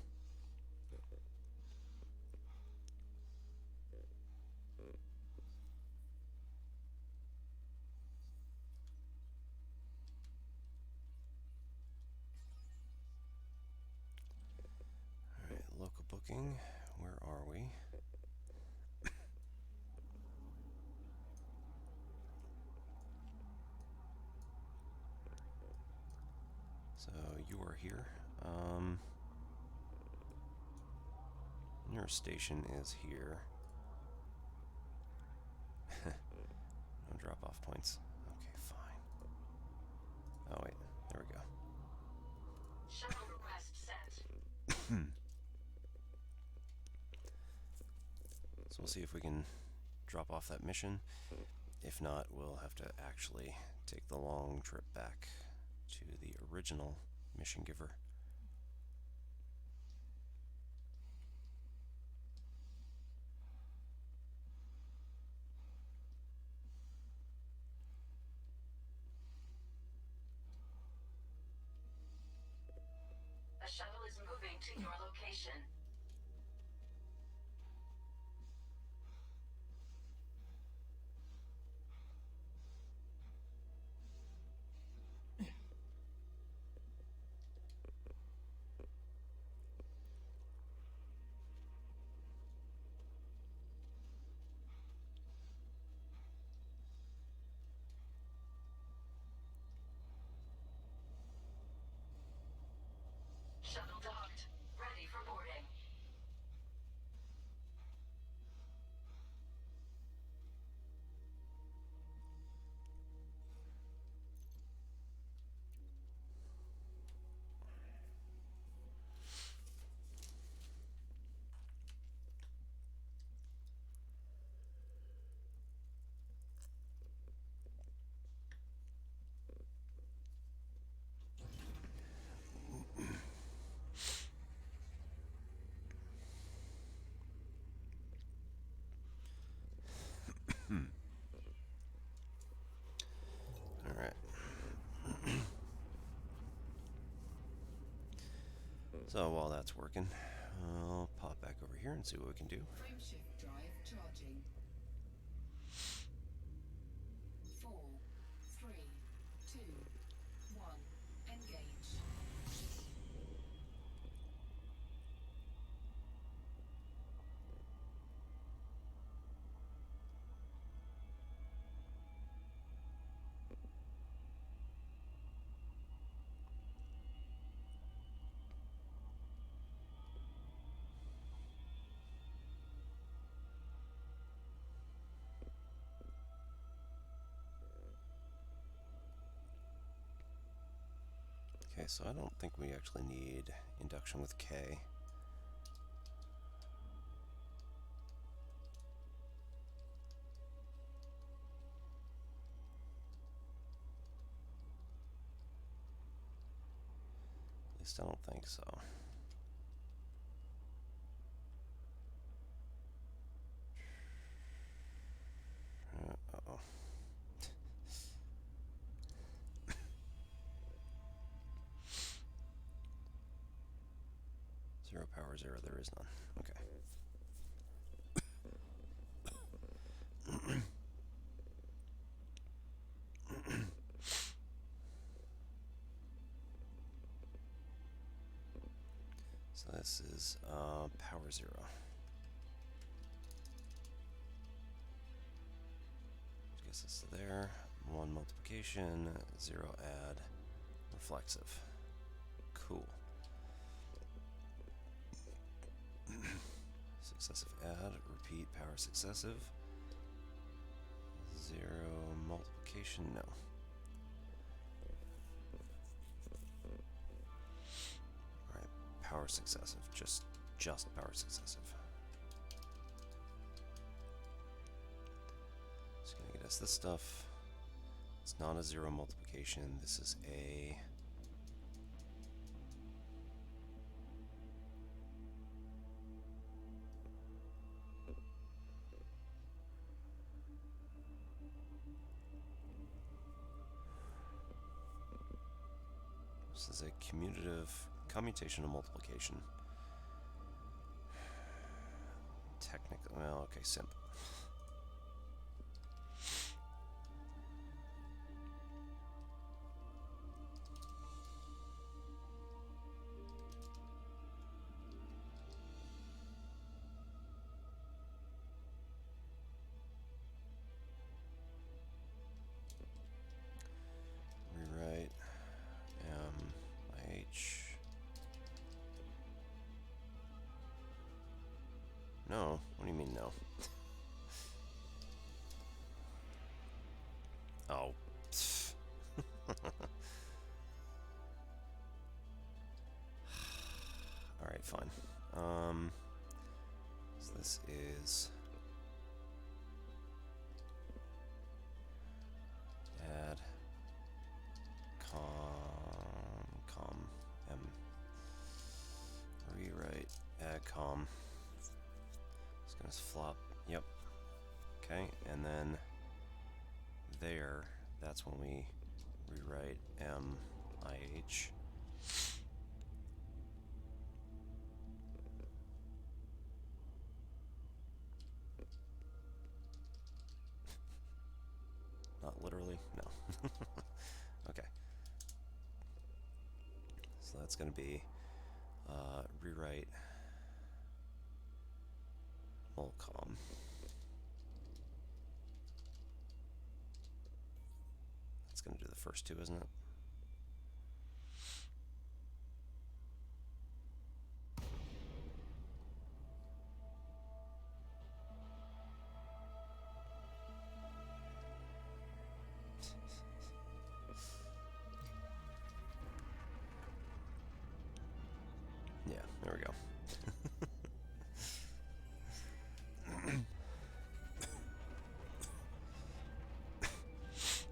Alright, local booking. Where are we? So you are here. Your station is here. No drop off points. Okay, fine. Oh wait, there we go. Shuttle request sent. So we'll see if we can drop off that mission. If not, we'll have to actually take the long trip back to the original mission giver. A shuttle is moving to your location. Shuttle docked. Ready for boarding. So while that's working, I'll pop back over here and see what we can do. Frameshift drive charging. 4, 3, 2, 1. Engage. Okay, so I don't think we actually need induction with K. At least I don't think so. Uh-oh. Zero power, zero, there is none. Okay. So this is power zero. I guess it's there. 1 multiplication, 0 add, reflexive. Cool. Successive add, repeat, power successive. 0 multiplication, no. Alright, power successive, just power successive. It's gonna get us this stuff. It's not a 0 multiplication, this is a this is a commutational multiplication. Technically, well, okay, simp. Rewrite IH. No, what do you mean no? Oh. Alright, fine. So this is add com m rewrite add com. It's gonna flop. Yep. Okay, and then there, that's when we rewrite MIH. Not literally, no. Okay. So that's going to be rewrite molcom. That's going to do the first two, isn't it? Yeah, there we go.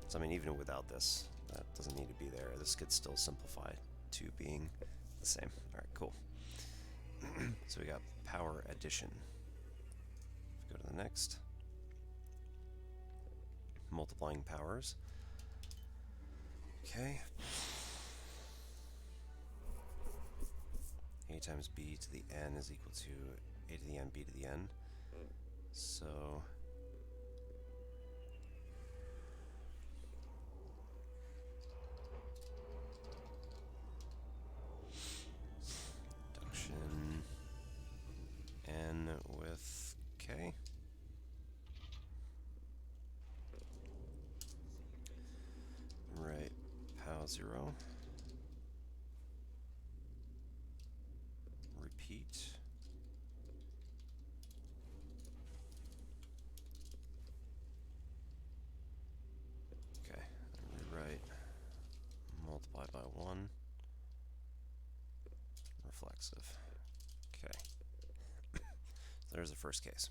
So I mean, even without this, that doesn't need to be there. This could still simplify to being the same. Alright, cool. So we got power addition. Go to the next. Multiplying powers. Okay. A times b to the n is equal to a to the n, b to the n. So reduction n with k. Right, pow 0. Repeat. Okay, rewrite. Multiply by 1. Reflexive. Okay. So there's the first case.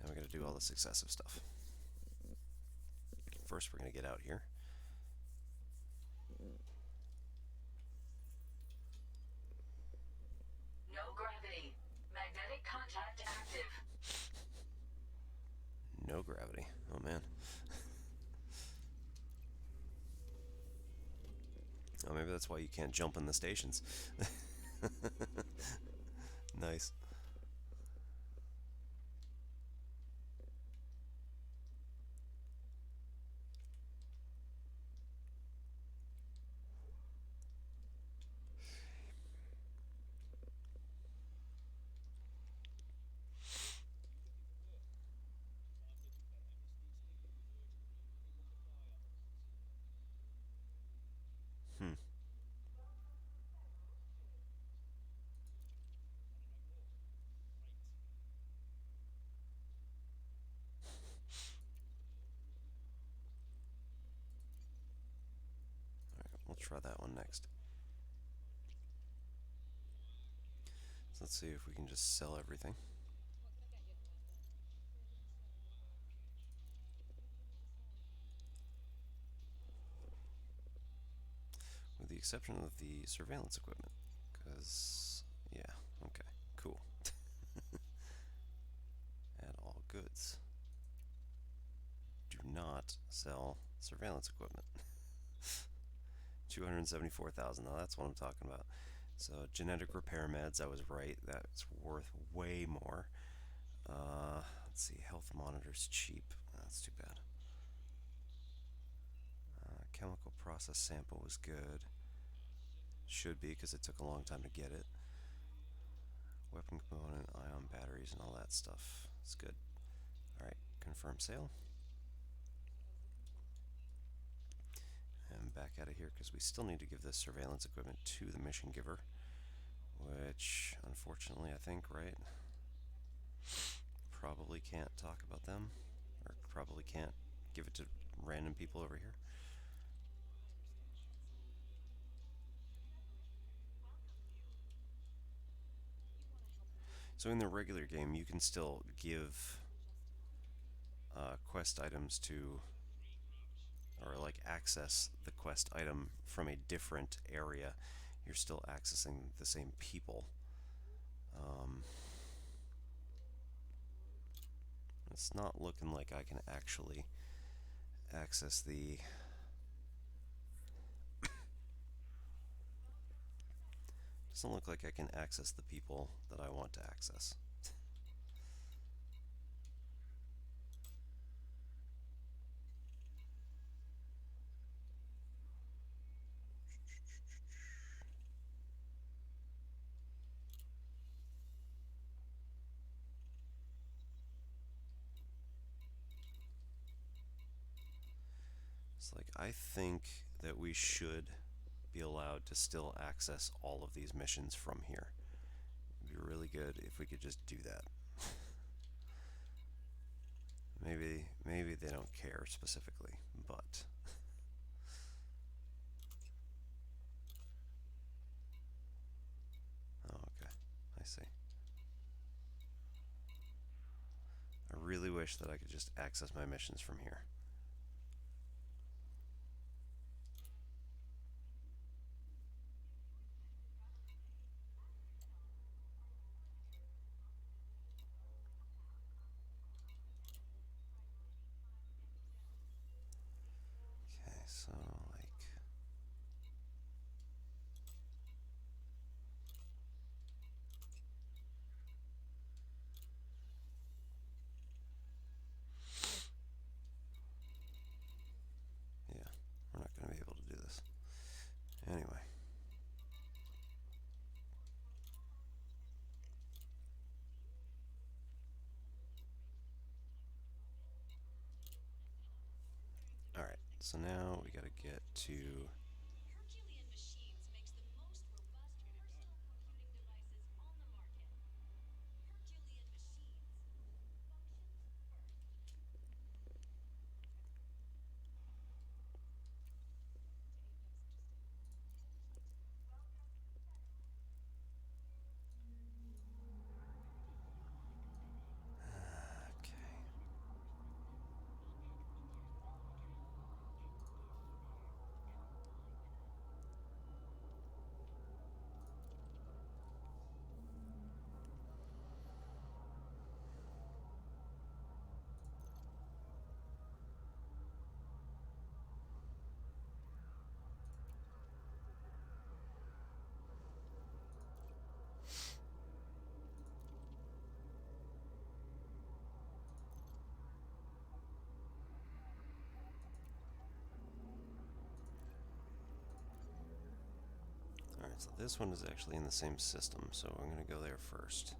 Now we're going to do all the successive stuff. First, we're going to get out here. No gravity. Magnetic contact active. No gravity. Oh man. Oh, maybe that's why you can't jump in the stations. Nice. Hmm. We'll try that one next. So let's see if we can just sell everything. With the exception of the surveillance equipment. Because, yeah, okay, cool. Add all goods. Do not sell surveillance equipment. 274,000. Now that's what I'm talking about. So genetic repair meds, I was right. That's worth way more. Let's see. Health monitors cheap. That's too bad. Chemical process sample was good. Should be because it took a long time to get it. Weapon component, ion batteries, and all that stuff. It's good. All right. Confirm sale. And back out of here because we still need to give this surveillance equipment to the mission giver, which unfortunately I think, right, probably can't talk about them, or probably can't give it to random people over here. So in the regular game you can still give quest items to, or like access the quest item from a different area. You're still accessing the same people. Um, it's not looking like I can actually access the doesn't look like I can access the people that I want to access. It's like I think that we should be allowed to still access all of these missions from here. It'd be really good if we could just do that. Maybe they don't care specifically, but oh, okay. I see. I really wish that I could just access my missions from here. Okay, so like So now we gotta get to. Okay. Alright, so this one is actually in the same system, so I'm going to go there first.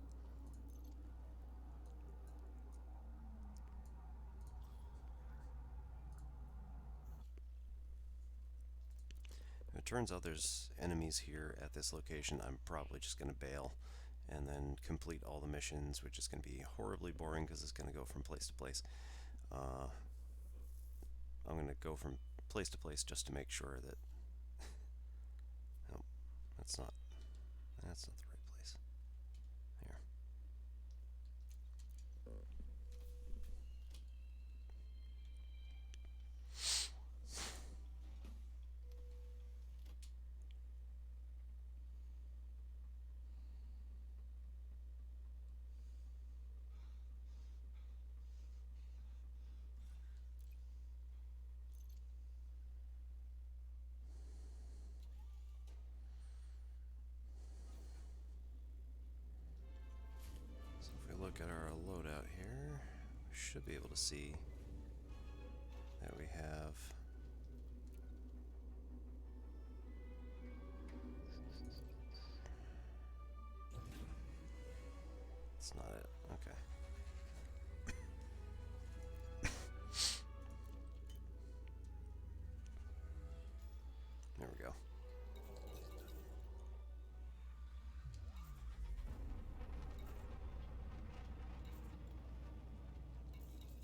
If it turns out there's enemies here at this location, I'm probably just going to bail and then complete all the missions, which is going to be horribly boring because it's going to go from place to place. I'm going to go from place to place just to make sure that. Oh, that's not. That's not the right place. Here. So if we look at our loadout here, we should be able to see that we have. It's not it. Okay. There we go.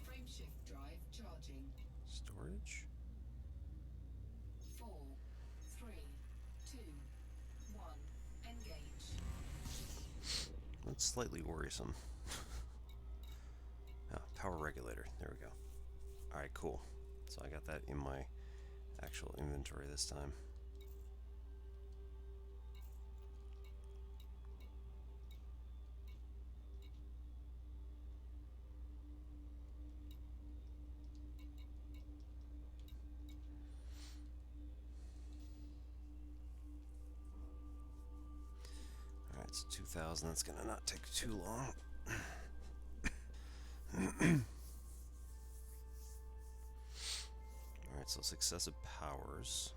Frameshift drive charging. Storage? 4, 3, 2, 1. Engage. That's slightly worrisome. Ah, power regulator. There we go. Alright, cool. So I got that in my actual inventory this time. Alright, it's 2,000. That's gonna not take too long. Alright, so successive powers.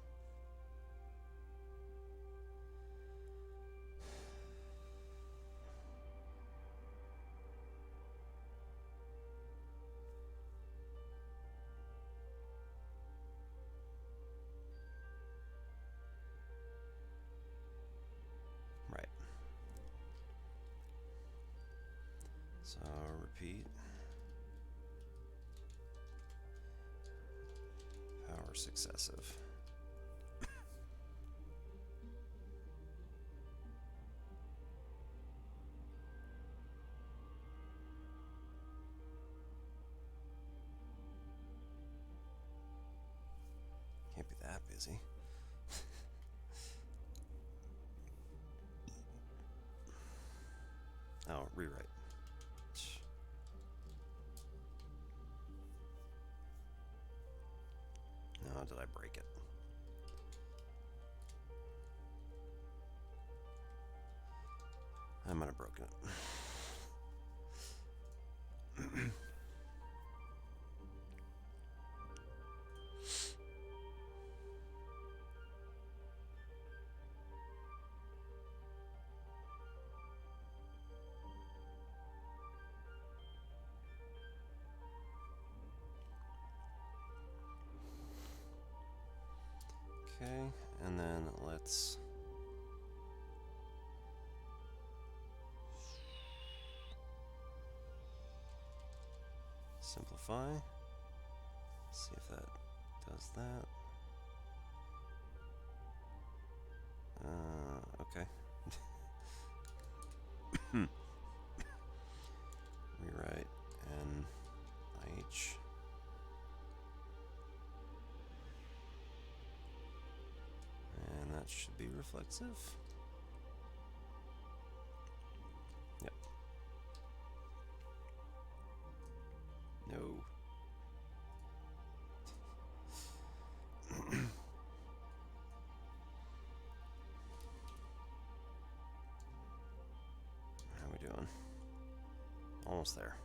Right. So repeat. Power successive. Can't be that busy. Oh, rewrite. No, did I break it? I might have broken it. Okay, and then let's simplify. See if that does that. Okay. Rewrite N H. And that should be reflexive. Yep. No. How are we doing? Almost there.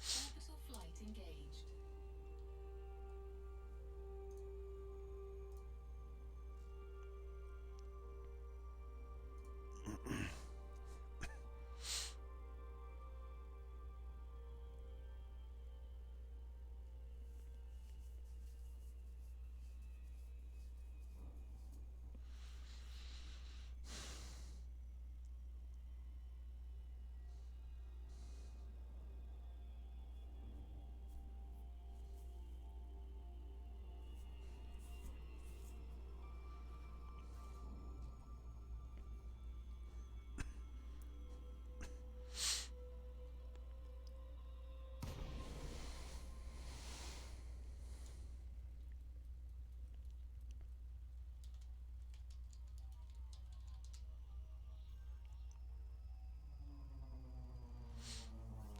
Orbital flight engaged.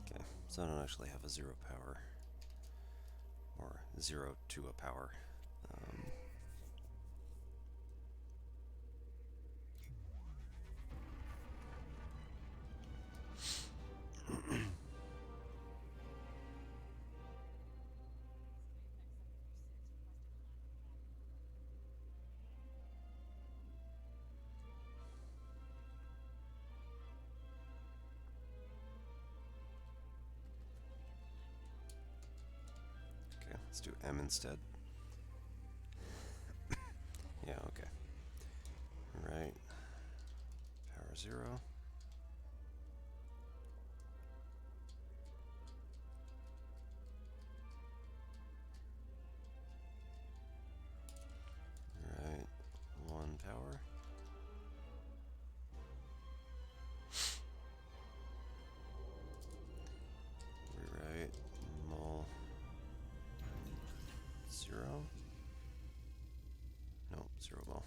Okay, so I don't actually have a 0 power. Or 0 to a power. Okay, let's do M instead. Yeah, okay. Right. Power 0. Right. 1 power. Rewrite mul 0. No, 0 mul.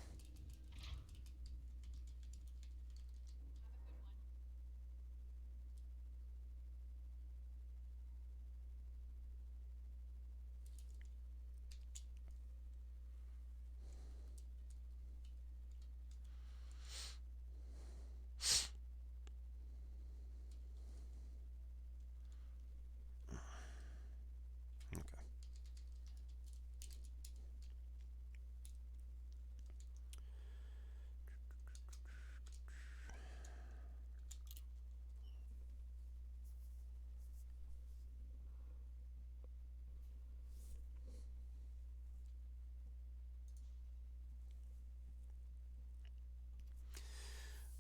Okay.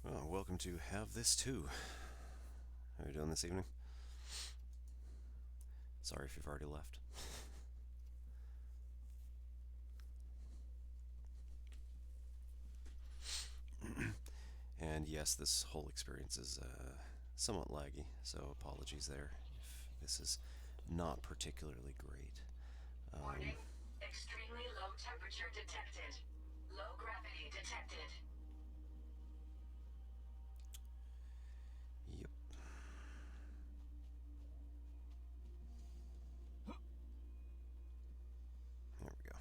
Well, welcome to Have This Too. How are you doing this evening? Sorry if you've already left. And yes, this whole experience is somewhat laggy, so apologies there if this is not particularly great. Warning. Extremely low temperature detected. Low gravity detected. Yep. There we go.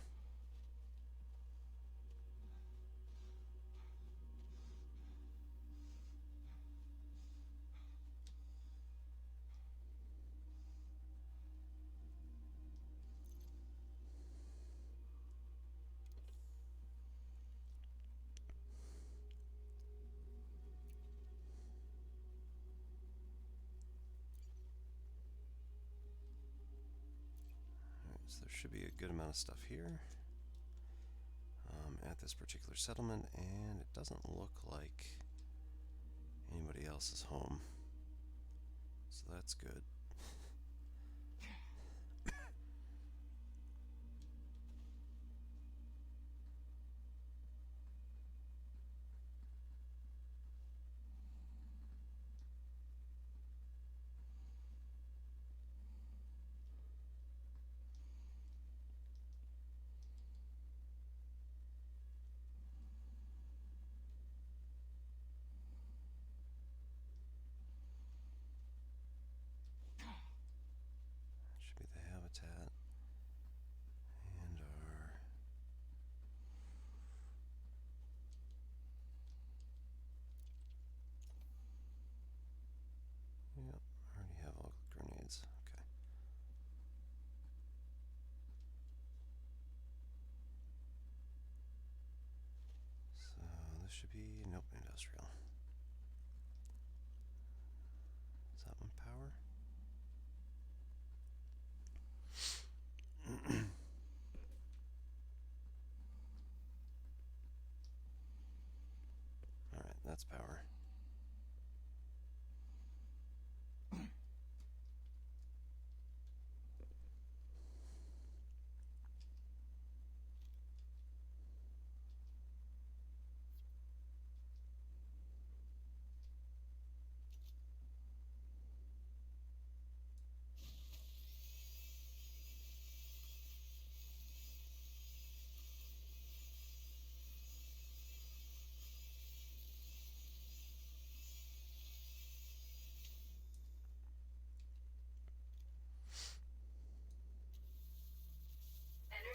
So there should be a good amount of stuff here at this particular settlement, and it doesn't look like anybody else is home. So that's good. Should be the habitat. And our... Yep, I already have all the grenades. Okay. So this should be... Nope, industrial. Is that one power? Alright, that's power.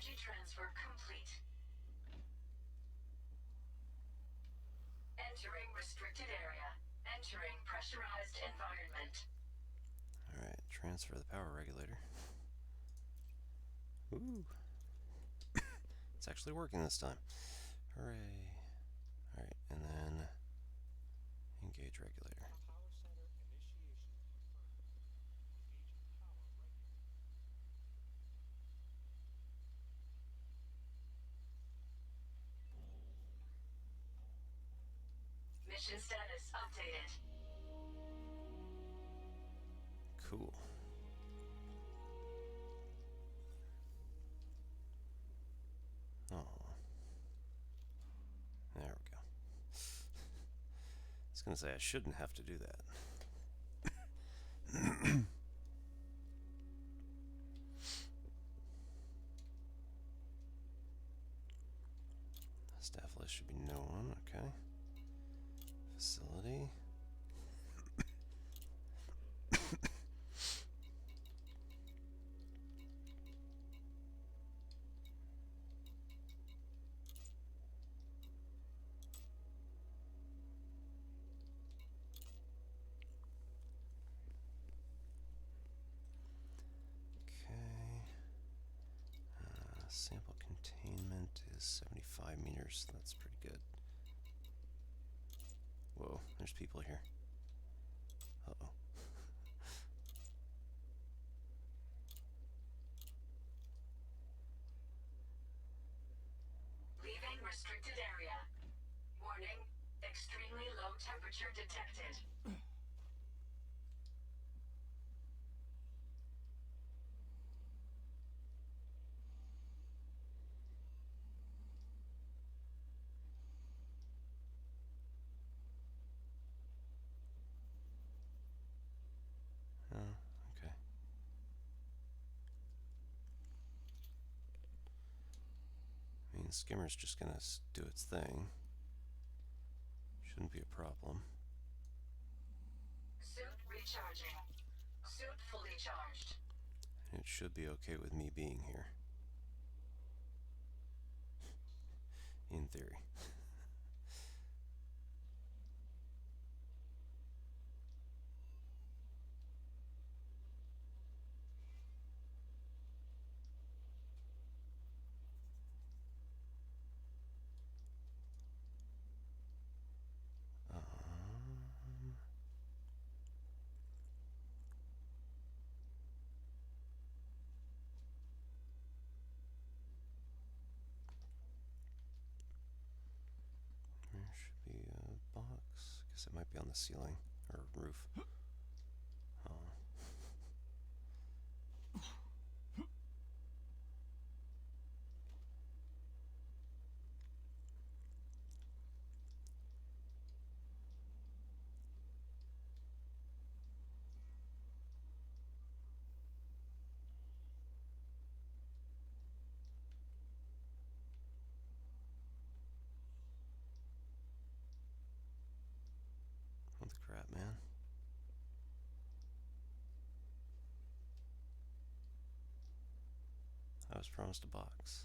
Energy transfer complete. Entering restricted area. Entering pressurized environment. Alright, transfer the power regulator. Ooh. It's actually working this time. Hooray. Alright, and then engage regulator. Mission status updated. Cool. Oh. There we go. I was going to say I shouldn't have to do that. Staff list should be no one. Okay. Facility. Okay. Sample containment is 75 meters. That's pretty good. Whoa, there's people here. Uh-oh. Leaving restricted area. Warning, extremely low temperature detected. Oh, okay. I mean, skimmer's just gonna do its thing. Shouldn't be a problem. Suit recharging. Suit fully charged. And it should be okay with me being here. In theory. guess it might be on the ceiling or roof. Oh. What the crap, man? I was promised a box.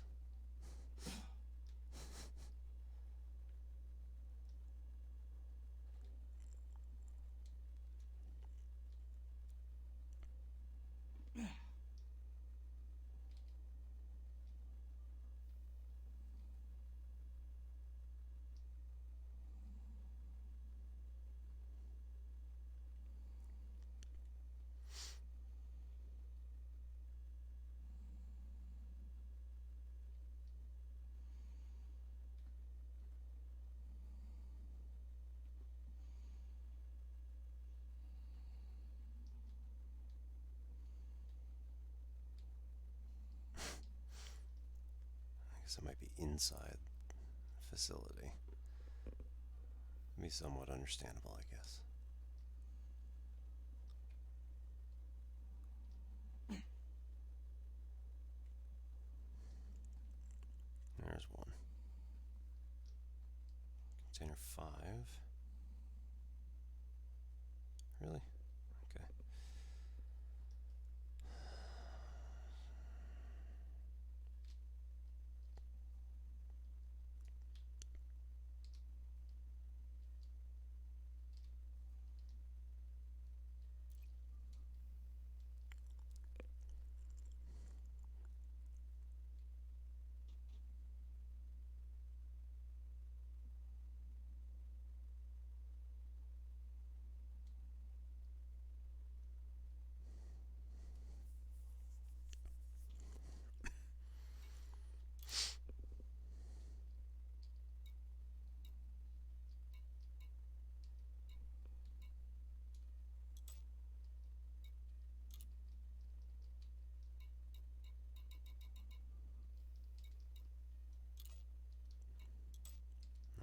I guess it might be inside the facility. Be somewhat understandable, I guess. There's one. Container 5. Really? Okay.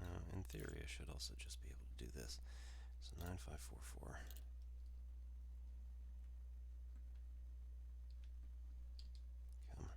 Now, in theory, I should also just be able to do this. So 9544. Come on.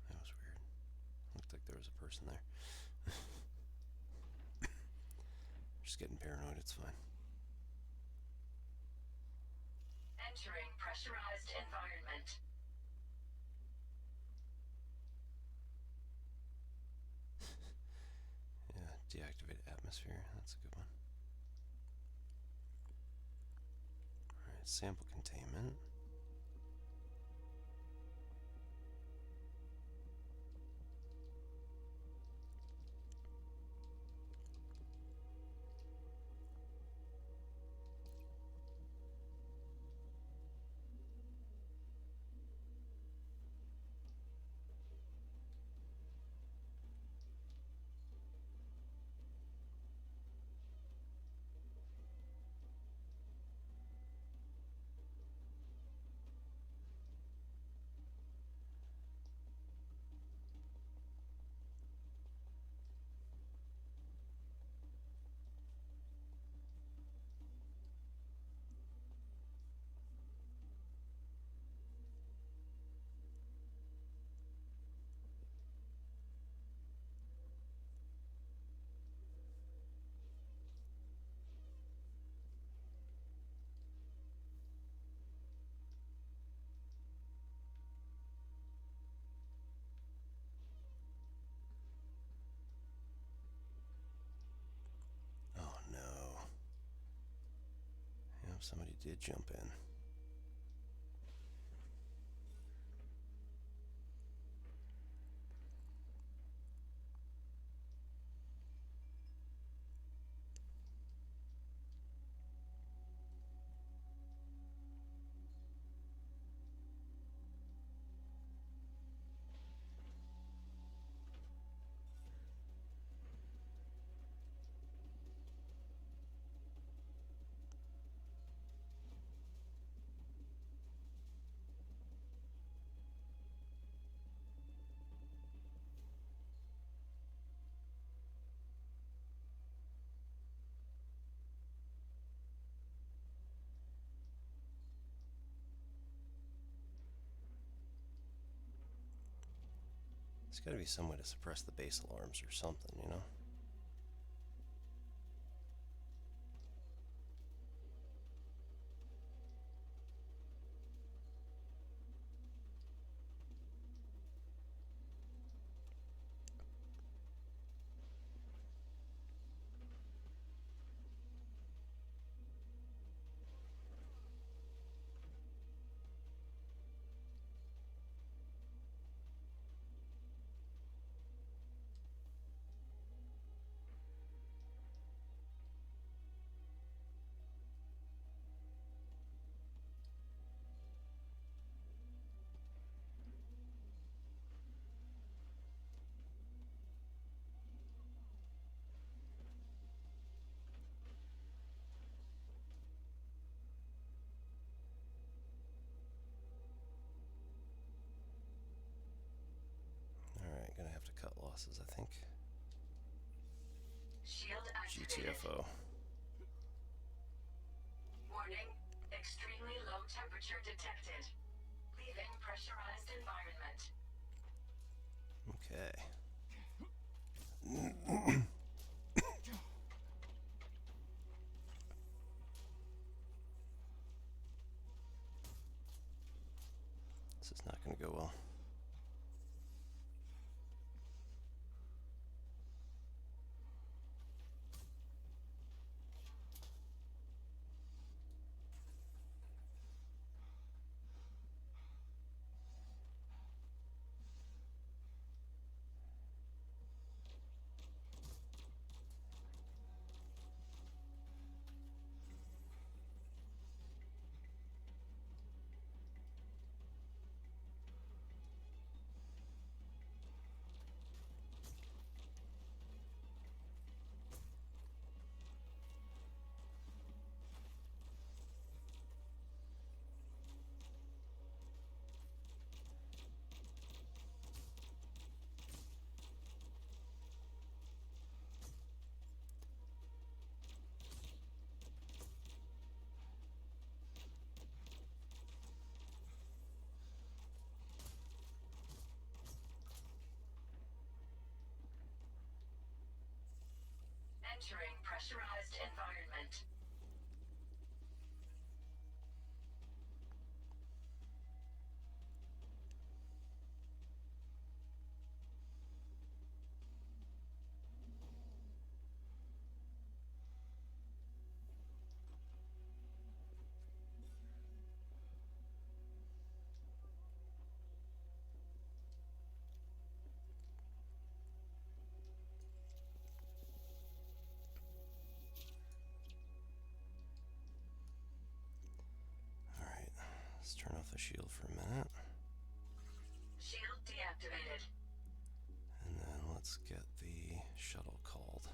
That was weird. Looked like there was a person there. Just getting paranoid, it's fine. Entering pressurized environment. Yeah, deactivate atmosphere. That's a good one. Alright, sample containment. somebody did jump in. There's got to be some way to suppress the base alarms or something, you know? Alright, gonna have to cut losses, I think. Shield activated. GTFO. Warning. Extremely low temperature detected. Leaving pressurized environment. Okay. This is not going to go well. Entering pressurized environment. Alright, let's turn off the shield for a minute. Shield deactivated. And then let's get the shuttle called.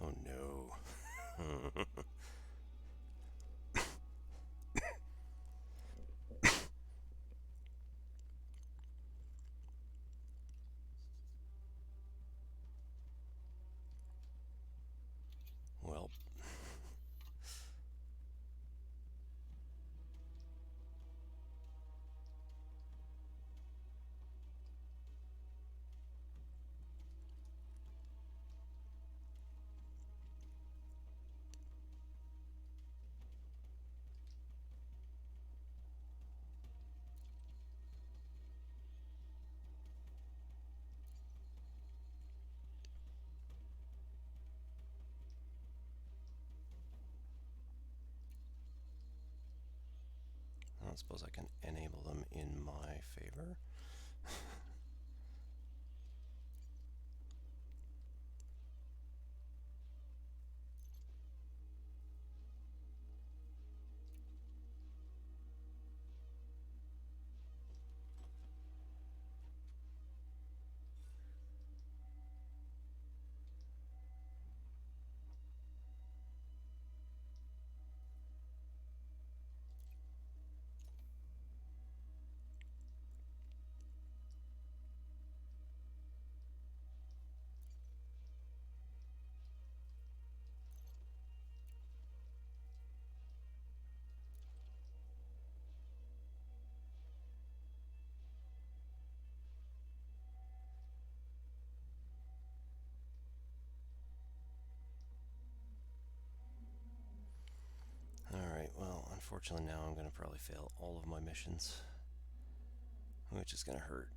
Oh no. don't suppose I can enable them in my favor. Alright, well, unfortunately now I'm going to probably fail all of my missions, which is going to hurt.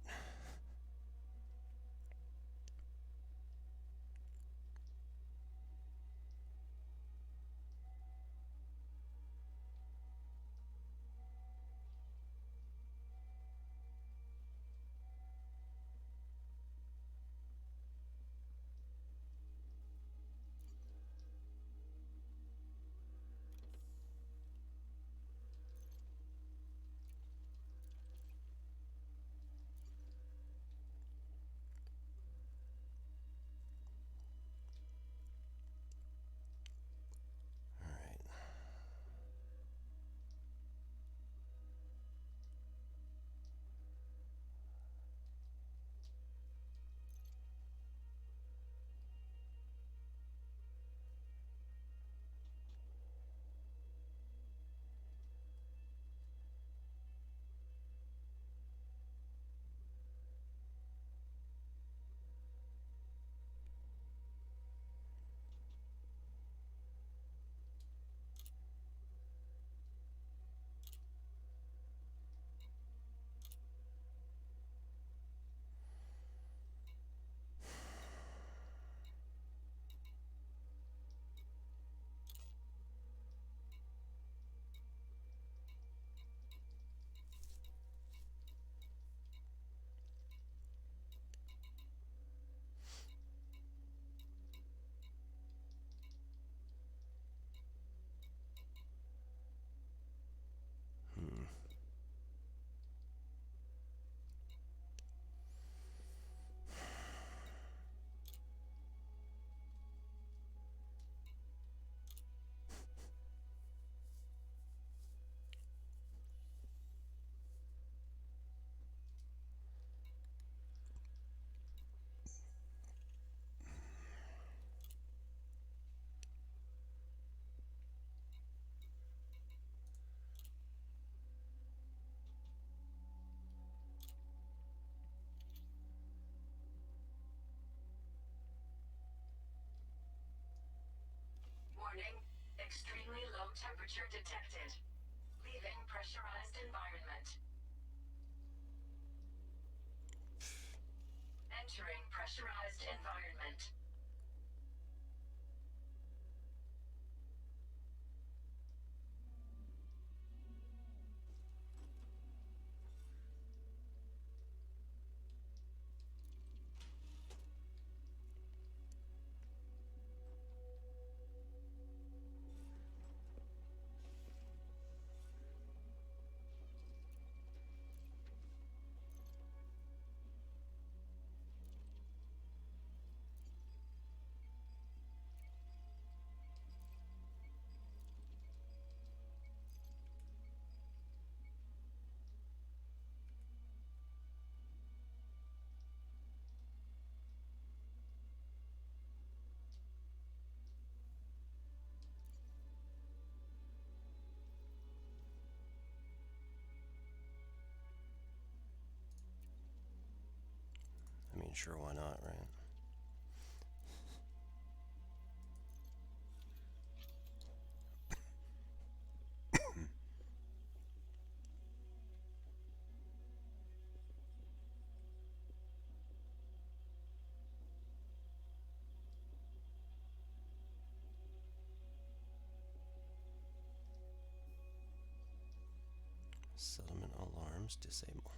Alright. Hmm. Warning. Extremely low temperature detected. Leaving pressurized environment. Entering pressurized environment. I mean, sure, why not, right? Settlement alarms disable.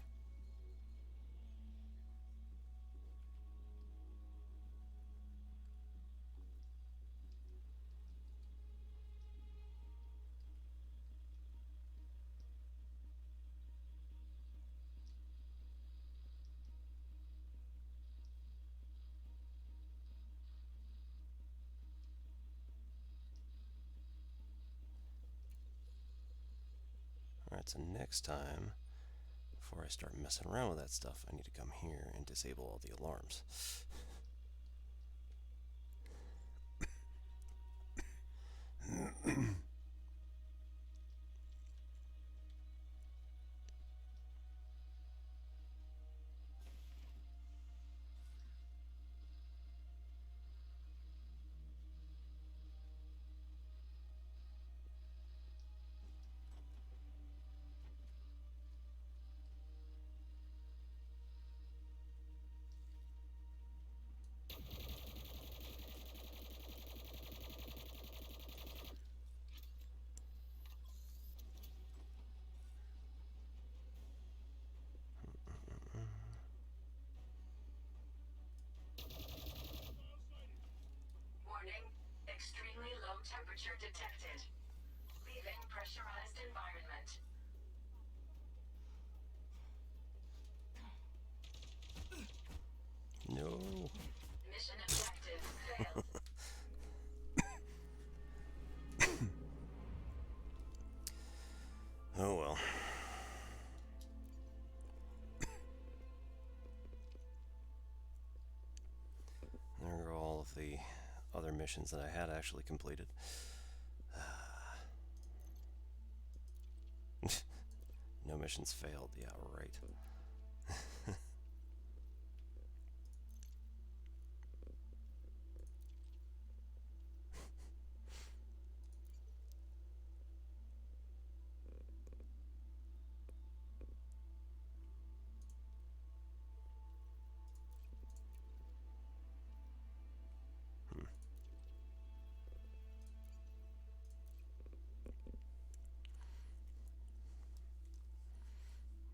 Alright, so next time, before I start messing around with that stuff, I need to come here and disable all the alarms. Warning, extremely low temperature detected. Leaving pressurized environment. No. Mission objective failed. Oh well. There are all of the other missions that I had actually completed. No missions failed. Yeah, right.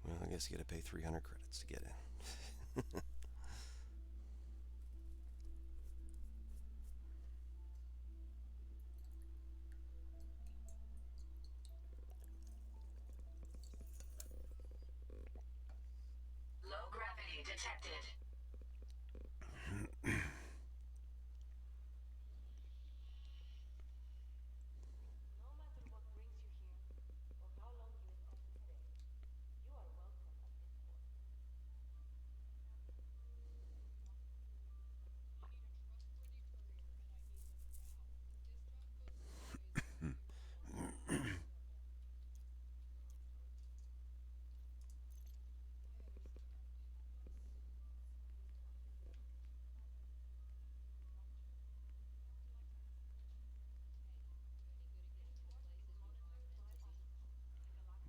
Well, I guess you gotta pay 300 credits to get in. Low gravity detected. No matter what brings you here, or how long you intend to stay, you are welcome at this port.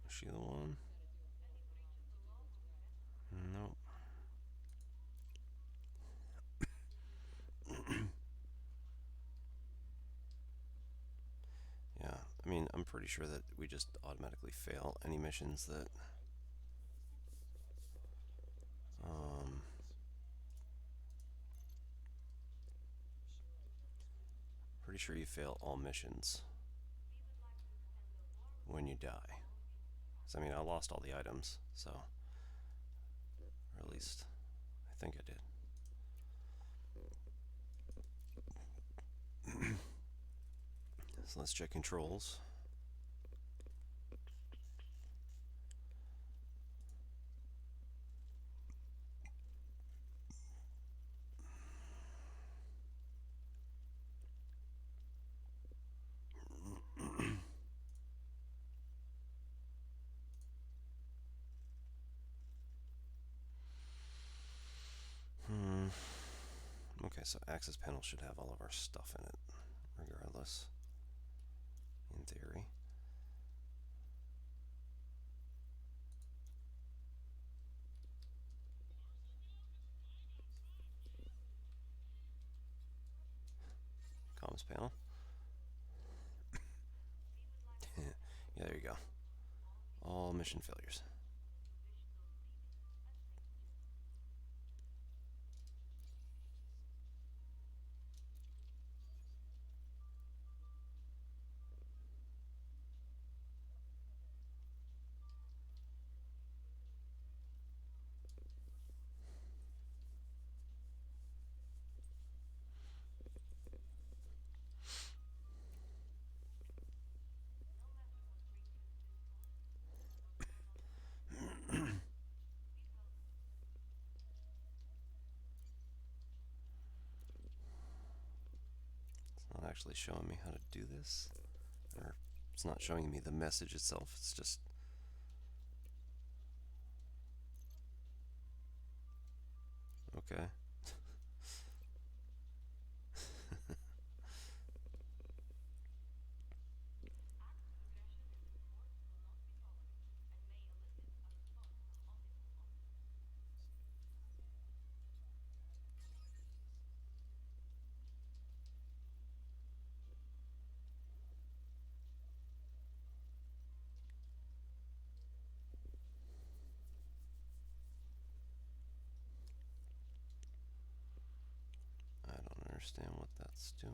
Was she the one? Nope. Yeah, I mean, I'm pretty sure that we just automatically fail any missions that. Um, Pretty sure you fail all missions when you die. So, I mean, I lost all the items, so. Or at least, I think I did. So let's check controls. Okay, so access panel should have all of our stuff in it, regardless, in theory. Comms panel. Yeah, there you go. All mission failures. It's not actually showing me how to do this. Or it's not showing me the message itself. It's just okay. I don't understand what that's doing.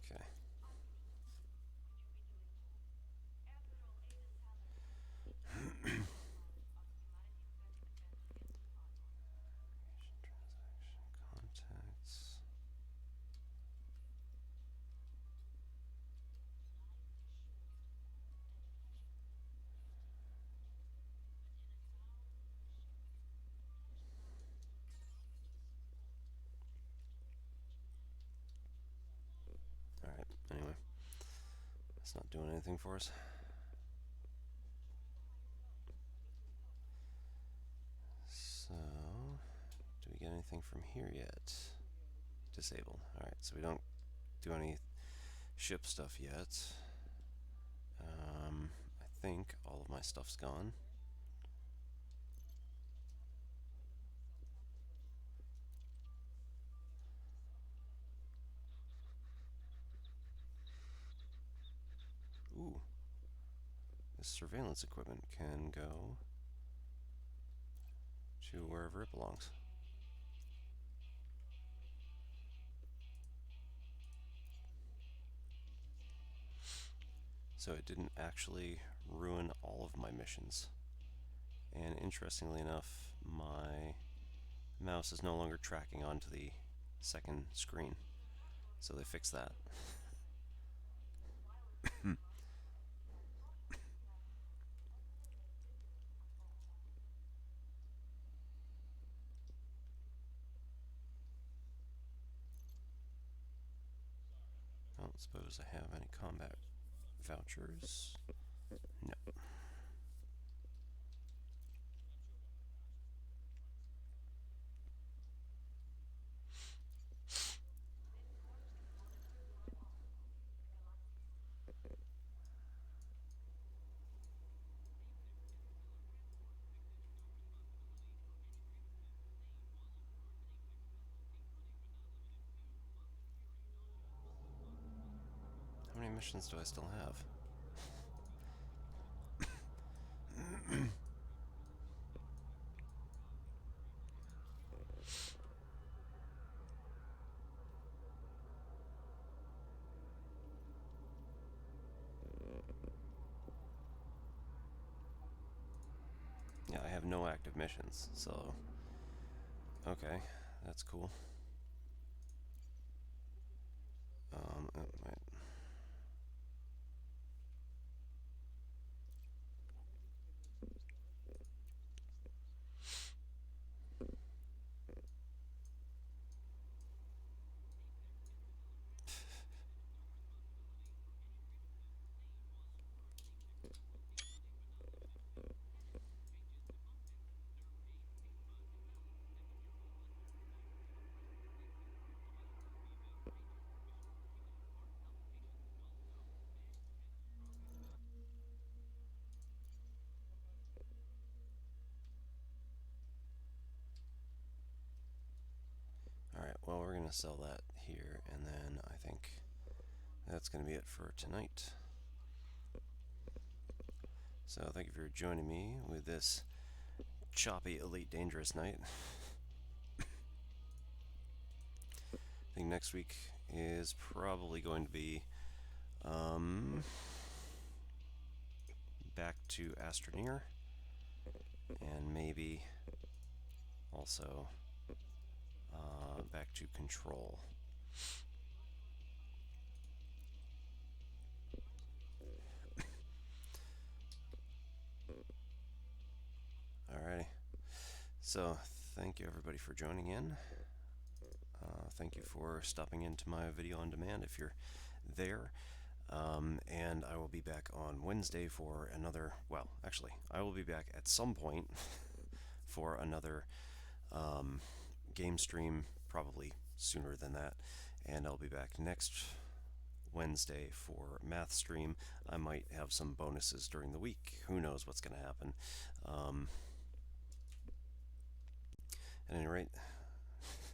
Okay. Contacts. Alright, anyway. It's not doing anything for us. So, do we get anything from here yet? Disabled. Alright, so we don't do any ship stuff yet. I think all of my stuff's gone. Ooh, this surveillance equipment can go to wherever it belongs. So it didn't actually ruin all of my missions. And interestingly enough, my mouse is no longer tracking onto the second screen. So they fixed that. I don't suppose I have any combat vouchers. No. How many missions do I still have? Yeah, I have no active missions, so okay, that's cool. Wait. Alright, well, we're gonna sell that here, and then I think that's going to be it for tonight. So thank you for joining me with this choppy Elite Dangerous night. I think next week is probably going to be back to Astroneer, and maybe also back to Control. Alrighty. So thank you everybody for joining in. Thank you for stopping into my video on demand if you're there. And I will be back on Wednesday for another, well, actually, I will be back at some point for another game stream, probably sooner than that. And I'll be back next Wednesday for math stream. I might have some bonuses during the week. Who knows what's going to happen. At any rate,